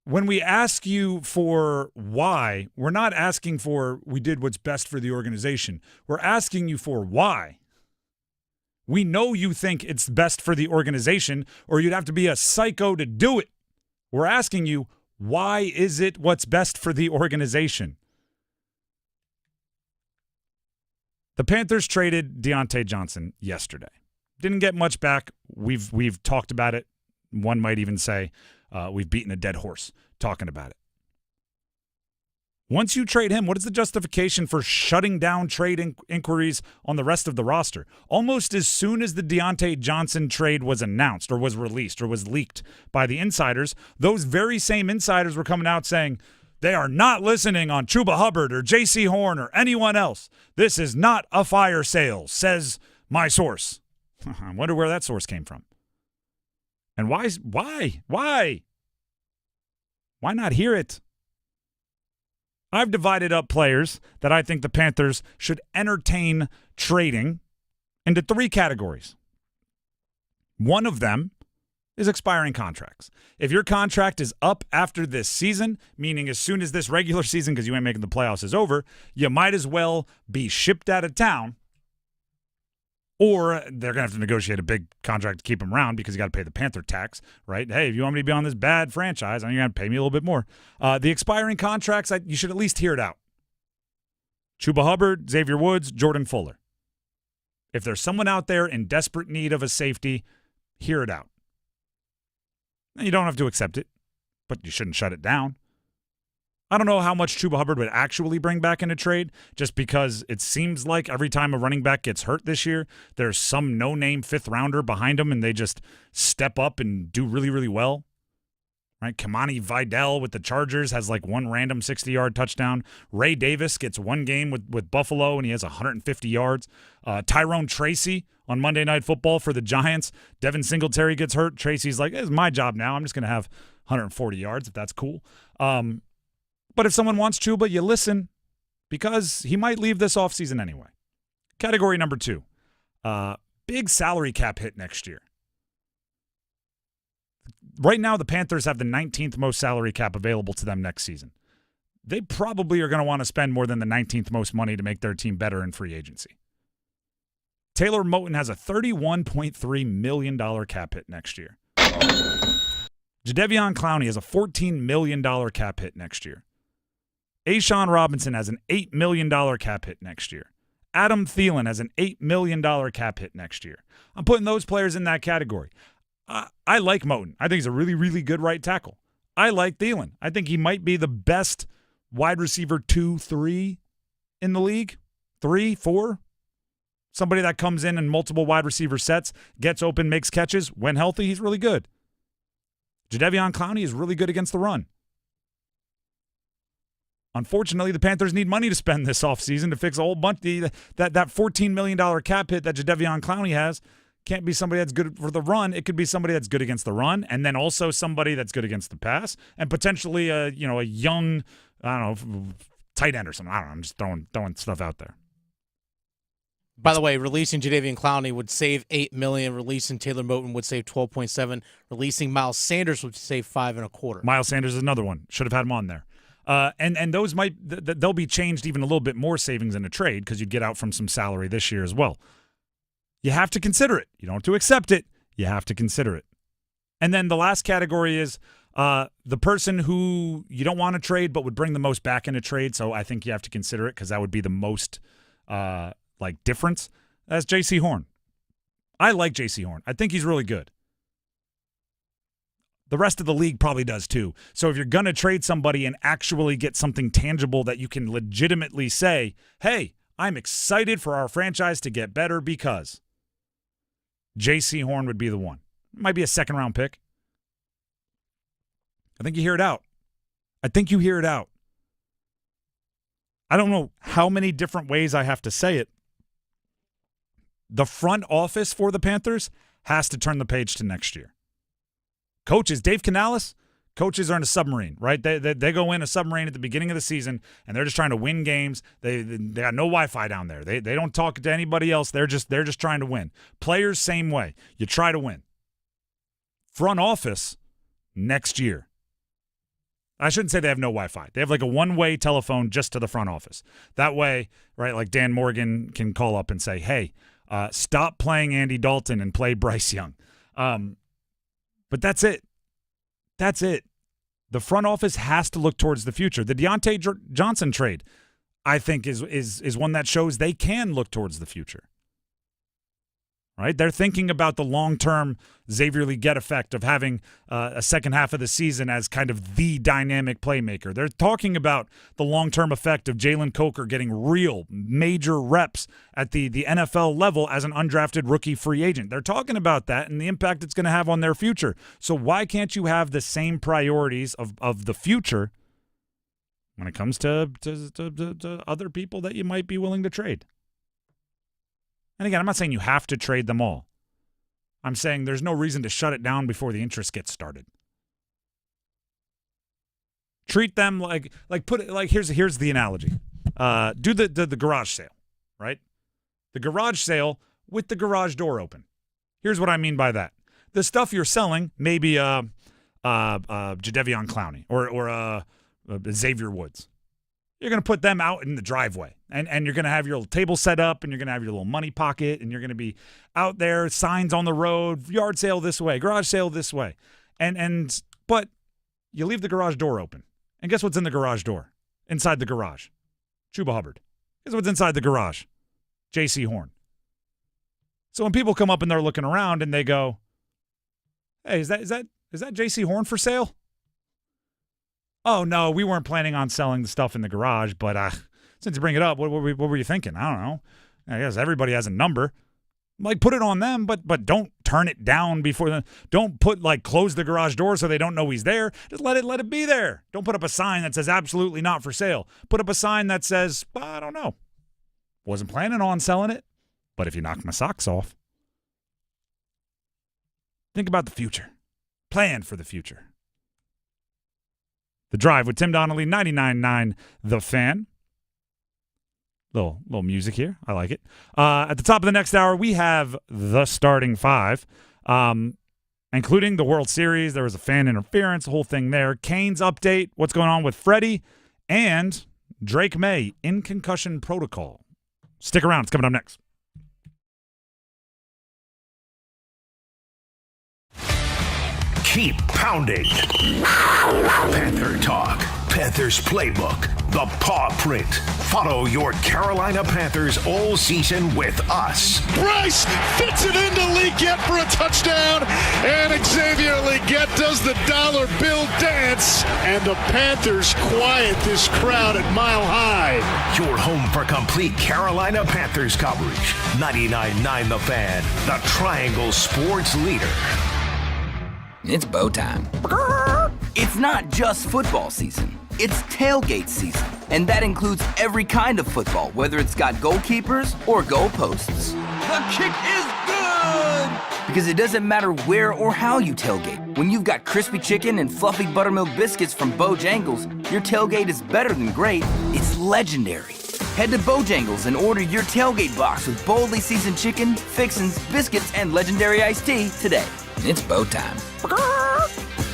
When we ask you for why, we're not asking for we did what's best for the organization. We're asking you for why. We know you think it's best for the organization, or you'd have to be a psycho to do it. We're asking you, why is it what's best for the organization? The Panthers traded Deontay Johnson yesterday. Didn't get much back. We've talked about it. One might even say we've beaten a dead horse talking about it. Once you trade him, what is the justification for shutting down trade inquiries on the rest of the roster? Almost as soon as the Deontay Johnson trade was announced or was released or was leaked by the insiders, those very same insiders were coming out saying, they are not listening on Chuba Hubbard or J.C. Horn or anyone else. This is not a fire sale, says my source. I wonder where that source came from. And why? Why not hear it? I've divided up players that I think the Panthers should entertain trading into 3 categories. One of them is expiring contracts. If your contract is up after this season, meaning as soon as this regular season, because you ain't making the playoffs, is over, you might as well be shipped out of town, or they're going to have to negotiate a big contract to keep him around because you got to pay the Panther tax, right? Hey, if you want me to be on this bad franchise, you're going to pay me a little bit more. The expiring contracts, you should at least hear it out. Chuba Hubbard, Xavier Woods, Jordan Fuller. If there's someone out there in desperate need of a safety, hear it out. You don't have to accept it, but you shouldn't shut it down. I don't know how much Chuba Hubbard would actually bring back in a trade, just because it seems like every time a running back gets hurt this year, there's some no-name 5th-rounder behind him, and they just step up and do really, really well. Right? Kamani Vidal with the Chargers has like one random 60-yard touchdown. Ray Davis gets one game with Buffalo, and he has 150 yards. Tyrone Tracy on Monday Night Football for the Giants. Devin Singletary gets hurt. Tracy's like, it's my job now. I'm just going to have 140 yards if that's cool. But if someone wants Chuba, you listen, because he might leave this offseason anyway. Category number 2, big salary cap hit next year. Right now, the Panthers have the 19th most salary cap available to them next season. They probably are going to want to spend more than the 19th most money to make their team better in free agency. Taylor Moton has a $31.3 million cap hit next year. Jadeveon Clowney has a $14 million cap hit next year. A'Shawn Robinson has an $8 million cap hit next year. Adam Thielen has an $8 million cap hit next year. I'm putting those players in that category. I like Moton. I think he's a really, really good right tackle. I like Thielen. I think he might be the best wide receiver 2-3 in the league. 3, 4. Somebody that comes in multiple wide receiver sets, gets open, makes catches. When healthy, he's really good. Jadeveon Clowney is really good against the run. Unfortunately, the Panthers need money to spend this offseason to fix a whole bunch. That $14 million cap hit that Jadeveon Clowney has can't be somebody that's good for the run. It could be somebody that's good against the run, and then also somebody that's good against the pass, and potentially a young, tight end or something. I don't know. I'm just throwing stuff out there.
By the way, releasing Jadeveon Clowney would save $8 million. Releasing Taylor Moton would save $12.7. Releasing Miles Sanders would save $5.25.
Miles Sanders is another one. Should have had him on there. And those they'll be changed even a little bit more savings in a trade because you'd get out from some salary this year as well. You have to consider it. You don't have to accept it. You have to consider it. And then the last category is the person who you don't want to trade but would bring the most back in a trade. So I think you have to consider it because that would be the most difference. That's J.C. Horn. I like J.C. Horn. I think he's really good. The rest of the league probably does too. So if you're going to trade somebody and actually get something tangible that you can legitimately say, hey, I'm excited for our franchise to get better because J.C. Horn would be the one. It might be a second-round pick. I think you hear it out. I don't know how many different ways I have to say it. The front office for the Panthers has to turn the page to next year. Coaches, Dave Canales, Coaches are in a submarine, right? They go in a submarine at the beginning of the season, and they're just trying to win games. They got no Wi-Fi down there. They don't talk to anybody else. They're just trying to win. Players, same way. You try to win. Front office, next year. I shouldn't say they have no Wi-Fi. They have like a one-way telephone just to the front office. That way, right, like Dan Morgan can call up and say, hey, stop playing Andy Dalton and play Bryce Young. But that's it. That's it. The front office has to look towards the future. The Deontay Johnson trade, I think, is one that shows they can look towards the future. Right? They're thinking about the long-term Xavier Legette effect of having a second half of the season as kind of the dynamic playmaker. They're talking about the long-term effect of Jalen Coker getting real major reps at the NFL level as an undrafted rookie free agent. They're talking about that and the impact it's going to have on their future. So why can't you have the same priorities of the future when it comes to other people that you might be willing to trade? And again, I'm not saying you have to trade them all. I'm saying there's no reason to shut it down before the interest gets started. Treat them here's the analogy. Do the garage sale, right? The garage sale with the garage door open. Here's what I mean by that. The stuff you're selling, maybe Jadeveon Clowney or Xavier Woods. You're going to put them out in the driveway, and you're going to have your little table set up, and you're going to have your little money pocket, and you're going to be out there, signs on the road, yard sale this way, garage sale this way. But you leave the garage door open. And guess what's in the garage door? Inside the garage. Chuba Hubbard. Guess what's inside the garage? J.C. Horn. So when people come up and they're looking around and they go, hey, is that J.C. Horn for sale? Oh, no, we weren't planning on selling the stuff in the garage, but since you bring it up, what were you thinking? I don't know. I guess everybody has a number. Like, put it on them, but don't turn it down before don't close the garage door so they don't know he's there. Just let it be there. Don't put up a sign that says absolutely not for sale. Put up a sign that says, I don't know. Wasn't planning on selling it, but if you knock my socks off. Think about the future. Plan for the future. The Drive with Tim Donnelly, 99.9 The Fan. Little music here. I like it. At the top of the next hour, we have the starting five, including the World Series. There was a fan interference, the whole thing there. Canes update, what's going on with Freddie, and Drake May in concussion protocol. Stick around. It's coming up next.
Keep pounding. Panther Talk. Panthers Playbook. The Paw Print. Follow your Carolina Panthers all season with us.
Bryce fits it into Legette for a touchdown, and Xavier Legette does the dollar bill dance, and the Panthers quiet this crowd at Mile High.
Your home for complete Carolina Panthers coverage. 99.9 The Fan, the Triangle Sports Leader.
It's bow time. It's not just football season. It's tailgate season. And that includes every kind of football, whether it's got goalkeepers or goalposts. The kick is good! Because it doesn't matter where or how you tailgate. When you've got crispy chicken and fluffy buttermilk biscuits from Bojangles, your tailgate is better than great. It's legendary. Head to Bojangles and order your tailgate box with boldly seasoned chicken, fixins, biscuits, and legendary iced tea today. It's bow time.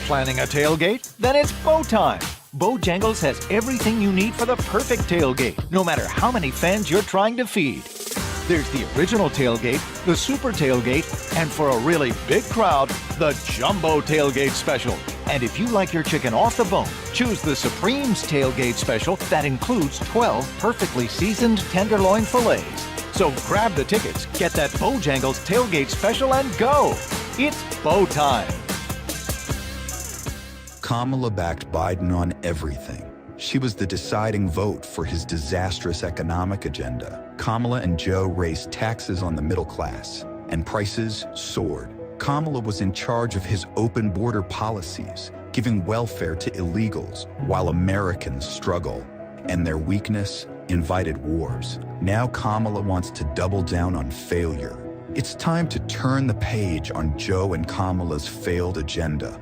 Planning a tailgate? Then it's bow time. Bojangles has everything you need for the perfect tailgate, no matter how many fans you're trying to feed. There's the original tailgate, the super tailgate, and for a really big crowd, the jumbo tailgate special. And if you like your chicken off the bone, choose the Supreme's tailgate special that includes 12 perfectly seasoned tenderloin fillets. So grab the tickets, get that Bojangles tailgate special, and go. It's bow time.
Kamala backed Biden on everything. She was the deciding vote for his disastrous economic agenda. Kamala and Joe raised taxes on the middle class, and prices soared. Kamala was in charge of his open border policies, giving welfare to illegals while Americans struggle. And their weakness invited wars. Now Kamala wants to double down on failure. It's time to turn the page on Joe and Kamala's failed agenda.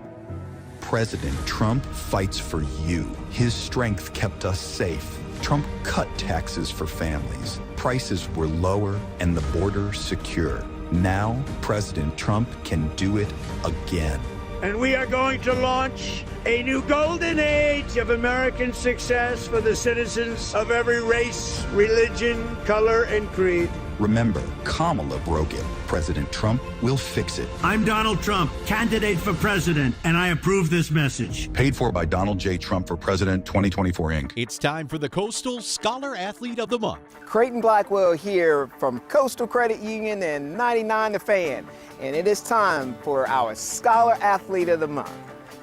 president, Trump fights for you. His strength kept us safe. Trump cut taxes for families. Prices were lower and the border secure. Now, President Trump can do it again.
And we are going to launch a new golden age of American success for the citizens of every race, religion, color, and creed.
Remember, Kamala broke it. President Trump will fix it.
I'm Donald Trump, candidate for president, and I approve this message.
Paid for by Donald J. Trump for President 2024 Inc.
It's time for the Coastal Scholar Athlete of the Month.
Creighton Blackwell here from Coastal Credit Union and 99 The Fan, and it is time for our Scholar Athlete of the Month.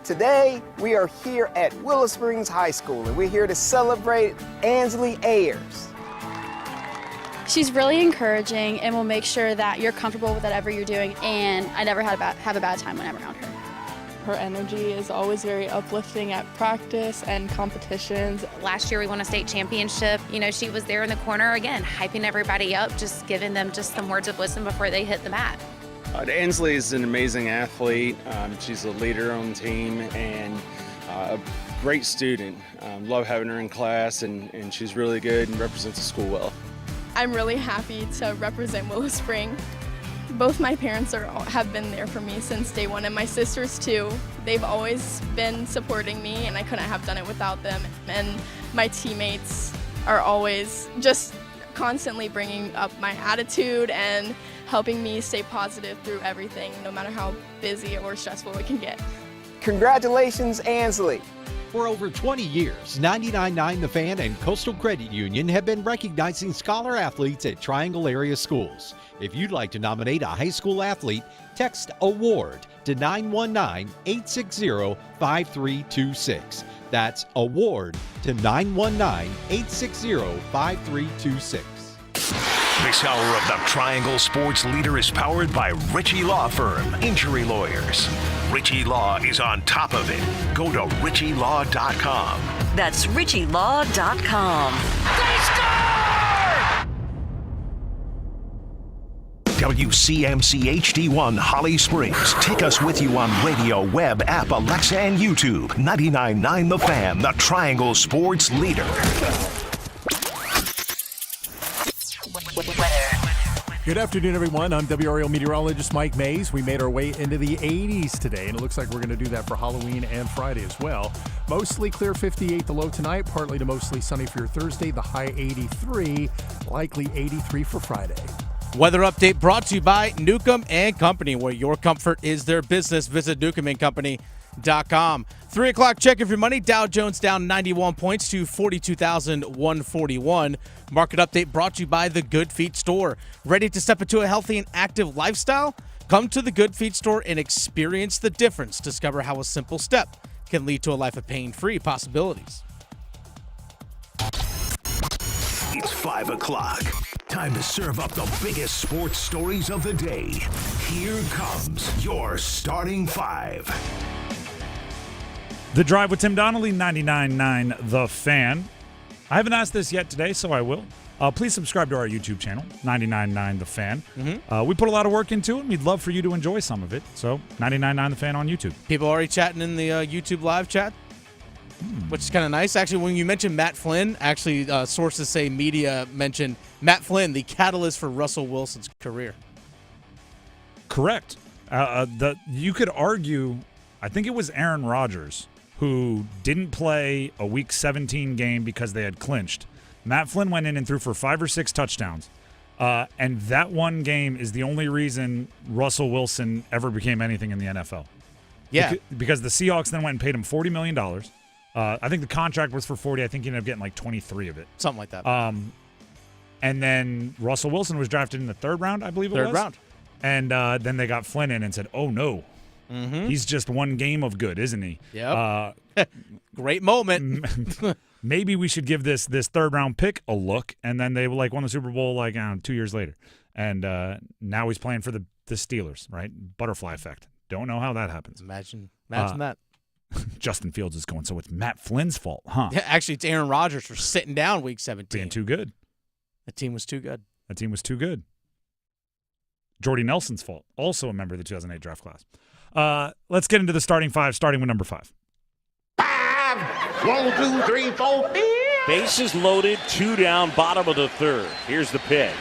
Today, we are here at Willow Springs High School, and we're here to celebrate Ansley Ayers.
She's really encouraging and will make sure that you're comfortable with whatever you're doing, and I never have a bad time when I'm around her.
Her energy is always very uplifting at practice and competitions.
Last year we won a state championship. You know, she was there in the corner again, hyping everybody up, just giving them just some words of wisdom before they hit the mat.
Ansley is an amazing athlete. She's a leader on the team and a great student. Love having her in class, and she's really good and represents the school well.
I'm really happy to represent Willow Spring. Both my parents have been there for me since day one, and my sisters too. They've always been supporting me, and I couldn't have done it without them. And my teammates are always just constantly bringing up my attitude and helping me stay positive through everything, no matter how busy or stressful it can get.
Congratulations, Ansley.
For over 20 years, 99.9 The Fan and Coastal Credit Union have been recognizing scholar athletes at Triangle area schools. If you'd like to nominate a high school athlete, text AWARD to 919-860-5326. That's AWARD to 919-860-5326.
This hour of the Triangle Sports Leader is powered by Ritchie Law Firm, injury lawyers. Ritchie Law is on top of it. Go to ritchielaw.com.
That's ritchielaw.com.
They score! WCMC HD1 Holly Springs. Take us with you on radio, web, app, Alexa, and YouTube. 99.9 The Fan, the Triangle Sports Leader.
Good afternoon, everyone. I'm WRAL meteorologist Mike Mays. We made our way into the 80s today, and it looks like we're going to do that for Halloween and Friday as well. Mostly clear 58, the low tonight. Partly to mostly sunny for your Thursday, the high 83. Likely 83 for Friday.
Weather update brought to you by Newcomb and Company, where your comfort is their business. Visit newcombandcompany.com. 3 o'clock check of your money. Dow Jones down 91 points to 42,141. Market update brought to you by the Good Feet Store. Ready to step into a healthy and active lifestyle? Come to the Good Feet Store and experience the difference. Discover how a simple step can lead to a life of pain-free possibilities.
It's 5 o'clock. Time to serve up the biggest sports stories of the day. Here comes your starting five.
The Drive with Tim Donnelly, 99.9 The Fan. I haven't asked this yet today, so I will. Please subscribe to our YouTube channel, 99.9 The Fan. We put a lot of work into it, and we'd love for you to enjoy some of it. So, 99.9 The Fan on YouTube.
People already chatting in the YouTube live chat, which is kind of nice. Actually, when you mentioned Matt Flynn, sources say media mentioned Matt Flynn, the catalyst for Russell Wilson's career.
Correct. You could argue, I think it was Aaron Rodgers, who didn't play a Week 17 game because they had clinched. Matt Flynn went in and threw for 5 or 6 touchdowns. And that one game is the only reason Russell Wilson ever became anything in the NFL.
Yeah.
Because the Seahawks then went and paid him $40 million. I think the contract was for 40. I think he ended up getting like 23 of it.
Something like that.
And then Russell Wilson was drafted in the 3rd round, I believe it was.
3rd round.
And then they got Flynn in and said, oh, no. He's just one game of good, isn't he?
Yep. Great moment.
Maybe we should give this 3rd round pick a look. And then they won the Super Bowl 2 years later. And now he's playing for the Steelers, right? Butterfly effect. Don't know how that happens.
Imagine that.
Justin Fields is going, so it's Matt Flynn's fault, huh?
Yeah, actually, it's Aaron Rodgers for sitting down Week 17.
Being too good.
That team was too good.
Jordy Nelson's fault. Also a member of the 2008 draft class. Let's get into the starting five, starting with number 5.
1, 2, 3, 4.
Bases loaded, 2 down, bottom of the third. Here's the pitch.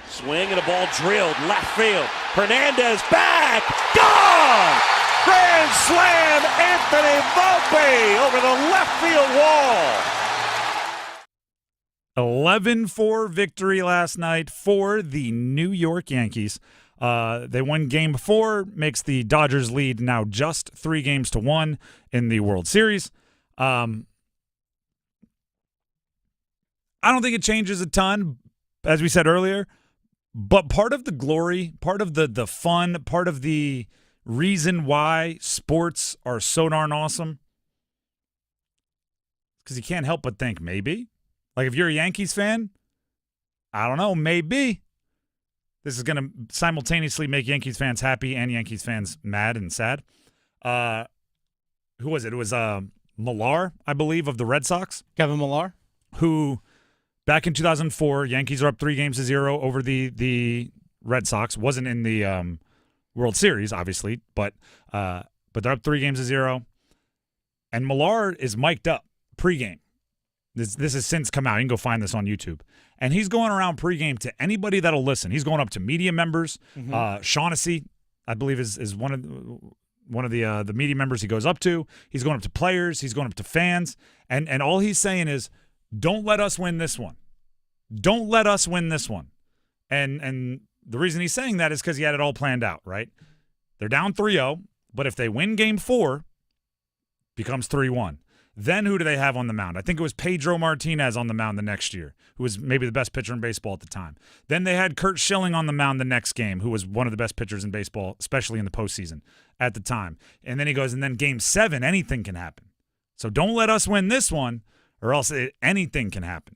Swing and a ball drilled, left field. Hernandez back, gone! Grand slam, Anthony Volpe over the left field wall.
11-4 victory last night for the New York Yankees. They won Game 4, makes the Dodgers lead now just 3-1 in the World Series. I don't think it changes a ton, as we said earlier, but part of the glory, part of the fun, part of the reason why sports are so darn awesome, because you can't help but think maybe. Like if you're a Yankees fan, I don't know, maybe this is going to simultaneously make Yankees fans happy and Yankees fans mad and sad. Who was it? It was Millar, I believe, of the Red Sox.
Kevin Millar.
Who, back in 2004, Yankees are up 3-0 over the Red Sox. Wasn't in the World Series, obviously, but they're up 3-0. And Millar is mic'd up pregame. This has since come out. You can go find this on YouTube. And he's going around pregame to anybody that'll listen. He's going up to media members. Shaughnessy, I believe, is one of the media members he goes up to. He's going up to players. He's going up to fans. And all he's saying is, don't let us win this one. Don't let us win this one. And the reason he's saying that is because he had it all planned out, right? They're down 3-0, but if they win Game 4, becomes 3-1. Then who do they have on the mound? I think it was Pedro Martinez on the mound the next year, who was maybe the best pitcher in baseball at the time. Then they had Curt Schilling on the mound the next game, who was one of the best pitchers in baseball, especially in the postseason at the time. And then he goes, and then Game 7, anything can happen. So don't let us win this one, or else anything can happen.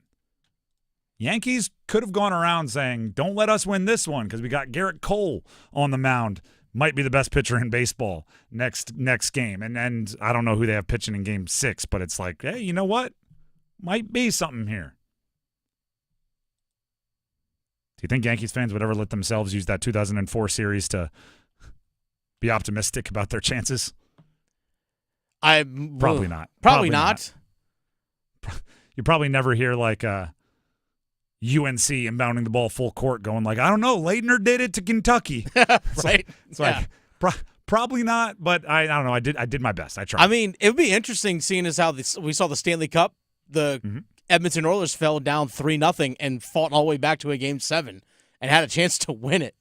Yankees could have gone around saying, don't let us win this one because we got Garrett Cole on the mound. Might be the best pitcher in baseball next game. And I don't know who they have pitching in Game 6, but it's like, hey, you know what? Might be something here. Do you think Yankees fans would ever let themselves use that 2004 series to be optimistic about their chances? Probably not.
Probably not.
You probably never hear like UNC inbounding the ball full court going like, I don't know, Leitner did it to Kentucky.
Right?
It's like probably not, but I don't know. I did my best. I tried.
I mean, it would be interesting seeing as how we saw the Stanley Cup. The Edmonton Oilers fell down 3-0 and fought all the way back to a Game 7 and had a chance to win it.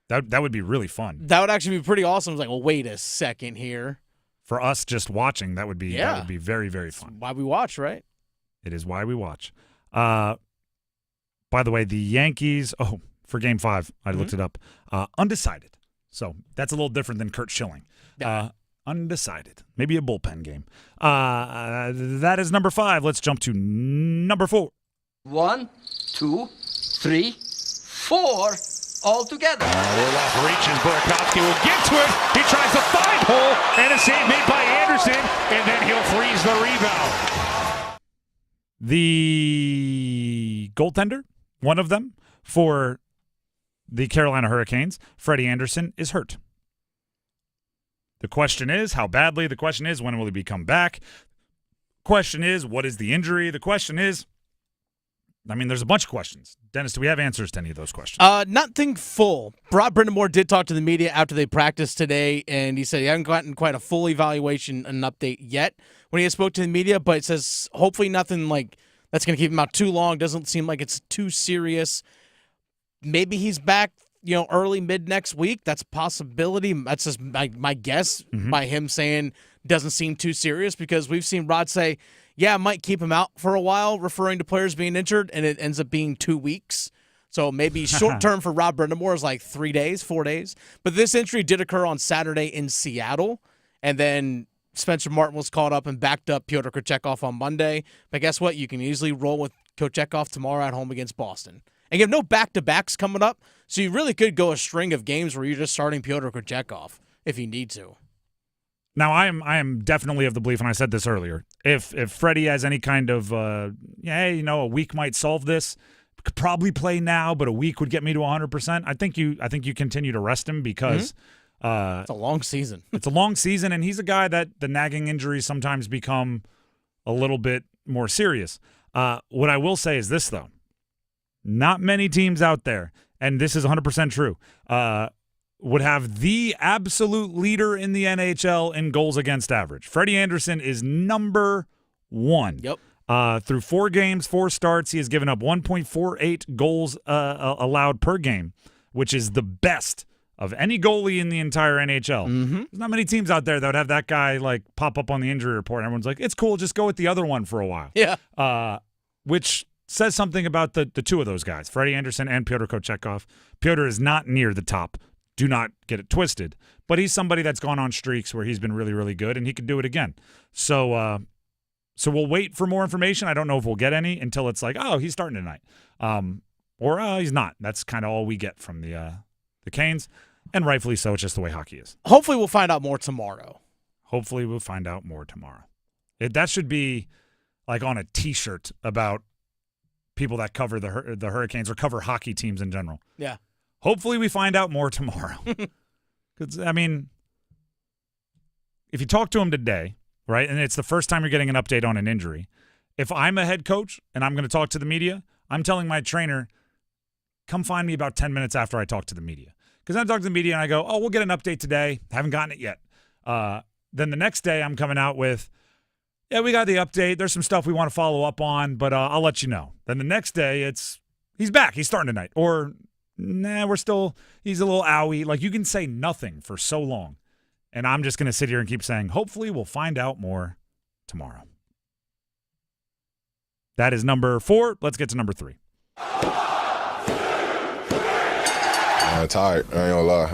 That would be really fun.
That would actually be pretty awesome. It's like, well, wait a second here.
For us just watching, that would be very, very fun.
That's why we watch, right?
It is why we watch. By the way, the Yankees, for Game 5, I looked it up, undecided. So that's a little different than Curt Schilling. Undecided. Maybe a bullpen game. That is number 5. Let's jump to number 4.
1, 2, 3, 4, all together.
Orloff reaches, Burakovsky will get to it. He tries to find hole, and a save made by Anderson, and then he'll freeze the rebound.
The goaltender, one of them, for the Carolina Hurricanes, Freddie Anderson, is hurt. The question is, how badly? The question is, when will he come back? Question is, what is the injury? The question is, I mean, there's a bunch of questions. Dennis, do we have answers to any of those questions?
Nothing full. Rod Brindamore did talk to the media after they practiced today, and he said he hadn't gotten quite a full evaluation and update yet when he spoke to the media, but it says hopefully nothing like that's going to keep him out too long. Doesn't seem like it's too serious. Maybe he's back, early, mid next week. That's a possibility. That's just my guess by him saying doesn't seem too serious, because we've seen Rod say, yeah, I might keep him out for a while, referring to players being injured, and it ends up being 2 weeks. So maybe short term for Rod Brindamore is like 3 days, 4 days. But this injury did occur on Saturday in Seattle, and then Spencer Martin was called up and backed up Pyotr Kochetkov on Monday. But guess what? You can easily roll with Kochetkov tomorrow at home against Boston. And you have no back-to-backs coming up, so you really could go a string of games where you're just starting Pyotr Kochetkov if you need to.
Now, I am definitely of the belief, and I said this earlier, if Freddie has any kind of, a week might solve this, could probably play now, but a week would get me to 100%. I think you continue to rest him because
it's a long season.
It's a long season, and he's a guy that the nagging injuries sometimes become a little bit more serious. What I will say is this, though. Not many teams out there, and this is 100% true, would have the absolute leader in the NHL in goals against average. Freddie Andersen is number 1.
Yep.
Through 4 games, 4 starts, he has given up 1.48 goals allowed per game, which is the best of any goalie in the entire NHL. There's not many teams out there that would have that guy like pop up on the injury report. And everyone's like, it's cool, just go with the other one for a while.
Yeah.
Which says something about the two of those guys, Freddie Andersen and Pyotr Kochetkov. Pyotr is not near the top. Do not get it twisted. But he's somebody that's gone on streaks where he's been really, really good, and he could do it again. So we'll wait for more information. I don't know if we'll get any until it's like, oh, he's starting tonight. Or he's not. That's kind of all we get from the Canes, and rightfully so. It's just the way hockey is.
Hopefully we'll find out more tomorrow.
That should be like on a T-shirt about people that cover the Hurricanes or cover hockey teams in general.
Yeah.
Hopefully we find out more tomorrow. Because, I mean, if you talk to him today, right, and it's the first time you're getting an update on an injury, if I'm a head coach and I'm going to talk to the media, I'm telling my trainer, come find me about 10 minutes after I talk to the media. Because I talk to the media and I go, oh, we'll get an update today. Haven't gotten it yet. Then the next day I'm coming out with, yeah, we got the update. There's some stuff we want to follow up on, but I'll let you know. Then the next day he's back. He's starting tonight. Or, nah, he's a little owie. Like, you can say nothing for so long. And I'm just going to sit here and keep saying, hopefully we'll find out more tomorrow. That is number 4. Let's get to number 3.
I'm tired. I ain't gonna lie.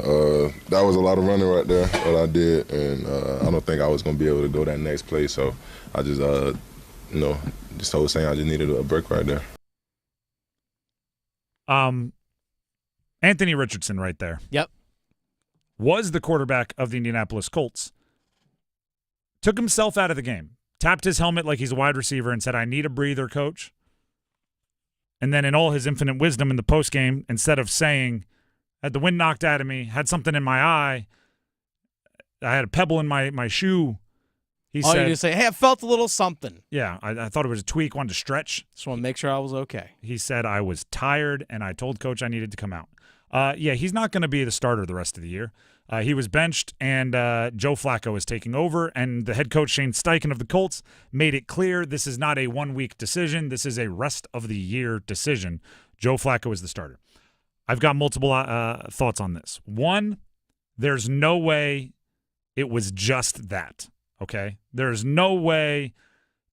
That was a lot of running right there, what I did, and I don't think I was gonna be able to go that next play. So I just, just told saying I just needed a break right there.
Anthony Richardson, right there.
Yep.
Was the quarterback of the Indianapolis Colts. Took himself out of the game. Tapped his helmet like he's a wide receiver and said, I need a breather, coach. And then in all his infinite wisdom in the postgame, instead of saying, had the wind knocked out of me, had something in my eye, I had a pebble in my shoe, he said,
you just say, hey, I felt a little something.
Yeah, I thought it was a tweak, wanted to stretch.
Just want to make sure I was okay.
He said, I was tired, and I told coach I needed to come out. Yeah, he's not going to be the starter the rest of the year. He was benched, and Joe Flacco is taking over, and the head coach, Shane Steichen of the Colts, made it clear this is not a one-week decision. This is a rest-of-the-year decision. Joe Flacco is the starter. I've got multiple thoughts on this. One, there's no way it was just that, okay? There's no way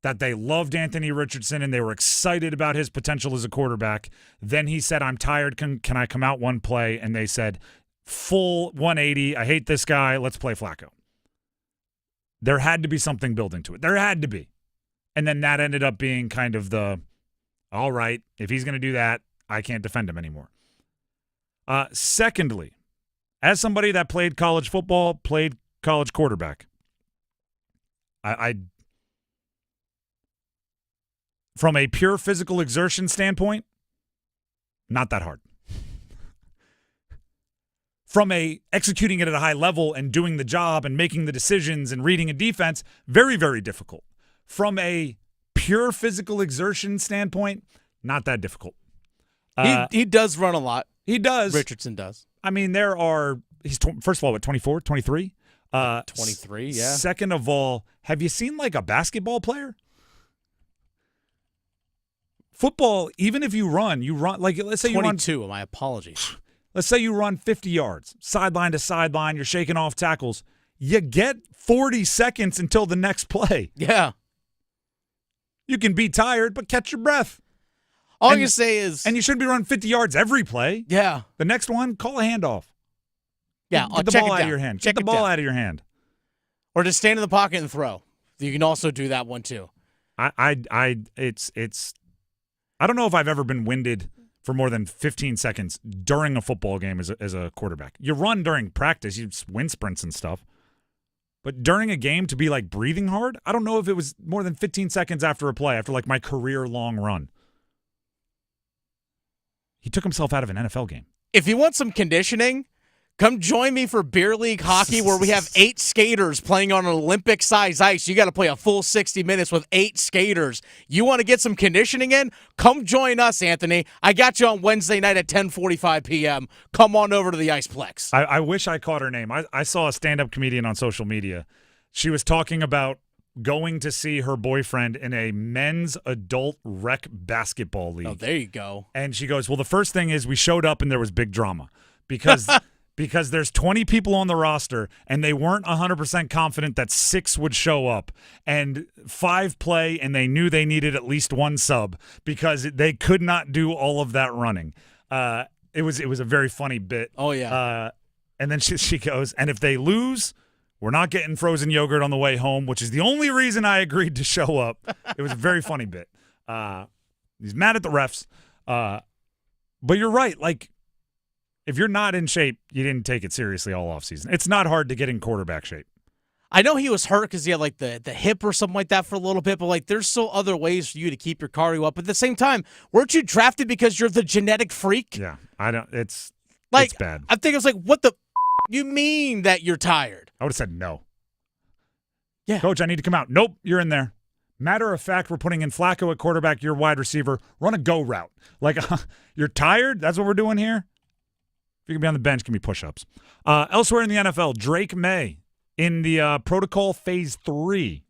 that they loved Anthony Richardson and they were excited about his potential as a quarterback. Then he said, I'm tired. Can I come out one play? And they said, full 180. I hate this guy. Let's play Flacco. There had to be something built into it. There had to be. And then that ended up being kind of the, all right, if he's going to do that, I can't defend him anymore. Secondly, as somebody that played college football, played college quarterback, I from a pure physical exertion standpoint, not that hard. From a executing it at a high level and doing the job and making the decisions and reading a defense, very, very difficult. From a pure physical exertion standpoint, not that difficult.
He does run a lot.
He does.
Richardson does.
I mean, he's first of all, 24, 23?
23, yeah.
Second of all, have you seen like a basketball player? Football, even if you run, like, let's say
22,
you run.
my apologies.
Let's say you run 50 yards, sideline to sideline, you're shaking off tackles. You get 40 seconds until the next play.
Yeah.
You can be tired, but catch your breath.
All you say is...
And you shouldn't be running 50 yards every play.
Yeah.
The next one, call a handoff.
Yeah,
Get the ball out of your hand. Get the ball out of your hand.
Or just stand in the pocket and throw. You can also do that one too.
It's I don't know if I've ever been winded for more than 15 seconds during a football game as a quarterback. You run during practice, you wind sprints and stuff. But during a game to be like breathing hard, I don't know if it was more than 15 seconds after a play, after like my career-long run. He took himself out of an NFL game.
If you want some conditioning, Come join me for beer league hockey where we have 8 skaters playing on an Olympic-size ice. You got to play a full 60 minutes with 8 skaters. You want to get some conditioning in? Come join us, Anthony. I got you on Wednesday night at 10:45 p.m. Come on over to the Iceplex.
I wish I caught her name. I saw a stand-up comedian on social media. She was talking about going to see her boyfriend in a men's adult rec basketball league.
Oh, there you go.
And she goes, well, the first thing is we showed up and there was big drama because because there's 20 people on the roster and they weren't 100% confident that 6 would show up and 5 play, and they knew they needed at least 1 sub because they could not do all of that running. It was a very funny bit.
Oh, yeah.
And then she goes, and if they lose, we're not getting frozen yogurt on the way home, which is the only reason I agreed to show up. It was a very funny bit. He's mad at the refs. But you're right. Like, if you're not in shape, you didn't take it seriously all offseason. It's not hard to get in quarterback shape.
I know he was hurt because he had like the hip or something like that for a little bit, but like there's still other ways for you to keep your cardio up. But at the same time, weren't you drafted because you're the genetic freak?
Yeah, I don't. It's bad.
I think it was like, what the you mean that you're tired?
I would have said no.
Yeah,
Coach, I need to come out. Nope, you're in there. Matter of fact, we're putting in Flacco at quarterback, you're wide receiver. Run a go route. Like, you're tired? That's what we're doing here? If you can be on the bench, give me push-ups. Elsewhere in the NFL, Drake May in the protocol phase 3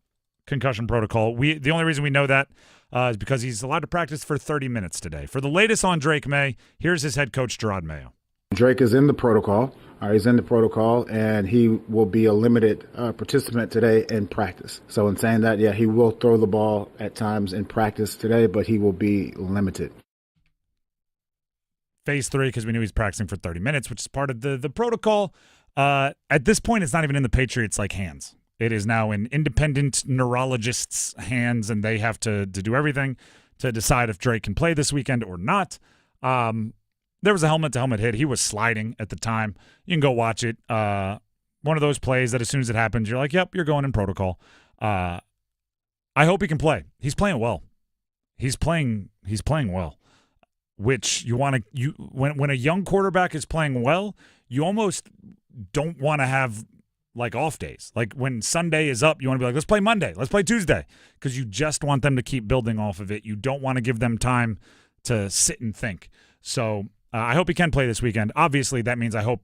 concussion protocol. The only reason we know that is because he's allowed to practice for 30 minutes today. For the latest on Drake May, here's his head coach, Gerard Mayo.
Drake is in the protocol. He's in the protocol, and he will be a limited participant today in practice. So in saying that, yeah, he will throw the ball at times in practice today, but he will be limited.
Phase 3, because we knew he's practicing for 30 minutes, which is part of the protocol. At this point, it's not even in the Patriots' hands. It is now in independent neurologists' hands, and they have to do everything to decide if Drake can play this weekend or not. There was a helmet-to-helmet hit. He was sliding at the time. You can go watch it. One of those plays that as soon as it happens, you're like, yep, you're going in protocol. I hope he can play. He's playing well. He's playing well. Which you want to when a young quarterback is playing well, you almost don't want to have like off days. Like when Sunday is up, you want to be like, let's play Monday, let's play Tuesday, because you just want them to keep building off of it. You don't want to give them time to sit and think. So I hope he can play this weekend. Obviously, that means I hope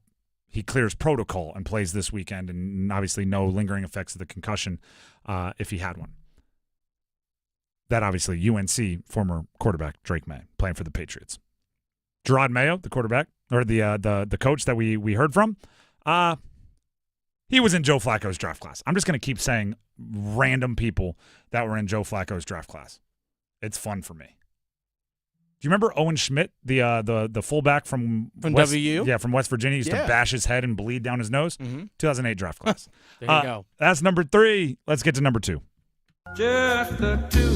he clears protocol and plays this weekend, and obviously no lingering effects of the concussion if he had one. That obviously UNC former quarterback Drake May playing for the Patriots. Gerard Mayo, the quarterback or the coach that we heard from, he was in Joe Flacco's draft class. I'm just going to keep saying random people that were in Joe Flacco's draft class. It's fun for me. Do you remember Owen Schmidt, the fullback from West,
WU?
Yeah, from West Virginia, used to bash his head and bleed down his nose?
Mm-hmm.
2008 draft class.
There you go.
That's number 3. Let's get to number 2.
Just the 2.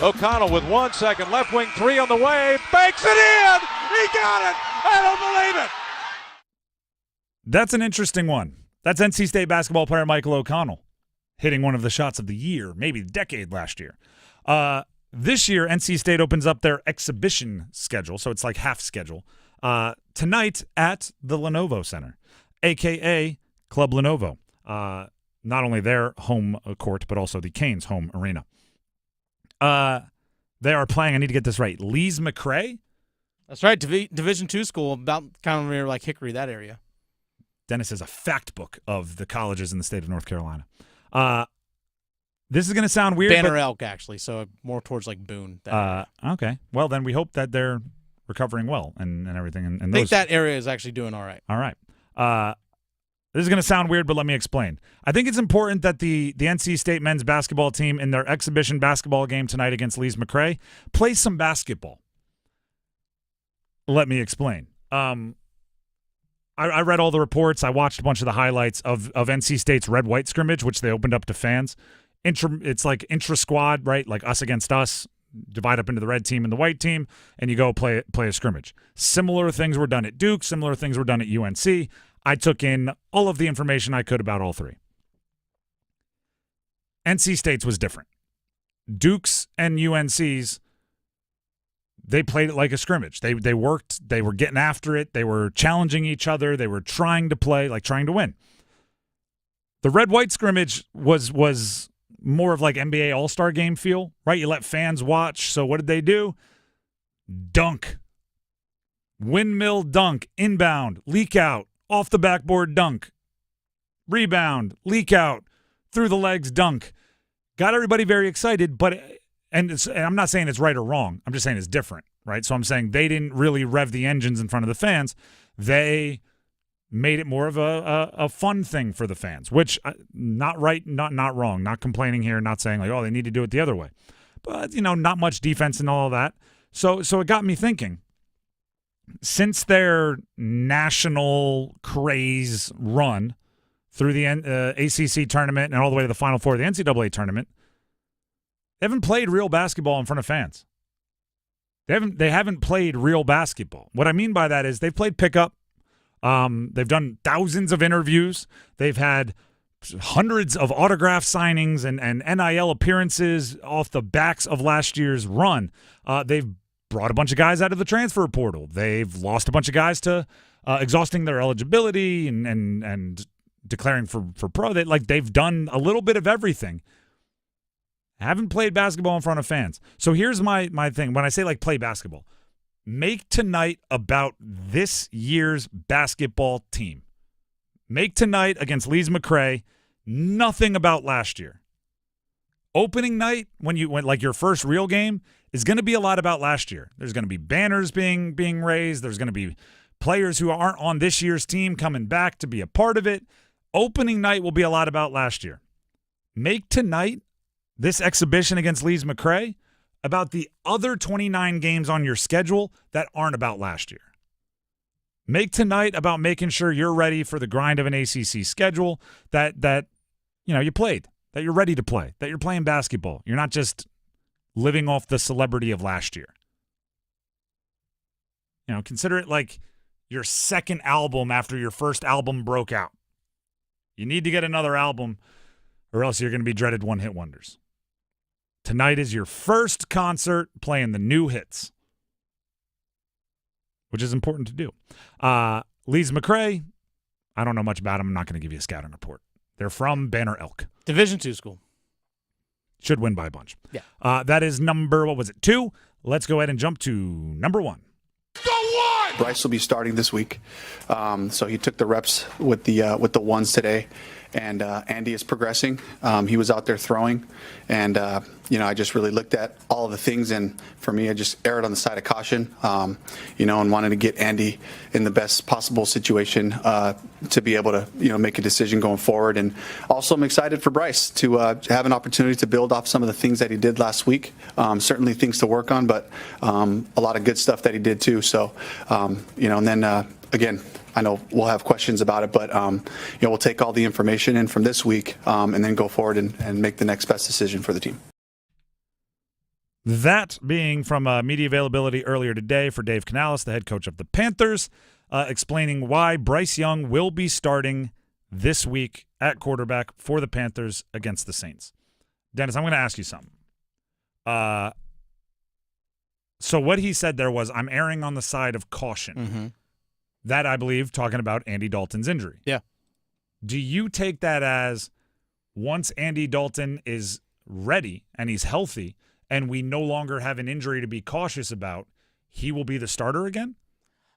O'Connell with 1 second, left wing 3 on the way, banks it in! He got it! I don't believe it!
That's an interesting one. That's NC State basketball player Michael O'Connell hitting one of the shots of the year, maybe the decade last year. This year, NC State opens up their exhibition schedule, so it's like half schedule, tonight at the Lenovo Center, a.k.a. Club Lenovo. Not only their home court, but also the Canes' home arena. They are playing, I need to get this right, Lees McRae?
That's right, Division II school, about kind of near like Hickory, that area.
Dennis is a fact book of the colleges in the state of North Carolina. This is going to sound weird.
Banner Elk, actually, so more towards like Boone.
Okay. Well, then we hope that they're recovering well and everything. And
I think that area is actually doing all right.
All right. This is going to sound weird, but let me explain. I think it's important that the NC State men's basketball team in their exhibition basketball game tonight against Lees McRae play some basketball. Let me explain. I read all the reports. I watched a bunch of the highlights of NC State's red-white scrimmage, which they opened up to fans. It's like intra-squad, right? Like us against us, divide up into the red team and the white team, and you go play a scrimmage. Similar things were done at Duke. Similar things were done at UNC. I took in all of the information I could about all three. NC State's was different. Duke's and UNC's, they played it like a scrimmage. They worked. They were getting after it. They were challenging each other. They were trying to play, like trying to win. The red-white scrimmage was more of like NBA All-Star game feel, right? You let fans watch. So what did they do? Dunk. Windmill dunk. Inbound. Leak out. Off the backboard dunk. Rebound. Leak out. Through the legs dunk. Got everybody very excited, but and I'm not saying it's right or wrong. I'm just saying it's different, right? So I'm saying they didn't really rev the engines in front of the fans. They made it more of a fun thing for the fans, which not right, not wrong, not complaining here, not saying like, oh, they need to do it the other way. But, not much defense and all of that. So it got me thinking, since their national craze run through the ACC tournament and all the way to the Final Four of the NCAA tournament, they haven't played real basketball in front of fans. They haven't played real basketball. What I mean by that is they've played pickup. They've done thousands of interviews. They've had hundreds of autograph signings and NIL appearances off the backs of last year's run. They've brought a bunch of guys out of the transfer portal. They've lost a bunch of guys to exhausting their eligibility and declaring for pro. They've done a little bit of everything. Haven't played basketball in front of fans. So here's my thing. When I say play basketball, make tonight about this year's basketball team. Make tonight against Lees-McRae nothing about last year. Opening night, when your first real game, is going to be a lot about last year. There's going to be banners being raised. There's going to be players who aren't on this year's team coming back to be a part of it. Opening night will be a lot about last year. Make tonight, this exhibition against Lees-McRae, about the other 29 games on your schedule that aren't about last year. Make tonight about making sure you're ready for the grind of an ACC schedule that you played, that you're ready to play, that you're playing basketball. You're not just living off the celebrity of last year. Consider it like your second album after your first album broke out. You need to get another album or else you're going to be dreaded one-hit wonders. Tonight is your first concert playing the new hits, which is important to do. Lees-McRae, I don't know much about them. I'm not going to give you a scouting report. They're from Banner Elk.
Division II school.
Should win by a bunch.
Yeah.
That is number, 2? Let's go ahead and jump to number 1.
Bryce will be starting this week, so he took the reps with the ones today, and Andy is progressing. He was out there throwing, and I just really looked at all of the things, and for me, I just erred on the side of caution, and wanted to get Andy in the best possible situation to be able to make a decision going forward. And also, I'm excited for Bryce to have an opportunity to build off some of the things that he did last week. Certainly things to work on, but a lot of good stuff that he did too. So, and then again, I know we'll have questions about it, but we'll take all the information in from this week and then go forward and make the next best decision for the team.
That being from media availability earlier today for Dave Canales, the head coach of the Panthers, explaining why Bryce Young will be starting this week at quarterback for the Panthers against the Saints. Dennis, I'm going to ask you something. So what he said there was, I'm erring on the side of caution.
Mm-hmm.
That, I believe, talking about Andy Dalton's injury.
Yeah.
Do you take that as once Andy Dalton is ready and he's healthy and we no longer have an injury to be cautious about, he will be the starter again?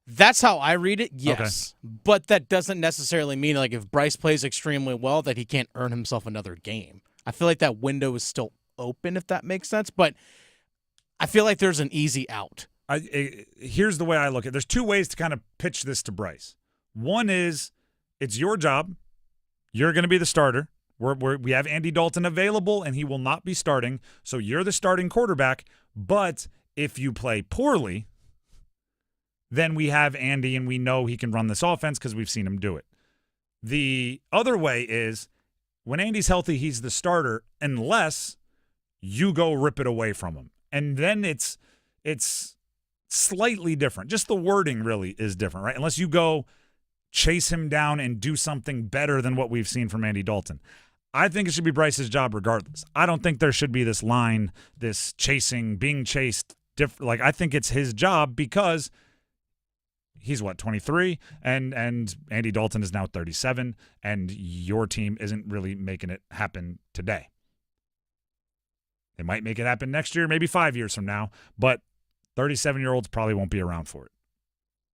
That's how I read it, yes. Okay. But that doesn't necessarily mean if Bryce plays extremely well that he can't earn himself another game. I feel like that window is still open, if that makes sense. But I feel like there's an easy out.
Here's the way I look at it. There's 2 ways to kind of pitch this to Bryce. One is it's your job. You're going to be the starter. We have Andy Dalton available, and he will not be starting. So you're the starting quarterback. But if you play poorly, then we have Andy, and we know he can run this offense because we've seen him do it. The other way is when Andy's healthy, he's the starter unless you go rip it away from him. And then it's slightly different. Just the wording really is different, right? Unless you go chase him down and do something better than what we've seen from Andy Dalton. I think it should be Bryce's job regardless. I don't think there should be this line, this chasing, being chased I think it's his job because he's 23, and Andy Dalton is now 37, and your team isn't really making it happen today. They might make it happen next year, maybe 5 years from now, but 37-year-olds probably won't be around for it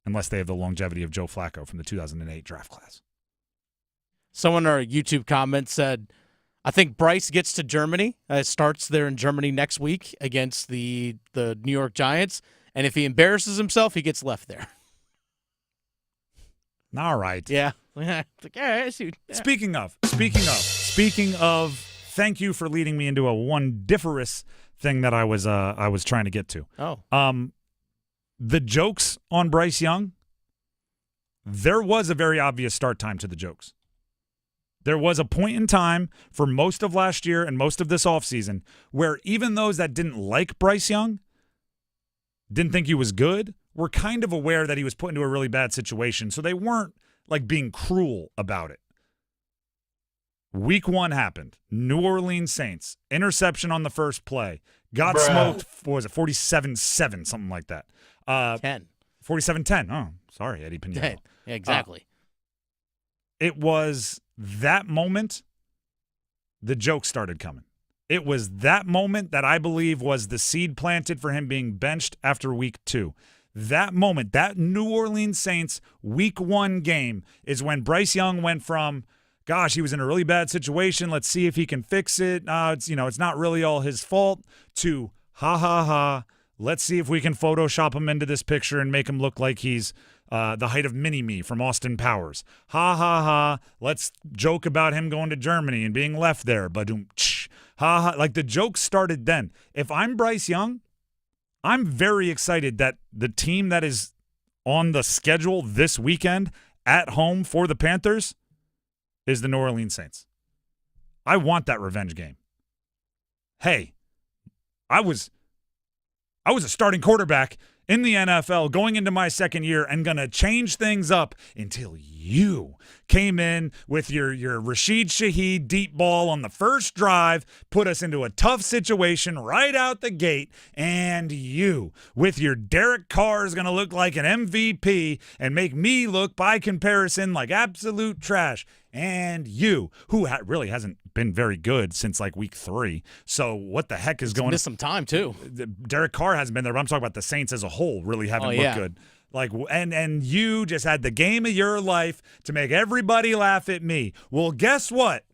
unless they have the longevity of Joe Flacco from the 2008 draft class.
Someone in our YouTube comment said, I think Bryce gets to Germany. Starts there in Germany next week against the New York Giants, and if he embarrasses himself, he gets left there.
All right.
Yeah.
Speaking of, thank you for leading me into a wondiferous thing that I was trying to get to.
Oh.
The jokes on Bryce Young, there was a very obvious start time to the jokes. There was a point in time for most of last year and most of this offseason where even those that didn't like Bryce Young, didn't think he was good, were kind of aware that he was put into a really bad situation, so they weren't like being cruel about it. Week 1 happened. New Orleans Saints, interception on the first play. Got smoked, what was it, 47-7, something like that.
10.
47-10. Oh, sorry, Eddie Pinheiro.
Yeah, exactly.
It was that moment the joke started coming. It was that moment that I believe was the seed planted for him being benched after week 2. That moment, that New Orleans Saints week 1 game is when Bryce Young went from, gosh, he was in a really bad situation, let's see if he can fix it. It's not really all his fault, to ha, let's see if we can Photoshop him into this picture and make him look like he's the height of Mini-Me from Austin Powers. Ha, let's joke about him going to Germany and being left there. Ba-doom-tsh. Ha. Like, the joke started then. If I'm Bryce Young, I'm very excited that the team that is on the schedule this weekend at home for the Panthers is the New Orleans Saints. I want that revenge game. Hey, I was a starting quarterback in the NFL going into my second year and going to change things up until you came in with your Rashid Shaheed deep ball on the first drive, put us into a tough situation right out the gate, and you, with your Derek Carr, is going to look like an MVP and make me look, by comparison, like absolute trash. And you, who really hasn't been very good since like week 3. So what the heck is going on?
Missed some time too.
Derek Carr hasn't been there, but I'm talking about the Saints as a whole really haven't looked good. Like, and you just had the game of your life to make everybody laugh at me. Well, guess what?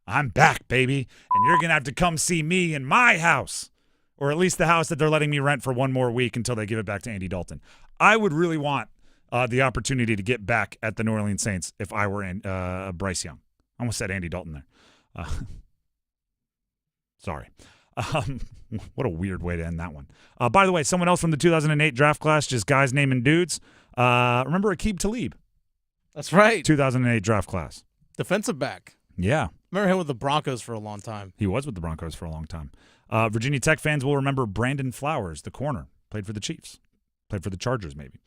I'm back, baby, and you're gonna have to come see me in my house, or at least the house that they're letting me rent for 1 more week until they give it back to Andy Dalton. I would really want the opportunity to get back at the New Orleans Saints if I were Bryce Young. I almost said Andy Dalton there. Sorry. What a weird way to end that one. By the way, someone else from the 2008 draft class, just guys naming dudes. Remember Aqib Talib?
That's right.
2008 draft class.
Defensive back.
Yeah.
Remember him with the Broncos for a long time.
He was with the Broncos for a long time. Virginia Tech fans will remember Brandon Flowers, the corner. Played for the Chiefs. Played for the Chargers, maybe.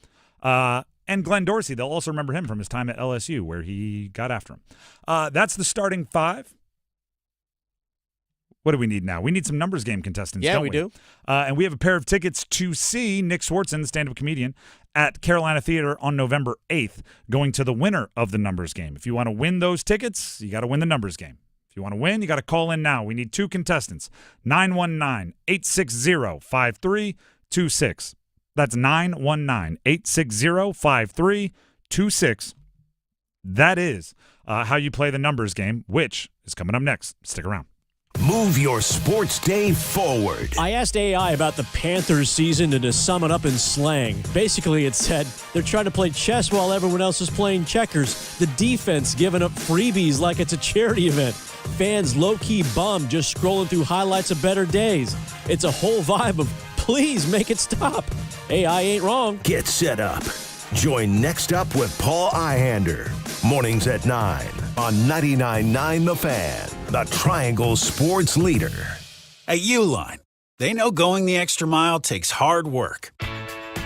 And Glenn Dorsey, they'll also remember him from his time at LSU, where he got after him. That's the starting 5. What do we need now? We need some numbers game contestants,
yeah,
don't
we do.
And we have a pair of tickets to see Nick Swartzen, the stand-up comedian, at Carolina Theater on November 8th, going to the winner of the numbers game. If you want to win those tickets, you got to win the numbers game. If you want to win, you got to call in now. We need 2 contestants, 919-860-5326. That's 919-860-5326. That is how you play the numbers game, which is coming up next. Stick around.
Move your sports day forward.
I asked AI about the Panthers season, and to sum it up in slang, basically it said they're trying to play chess while everyone else is playing checkers. The defense giving up freebies like it's a charity event. Fans low-key bummed just scrolling through highlights of better days. It's a whole vibe of please make it stop. AI ain't wrong.
Get set up. Join Next Up with Paul Ihander. Mornings at 9 on 99.9 The Fan, the Triangle Sports Leader.
At Uline, they know going the extra mile takes hard work.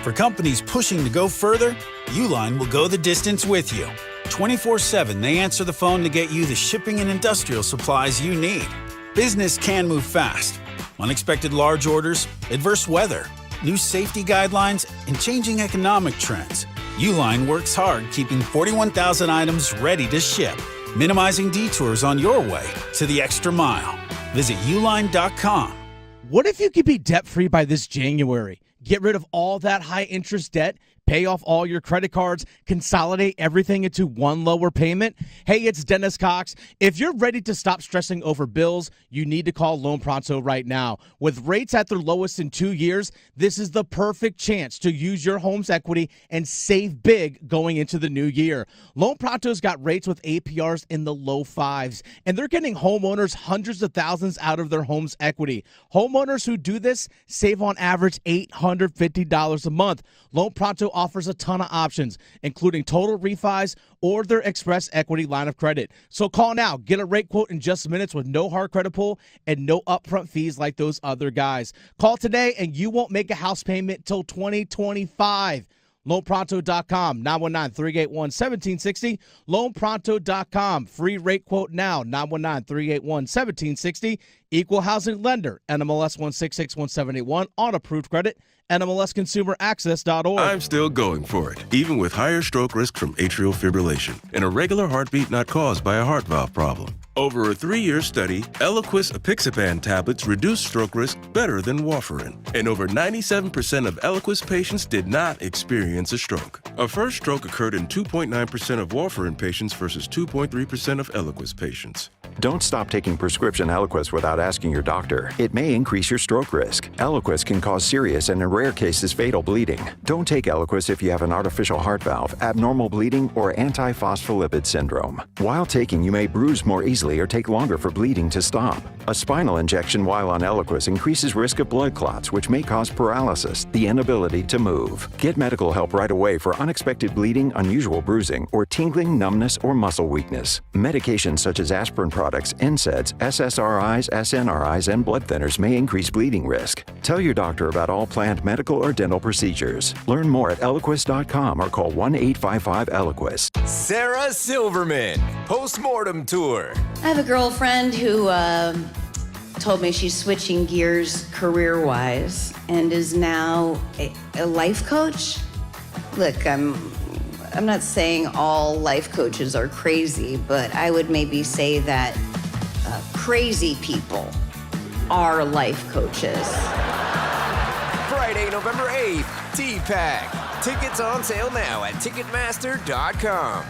For companies pushing to go further, Uline will go the distance with you. 24/7, they answer the phone to get you the shipping and industrial supplies you need. Business can move fast, unexpected large orders, adverse weather, new safety guidelines, and changing economic trends, Uline works hard keeping 41,000 items ready to ship, minimizing detours on your way to the extra mile. Visit uline.com.
What if you could be debt-free by this January? Get rid of all that high-interest debt, pay off all your credit cards, consolidate everything into one lower payment? Hey, it's Dennis Cox. If you're ready to stop stressing over bills, you need to call Loan Pronto right now. With rates at their lowest in 2 years, this is the perfect chance to use your home's equity and save big going into the new year. Loan Pronto's got rates with APRs in the low fives, and they're getting homeowners hundreds of thousands out of their home's equity. Homeowners who do this save on average $850 a month. Loan Pronto offers a ton of options, including total refis or their express equity line of credit. So call now. Get a rate quote in just minutes with no hard credit pull and no upfront fees like those other guys. Call today and you won't make a house payment till 2025. LoanPronto.com, 919-381-1760. LoanPronto.com, free rate quote now, 919-381-1760. Equal housing lender, NMLS 1661781, on approved credit, NMLSconsumeraccess.org.
I'm still going for it, even with higher stroke risk from atrial fibrillation and a regular heartbeat not caused by a heart valve problem. Over a 3-year study, Eliquis apixaban tablets reduced stroke risk better than warfarin, and over 97% of Eliquis patients did not experience a stroke. A first stroke occurred in 2.9% of warfarin patients versus 2.3% of Eliquis patients.
Don't stop taking prescription Eliquis without asking your doctor. It may increase your stroke risk. Eliquis can cause serious and in rare cases fatal bleeding. Don't take Eliquis if you have an artificial heart valve, abnormal bleeding, or antiphospholipid syndrome. While taking, you may bruise more easily or take longer for bleeding to stop. A spinal injection while on Eliquis increases risk of blood clots, which may cause paralysis, the inability to move. Get medical help right away for unexpected bleeding, unusual bruising, or tingling, numbness, or muscle weakness. Medications such as aspirin products, NSAIDs, SSRIs, SNRIs, and blood thinners may increase bleeding risk. Tell your doctor about all planned medical or dental procedures. Learn more at Eliquis.com or call 1-855-ELIQUIS.
Sarah Silverman, Postmortem Tour.
I have a girlfriend who told me she's switching gears career-wise and is now a life coach. Look, I'm not saying all life coaches are crazy, but I would maybe say that crazy people are life coaches.
Friday, November 8th, T-Pack. Tickets on sale now at Ticketmaster.com.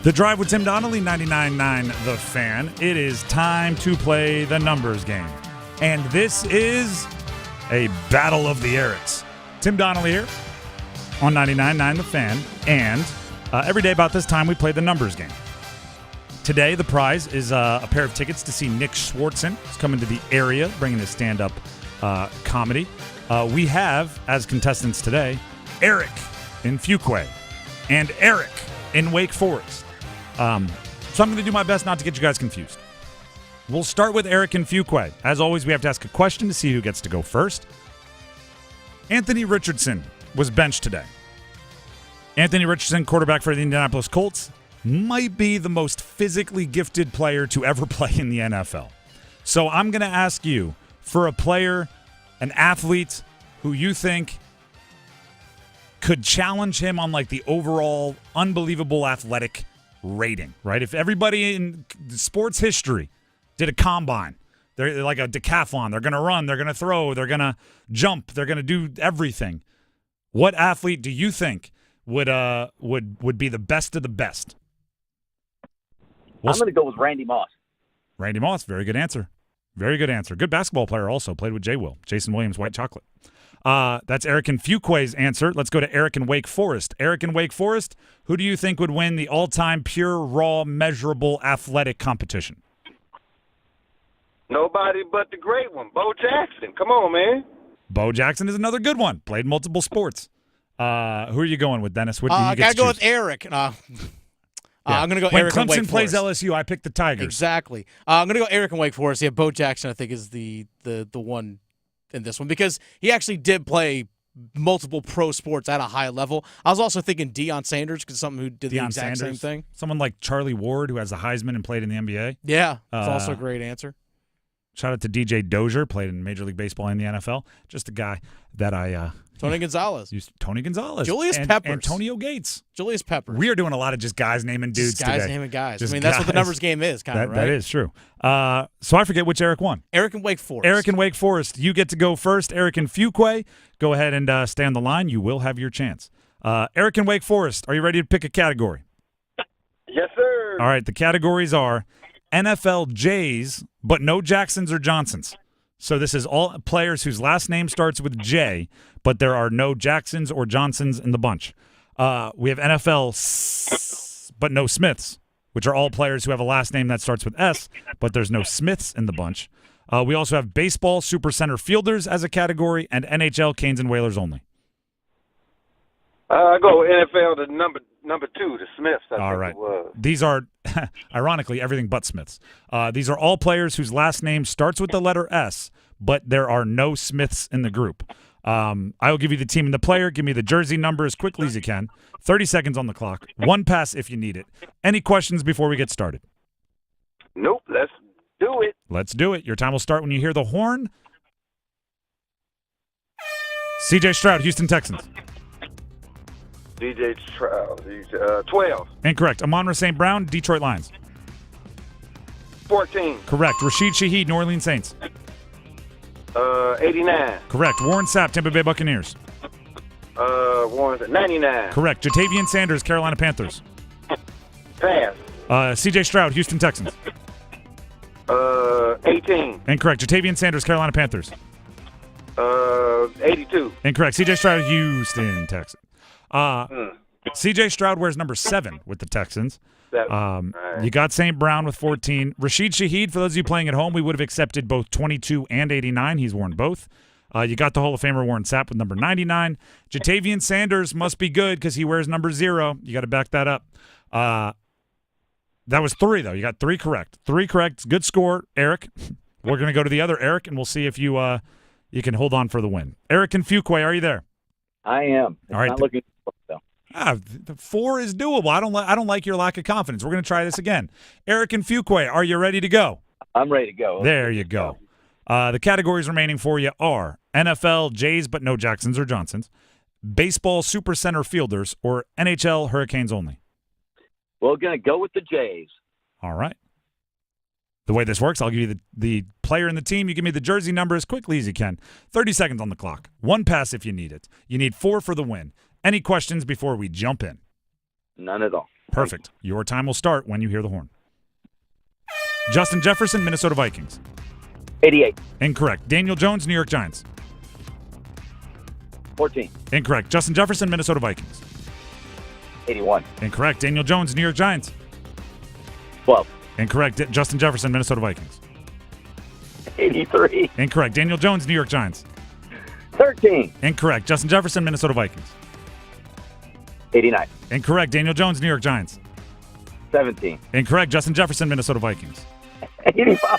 The Drive with Tim Donnelly, 99.9 The Fan. It is time to play the numbers game. And this is a battle of the Erics. Tim Donnelly here on 99.9 The Fan. And every day about this time, we play the numbers game. Today, the prize is a pair of tickets to see Nick Swartzen. He's coming to the area, bringing his stand-up comedy. We have, as contestants today, Eric in Fuquay and Eric in Wake Forest. So I'm going to do my best not to get you guys confused. We'll start with Eric in Fuquay. As always, we have to ask a question to see who gets to go first. Anthony Richardson was benched today. Anthony Richardson, quarterback for the Indianapolis Colts, might be the most physically gifted player to ever play in the NFL. So I'm going to ask you for a player, an athlete who you think could challenge him on like the overall unbelievable athletic rating, right? If everybody in sports history did a combine, they're like a decathlon, they're going to run, they're going to throw, they're going to jump, they're going to do everything. What athlete do you think would be the best of the best?
I'm going to go with Randy Moss.
Randy Moss, very good answer. Very good answer. Good basketball player also. Played with J-Will. Jason Williams, White Chocolate. That's Eric in Fuquay's answer. Let's go to Eric in Wake Forest. Eric in Wake Forest, who do you think would win the all-time pure, raw, measurable athletic competition?
Nobody but the great one, Bo Jackson. Come on, man.
Bo Jackson is another good one. Played multiple sports. Who are you going with, Dennis? What do you
I got to go with Eric. I'm going to go
when
Eric
Clemson
in Wake
plays
Forest.
LSU, I picked the Tigers.
Exactly. I'm going to go Eric in Wake Forest. Yeah, Bo Jackson, I think, is the one in this one because he actually did play multiple pro sports at a high level. I was also thinking Deion Sanders, because something who did the exact same thing.
Someone like Charlie Ward, who has the Heisman and played in the NBA.
Yeah, that's also a great answer.
Shout out to DJ Dozier, played in Major League Baseball and the NFL. Just a guy that I
Tony Gonzalez.
Tony Gonzalez.
Julius Peppers.
Antonio Gates.
Julius Peppers.
We are doing a lot of just guys naming dudes
just guys
today.
naming guys.
Just
I mean, that's what the
guys.
numbers game is, kind of, right?
That is true. So I forget which Eric won.
Eric and Wake Forest.
Eric and Wake Forest. You get to go first. Eric and Fuquay, go ahead and stay on the line. You will have your chance. Eric and Wake Forest, are you ready to pick a category?
Yes, sir.
All right, the categories are NFL J's, but no Jacksons or Johnsons. So this is all players whose last name starts with J, but there are no Jacksons or Johnsons in the bunch. We have NFL but no Smiths, which are all players who have a last name that starts with S, but there's no Smiths in the bunch. We also have baseball super center fielders as a category, and NHL Canes and Whalers only.
I go NFL to number 2, the Smiths. I
All
think
right.
it was.
These are, ironically, everything but Smiths. These are all players whose last name starts with the letter S, but there are no Smiths in the group. I will give you the team and the player. Give me the jersey number as quickly as you can. 30 seconds on the clock. One pass if you need it. Any questions before we get started?
Nope. Let's do it.
Let's do it. Your time will start when you hear the horn. CJ Stroud, Houston Texans.
DJ Stroud. 12.
Incorrect. Amon-Ra St. Brown, Detroit Lions.
14.
Correct. Rashid Shaheed, New Orleans Saints.
89.
Correct. Warren Sapp, Tampa Bay Buccaneers.
99.
Correct. Jatavian Sanders, Carolina Panthers.
Pass.
CJ Stroud, Houston Texans.
18.
Incorrect. Jatavian Sanders, Carolina Panthers.
82.
Incorrect. CJ Stroud, Houston Texans. CJ Stroud wears number 7 with the Texans. You got St. Brown with 14. Rashid Shaheed, for those of you playing at home, we would have accepted both 22 and 89. He's worn both. You got the Hall of Famer Warren Sapp with number 99. Jatavian Sanders must be good because he wears number 0. You got to back that up. That was 3, though. You got 3 correct. 3 correct. Good score, Eric. We're going to go to the other Eric, and we'll see if you can hold on for the win. Eric and Fuquay, are you there?
I am.
All right.
Not looking for it, though.
The 4 is doable. I don't like your lack of confidence. We're going to try this again. Eric and Fuquay, are you ready to go?
I'm ready to go.
There you go. The categories remaining for you are NFL Jays but no Jacksons or Johnsons, baseball super center fielders, or NHL Hurricanes only.
We're going to go with the Jays.
All right. The way this works, I'll give you the player and the team. You give me the jersey number as quickly as you can. 30 seconds on the clock. One pass if you need it. You need 4 for the win. Any questions before we jump in?
None at all.
Perfect. Your time will start when you hear the horn. Justin Jefferson, Minnesota Vikings.
88.
Incorrect. Daniel Jones, New York Giants.
14.
Incorrect. Justin Jefferson, Minnesota Vikings.
81.
Incorrect. Daniel Jones, New York Giants.
12.
Incorrect. Justin Jefferson, Minnesota Vikings.
83.
Incorrect. Daniel Jones, New York Giants.
13.
Incorrect. Justin Jefferson, Minnesota Vikings.
89.
Incorrect. Daniel Jones, New York Giants.
17.
Incorrect. Justin Jefferson, Minnesota Vikings.
85.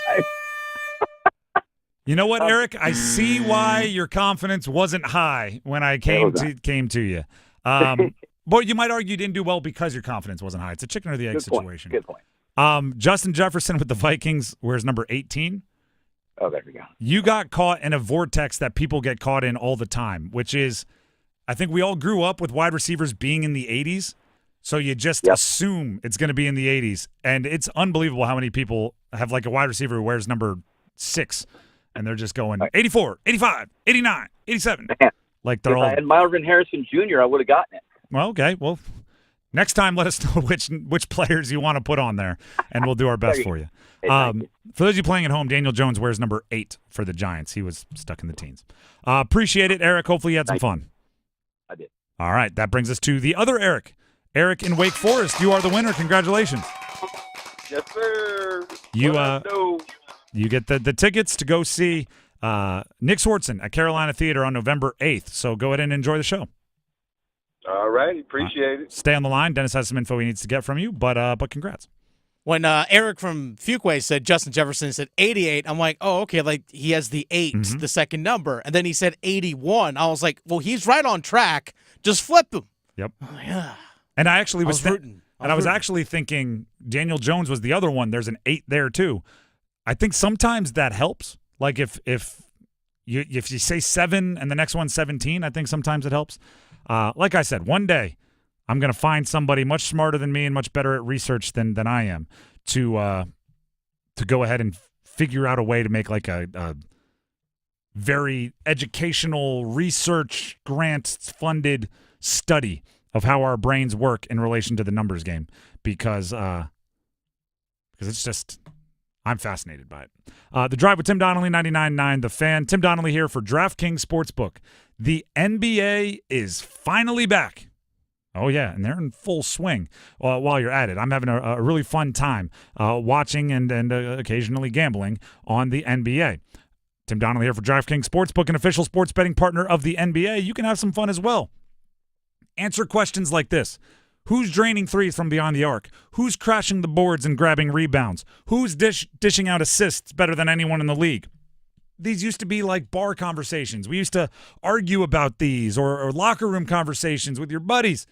You know what, Eric? I see why your confidence wasn't high when I came to you. But you might argue you didn't do well because your confidence wasn't high. It's a chicken or the egg situation.
Good point.
Justin Jefferson with the Vikings wears number 18.
Oh, there we go.
You got caught in a vortex that people get caught in all the time, which is, I think we all grew up with wide receivers being in the 80s, so you just assume it's going to be in the 80s. And it's unbelievable how many people have like a wide receiver who wears number 6, and they're just going 84, 85, 89, 87. Like they're
if
all.
I had Marvin Harrison Jr., I would have gotten it.
Well, okay. Well, next time, let us know which players you want to put on there, and we'll do our best for you. For those of you playing at home, Daniel Jones wears number 8 for the Giants. He was stuck in the teens. Appreciate it, Eric. Hopefully you had some fun.
I did.
All right. That brings us to the other Eric. Eric in Wake Forest. You are the winner. Congratulations.
Yes, sir.
You get the tickets to go see Nick Swartzen at Carolina Theater on November 8th. So go ahead and enjoy the show.
All right. Appreciate it.
Stay on the line. Dennis has some info he needs to get from you, but congrats.
When Eric from Fuquay said Justin Jefferson said 88, I'm like, oh, okay, like he has the 8, the second number. And then he said 81. I was like, well, he's right on track. Just flip him.
Yep.
Oh, yeah.
And I actually was
rooting.
I was actually thinking Daniel Jones was the other one. There's an 8 there too. I think sometimes that helps. Like if you say 7 and the next one's 17, I think sometimes it helps. Like I said, one day I'm going to find somebody much smarter than me and much better at research than I am to go ahead and figure out a way to make like a very educational research grant-funded study of how our brains work in relation to the numbers game because it's just I'm fascinated by it. The Drive with Tim Donnelly, 99.9 The Fan. Tim Donnelly here for DraftKings Sportsbook. The NBA is finally back. Oh, yeah, and they're in full swing while you're at it. I'm having a really fun time watching and occasionally gambling on the NBA. Tim Donnelly here for DraftKings Sportsbook, an official sports betting partner of the NBA. You can have some fun as well. Answer questions like this. Who's draining threes from beyond the arc? Who's crashing the boards and grabbing rebounds? Who's dishing out assists better than anyone in the league? These used to be like bar conversations. We used to argue about these or locker room conversations with your buddies.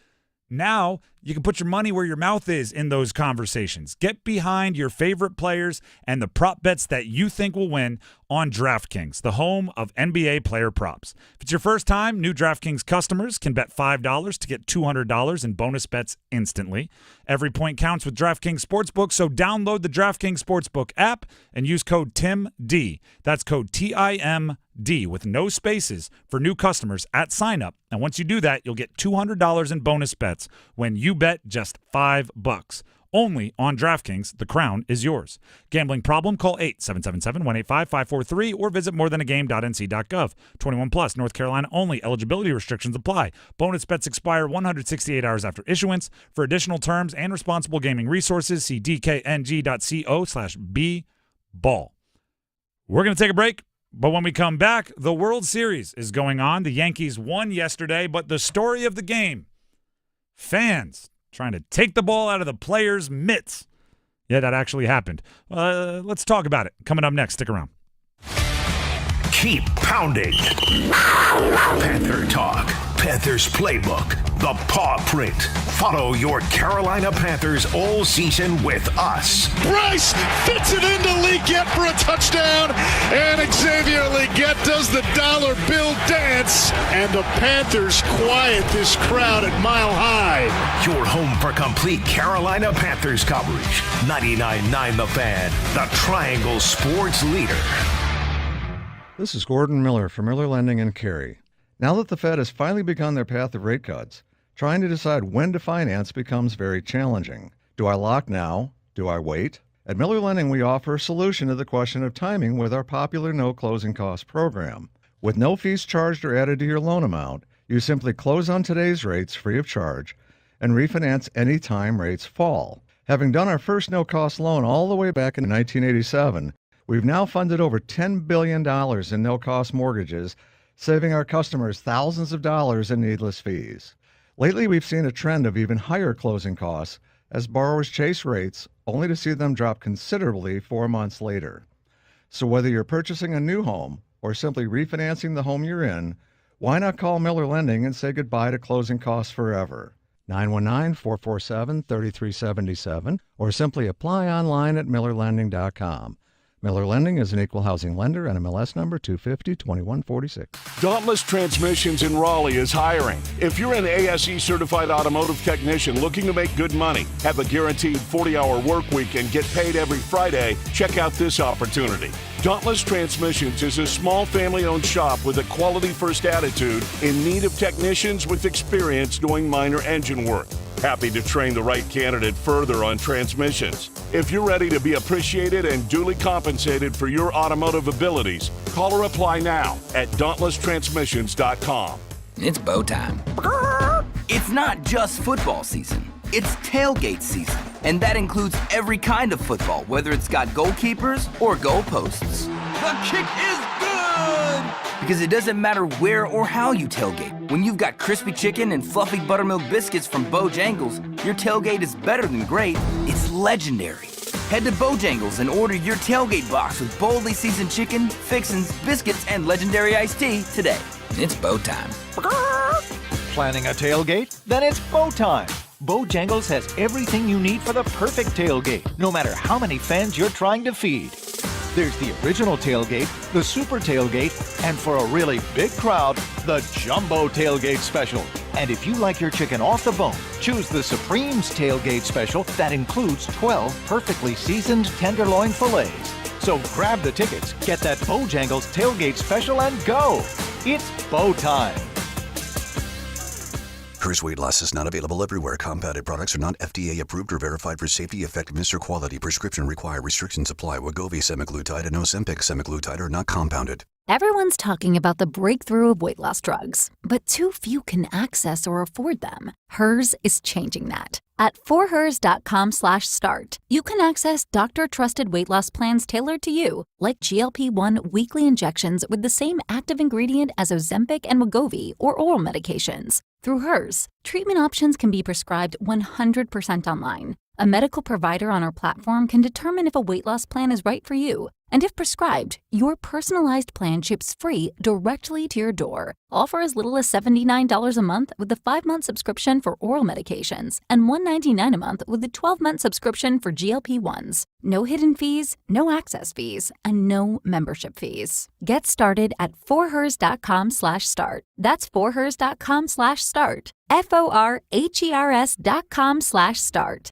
Now you can put your money where your mouth is in those conversations. Get behind your favorite players and the prop bets that you think will win on DraftKings, the home of NBA player props. If it's your first time, new DraftKings customers can bet $5 to get $200 in bonus bets instantly. Every point counts with DraftKings Sportsbook, so download the DraftKings Sportsbook app and use code TIMD. That's code TIMD with no spaces for new customers at sign-up. And once you do that, you'll get $200 in bonus bets when you bet just $5. Only on DraftKings, the crown is yours. Gambling problem? Call 877-185-543 or visit morethanagame.nc.gov. 21 plus, North Carolina only. Eligibility restrictions apply. Bonus bets expire 168 hours after issuance. For additional terms and responsible gaming resources, see dkng.co/bball. We're going to take a break, but when we come back, the World Series is going on. The Yankees won yesterday, but the story of the game, fans trying to take the ball out of the players' mitts. Yeah, that actually happened. Let's talk about it. Coming up next. Stick around.
Keep pounding. Panther Talk. Panthers Playbook. The Paw Print. Follow your Carolina Panthers all season with us.
Bryce fits it into Leggett for a touchdown, and Xavier Leggett does the dollar bill dance, and the Panthers quiet this crowd at Mile High.
Your home for complete Carolina Panthers coverage. 99.9 The Fan, the Triangle Sports Leader.
This is Gordon Miller from Miller Lending in Cary. Now that the Fed has finally begun their path of rate cuts, trying to decide when to finance becomes very challenging. Do I lock now? Do I wait? At Miller Lending, we offer a solution to the question of timing with our popular no closing cost program. With no fees charged or added to your loan amount, you simply close on today's rates free of charge and refinance any time rates fall. Having done our first no-cost loan all the way back in 1987, we've now funded over $10 billion in no-cost mortgages, saving our customers thousands of dollars in needless fees. Lately, we've seen a trend of even higher closing costs as borrowers chase rates only to see them drop considerably 4 months later. So whether you're purchasing a new home or simply refinancing the home you're in, why not call Miller Lending and say goodbye to closing costs forever? 919-447-3377 or simply apply online at millerlending.com. Miller Lending is an equal housing lender, NMLS number 250-2146.
Dauntless Transmissions in Raleigh is hiring. If you're an ASE certified automotive technician looking to make good money, have a guaranteed 40-hour work week, and get paid every Friday, check out this opportunity. Dauntless Transmissions is a small family-owned shop with a quality-first attitude in need of technicians with experience doing minor engine work. Happy to train the right candidate further on transmissions. If you're ready to be appreciated and duly compensated for your automotive abilities, call or apply now at dauntlesstransmissions.com.
It's bow time. It's not just football season. It's tailgate season. And that includes every kind of football, whether it's got goalkeepers or goalposts. The kick is good! Because it doesn't matter where or how you tailgate. When you've got crispy chicken and fluffy buttermilk biscuits from Bojangles, your tailgate is better than great. It's legendary. Head to Bojangles and order your tailgate box with boldly seasoned chicken, fixins, biscuits, and legendary iced tea today. It's Bo time.
Planning a tailgate? Then it's Bo time. Bojangles has everything you need for the perfect tailgate, no matter how many fans you're trying to feed. There's the original tailgate, the super tailgate, and for a really big crowd, the jumbo tailgate special. And if you like your chicken off the bone, choose the Supreme's tailgate special that includes 12 perfectly seasoned tenderloin fillets. So grab the tickets, get that Bojangles tailgate special, and go. It's Bo time.
Hers weight loss is not available everywhere. Compounded products are not FDA approved or verified for safety, effectiveness, or quality. Prescription require. Restrictions apply. Wegovy semaglutide and Ozempic semaglutide are not compounded.
Everyone's talking about the breakthrough of weight loss drugs, but too few can access or afford them. Hers is changing that. At forhers.com/start, you can access doctor-trusted weight loss plans tailored to you, like GLP-1 weekly injections with the same active ingredient as Ozempic and Wegovy or oral medications. Through Hers, treatment options can be prescribed 100% online. A medical provider on our platform can determine if a weight loss plan is right for you. And if prescribed, your personalized plan ships free directly to your door, all for as little as $79 a month with a 5-month subscription for oral medications and $199 a month with a 12-month subscription for GLP-1s. No hidden fees, no access fees, and no membership fees. Get started at forhers.com/start. That's forhers.com/start. forhers.com/start.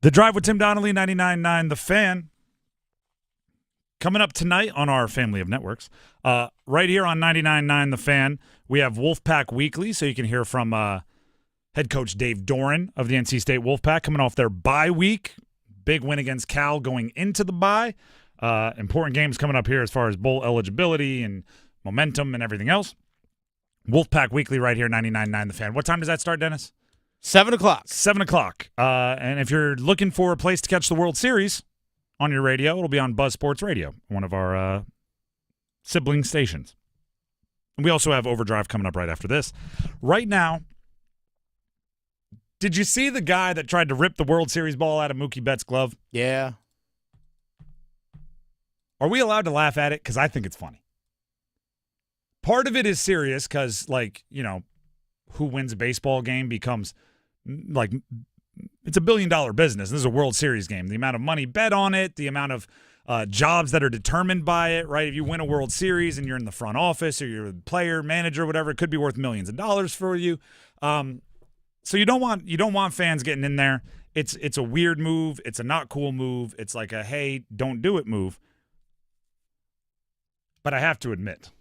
The Drive with Tim Donnelly, 99.9 The Fan. Coming up tonight on our family of networks. Right here on 99.9 The Fan, we have Wolfpack Weekly, so you can hear from head coach Dave Doran of the NC State Wolfpack coming off their bye week. Big win against Cal going into the bye. Important games coming up here as far as bowl eligibility and momentum and everything else. Wolfpack Weekly right here, 99.9 The Fan. What time does that start, Dennis?
7 o'clock.
7 o'clock. And if you're looking for a place to catch the World Series on your radio, it'll be on Buzz Sports Radio, one of our sibling stations. And we also have Overdrive coming up right after this. Right now, did you see the guy that tried to rip the World Series ball out of Mookie Betts' glove?
Yeah.
Are we allowed to laugh at it? Because I think it's funny. Part of it is serious because, who wins a baseball game becomes it's $1 billion business. This is a World Series game. The amount of money bet on it, the amount of jobs that are determined by it, right? If you win a World Series and you're in the front office or you're a player, manager, whatever, it could be worth millions of dollars for you. So you don't want fans getting in there. It's a weird move. It's a not cool move. It's like a, hey, don't do it move. But I have to admit,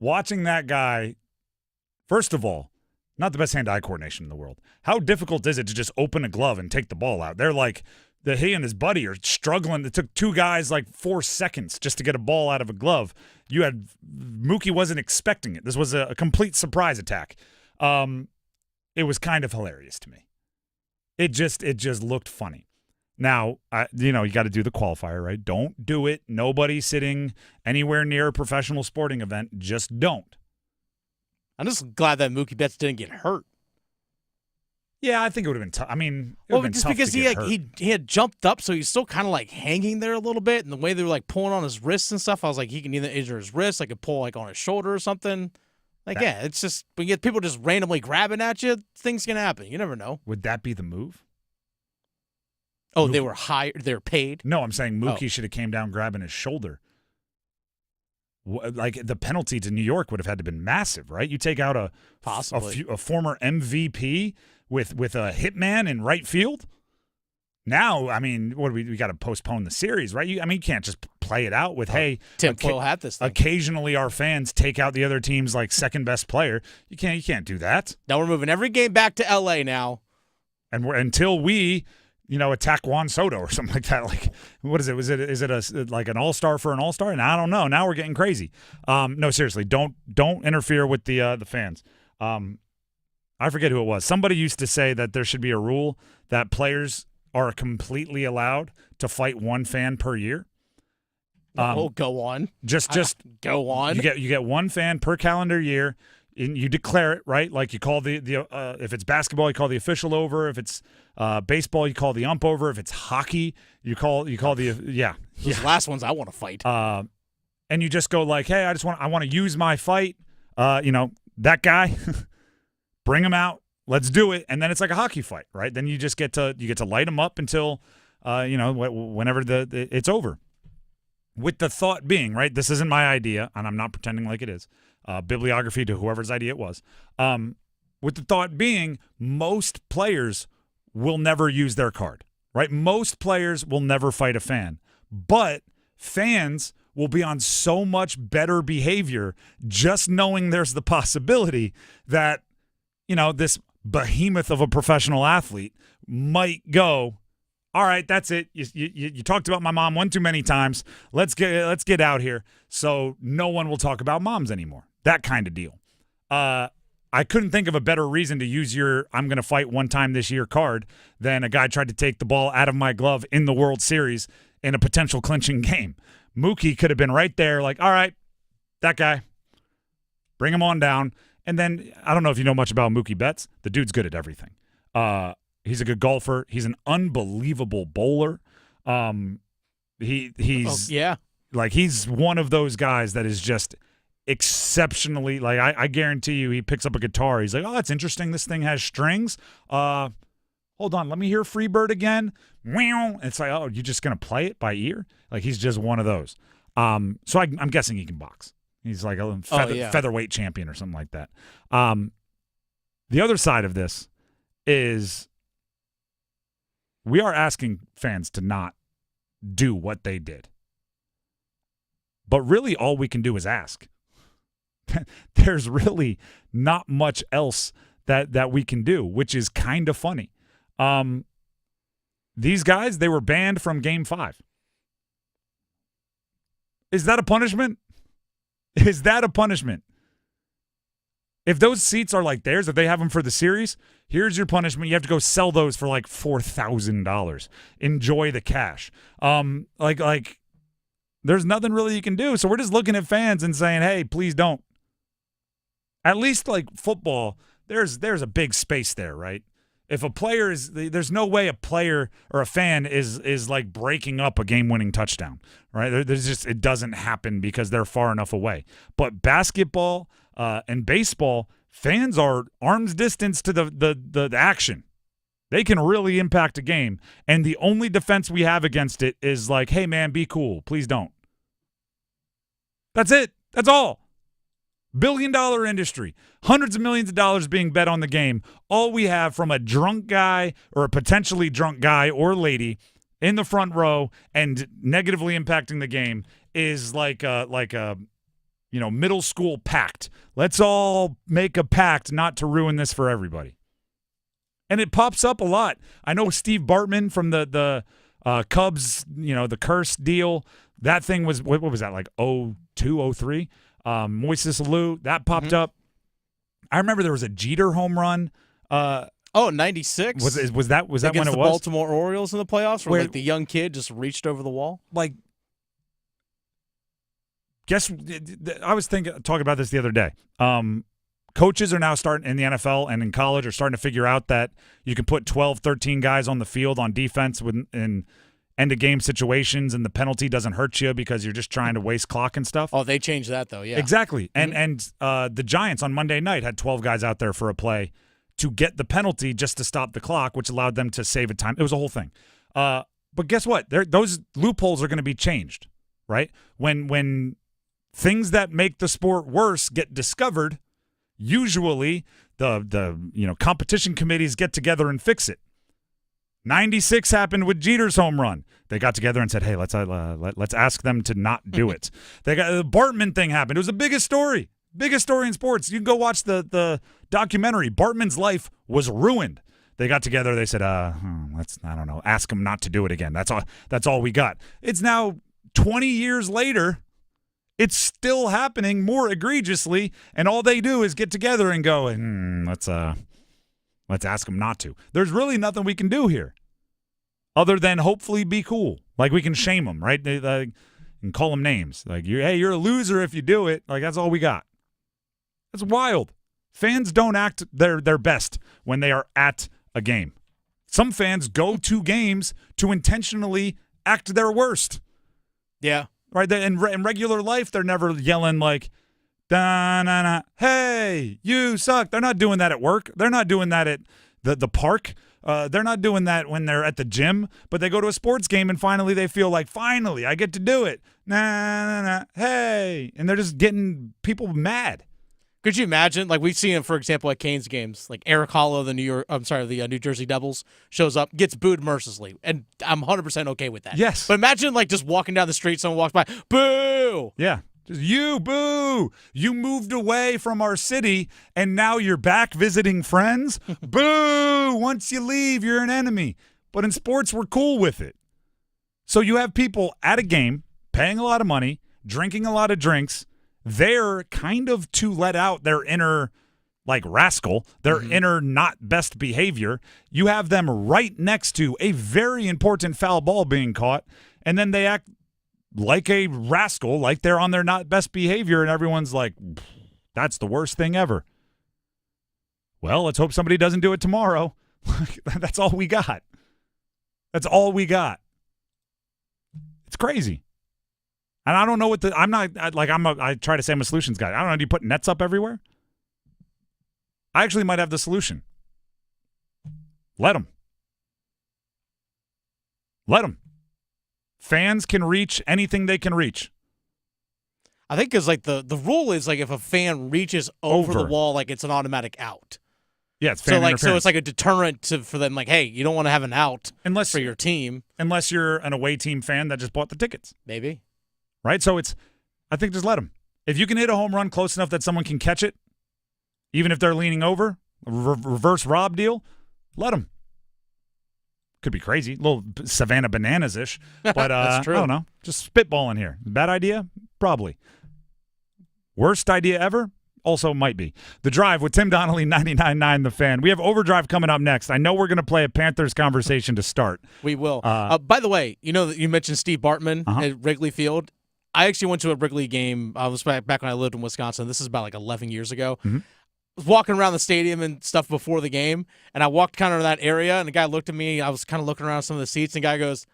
watching that guy, first of all, not the best hand-eye coordination in the world. How difficult is it to just open a glove and take the ball out? They're like, he and his buddy are struggling. It took two guys 4 seconds just to get a ball out of a glove. Mookie wasn't expecting it. This was a complete surprise attack. It was kind of hilarious to me. It just looked funny. Now, you got to do the qualifier, right? Don't do it. Nobody sitting anywhere near a professional sporting event. Just don't.
I'm just glad that Mookie Betts didn't get hurt.
Yeah, I think it would have been tough. I mean,
just because he had jumped up, so he's still kind of hanging there a little bit, and the way they were pulling on his wrists and stuff, I was like, he can either injure his wrist, could pull on his shoulder or something. It's just when you get people just randomly grabbing at you, things can happen. You never know.
Would that be the move?
Oh, they were hired. They were paid.
No, I'm saying Mookie should have came down grabbing his shoulder. The penalty to New York would have had to been massive, right? You take out a former MVP with a hitman in right field. Now, I mean, we got to postpone the series, right? You can't just play it out with
tinfoil hat this thing.
Occasionally, our fans take out the other team's second best player. You can't do that.
Now we're moving every game back to LA now,
and until we attack Juan Soto or something like that. What is it? Is it an all-star for an all-star? And I don't know. Now we're getting crazy. No, seriously, don't interfere with the fans. I I forget who it was. Somebody used to say that there should be a rule that players are completely allowed to fight one fan per year.
Go on.
Just
go on.
You get one fan per calendar year, and you declare it, right? Like you call the if it's basketball, you call the official over. If it's baseball, you call the ump over. If it's hockey, you call the
Those last ones I want to fight.
And you just go like, hey, I want to use my fight. That guy, bring him out. Let's do it. And then it's like a hockey fight, right? Then you just get to light them up until whenever it's over. With the thought being, right, this isn't my idea, and I'm not pretending like it is. Bibliography to whoever's idea it was. With the thought being, most players will never use their card, right? Most players will never fight a fan. But fans will be on so much better behavior just knowing there's the possibility that, this behemoth of a professional athlete might go, all right, that's it. You talked about my mom one too many times. Let's get out here. So no one will talk about moms anymore. That kind of deal. I couldn't think of a better reason to use your I'm going to fight one time this year card than a guy tried to take the ball out of my glove in the World Series in a potential clinching game. Mookie could have been right there like, all right, that guy, bring him on down. And then I don't know if you know much about Mookie Betts. The dude's good at everything. He's a good golfer. He's an unbelievable bowler. He's one of those guys that is just exceptionally like I guarantee you he picks up a guitar. He's like, oh, that's interesting. This thing has strings. Hold on, let me hear Freebird again. It's like, oh, you're just gonna play it by ear? Like he's just one of those. So I'm guessing he can box. He's like a featherweight champion or something like that. The other side of this is we are asking fans to not do what they did. But really all we can do is ask. There's really not much else that we can do, which is kind of funny. These guys, they were banned from Game 5. Is that a punishment? Is that a punishment? If those seats are like theirs, if they have them for the series, here's your punishment. You have to go sell those for like $4,000. Enjoy the cash. There's nothing really you can do. So we're just looking at fans and saying, hey, please don't. At least like football, there's a big space there, right? If a player is, there's no way a player or a fan is like breaking up a game-winning touchdown, right? There's just, it doesn't happen because they're far enough away. But basketball and baseball, fans are arm's distance to the action. They can really impact a game. And the only defense we have against it is like, hey, man, be cool. Please don't. That's it. That's all. Billion-dollar industry. Hundreds of millions of dollars being bet on the game. All we have from a drunk guy or a potentially drunk guy or lady in the front row and negatively impacting the game is like a middle school pact. Let's all make a pact not to ruin this for everybody. And it pops up a lot. I know Steve Bartman from the Cubs, the curse deal. That thing was, what was that, like 02, 03? Moises Alou, that popped up. I remember there was a Jeter home run.
96?
Was that when it was?
Against the Baltimore Orioles in the playoffs where like the young kid just reached over the wall?
Like, I was talking about this the other day. Coaches are now starting in the NFL and in college are starting to figure out that you can put 12, 13 guys on the field on defense in end-of-game situations, and the penalty doesn't hurt you because you're just trying to waste clock and stuff.
Oh, they changed that, though, yeah.
Exactly. And the Giants on Monday night had 12 guys out there for a play to get the penalty just to stop the clock, which allowed them to save a time. It was a whole thing. But guess what? Those loopholes are going to be changed, right? When things that make the sport worse get discovered, usually the competition committees get together and fix it. 96 happened with Jeter's home run. They got together and said, "Hey, let's ask them to not do it." The Bartman thing happened. It was the biggest story in sports. You can go watch the documentary. Bartman's life was ruined. They got together. They said, ask them not to do it again. That's all we got. It's now 20 years later. It's still happening more egregiously, and all they do is get together and go, Let's ask them not to. There's really nothing we can do here other than hopefully be cool. Like, we can shame them, right? And call them names. Like, you're a loser if you do it. Like, that's all we got. That's wild. Fans don't act their best when they are at a game. Some fans go to games to intentionally act their worst.
Yeah.
Right? In regular life, they're never yelling like, da-na-na, hey, you suck. They're not doing that at work. They're not doing that at the park. They're not doing that when they're at the gym. But they go to a sports game and finally they feel like, finally, I get to do it. Na-na-na, hey. And they're just getting people mad.
Could you imagine, like we've seen him, for example, at Canes games, like Eric Hollow, the New Jersey Devils, shows up, gets booed mercilessly, and I'm 100% okay with that.
Yes.
But imagine, like, just walking down the street, someone walks by, boo!
Yeah. Just you, boo! You moved away from our city, and now you're back visiting friends? Boo! Once you leave, you're an enemy. But in sports, we're cool with it. So you have people at a game, paying a lot of money, drinking a lot of drinks, they're kind of to let out their inner, like, rascal, their inner not best behavior. You have them right next to a very important foul ball being caught, and then they act like a rascal, like they're on their not best behavior, and everyone's like, that's the worst thing ever. Well, let's hope somebody doesn't do it tomorrow. That's all we got. That's all we got. It's crazy. And I don't know I try to say I'm a solutions guy. I don't know, do you put nets up everywhere? I actually might have the solution. Let them. Let them. Fans can reach anything they can reach.
I think because, like, the rule is, like, if a fan reaches over the wall, like, it's an automatic out.
Yeah, it's fan interference.
So it's like a deterrent for them, like, hey, you don't want to have an out for your team.
Unless you're an away team fan that just bought the tickets.
Maybe.
Right? So I think just let them. If you can hit a home run close enough that someone can catch it, even if they're leaning over, reverse Rob deal, let them. Could be crazy, a little Savannah Bananas-ish, but
That's true.
I don't know. Just spitballing here. Bad idea? Probably. Worst idea ever? Also might be. The Drive with Tim Donnelly, 99.9 The Fan. We have Overdrive coming up next. I know we're going to play a Panthers conversation to start.
We will. By the way, you know that you mentioned Steve Bartman at Wrigley Field. I actually went to a Wrigley game. I was back when I lived in Wisconsin. This is about like 11 years ago. I was walking around the stadium and stuff before the game, and I walked kind of in that area, and the guy looked at me. I was kind of looking around some of the seats, and the guy goes,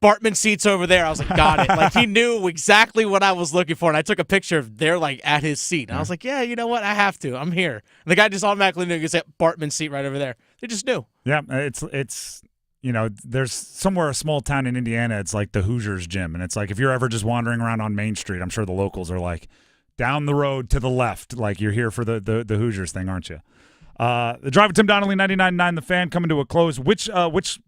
Bartman seats over there. I was like, got it. Like, he knew exactly what I was looking for, and I took a picture of there, like, at his seat. And I was like, yeah, you know what? I have to. I'm here. And the guy just automatically knew he said Bartman seat right over there. They just knew.
Yeah, it's you know, there's somewhere a small town in Indiana, it's like the Hoosiers gym, and it's like if you're ever just wandering around on Main Street, I'm sure the locals are like, down the road to the left, like you're here for the Hoosiers thing, aren't you? The Drive with Tim Donnelly, 99.9 The Fan, coming to a close. Which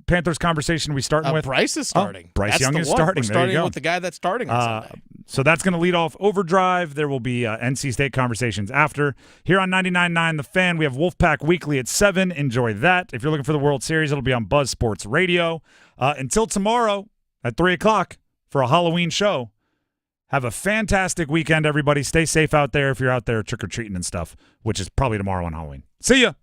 Panthers conversation are we starting with?
Bryce is starting.
Bryce Young is starting.
We're
there you
starting
go.
with the guy that's starting on Sunday.
So that's going to lead off Overdrive. There will be NC State conversations after. Here on 99.9 The Fan, we have Wolfpack Weekly at 7. Enjoy that. If you're looking for the World Series, it'll be on Buzz Sports Radio. Until tomorrow at 3 o'clock for a Halloween show. Have a fantastic weekend, everybody. Stay safe out there if you're out there trick-or-treating and stuff, which is probably tomorrow on Halloween. See ya.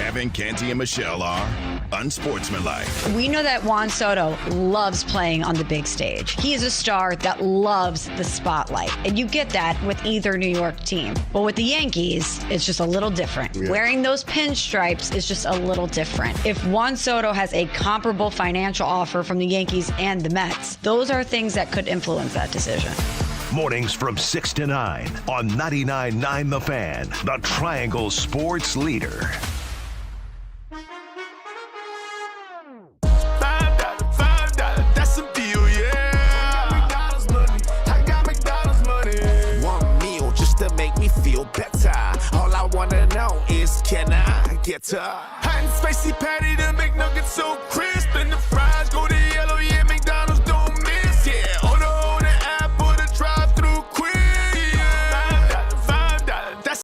Evan, Canty, and Michelle are unsportsmanlike.
We know that Juan Soto loves playing on the big stage. He is a star that loves the spotlight. And you get that with either New York team. But with the Yankees, it's just a little different. Yeah. Wearing those pinstripes is just a little different. If Juan Soto has a comparable financial offer from the Yankees and the Mets, those are things that could influence that decision.
Mornings from 6 to 9 on 99.9 The Fan, the Triangle Sports Leader.
Better. All I wanna know is, can I get a hot and spicy patty to make nuggets so crisp?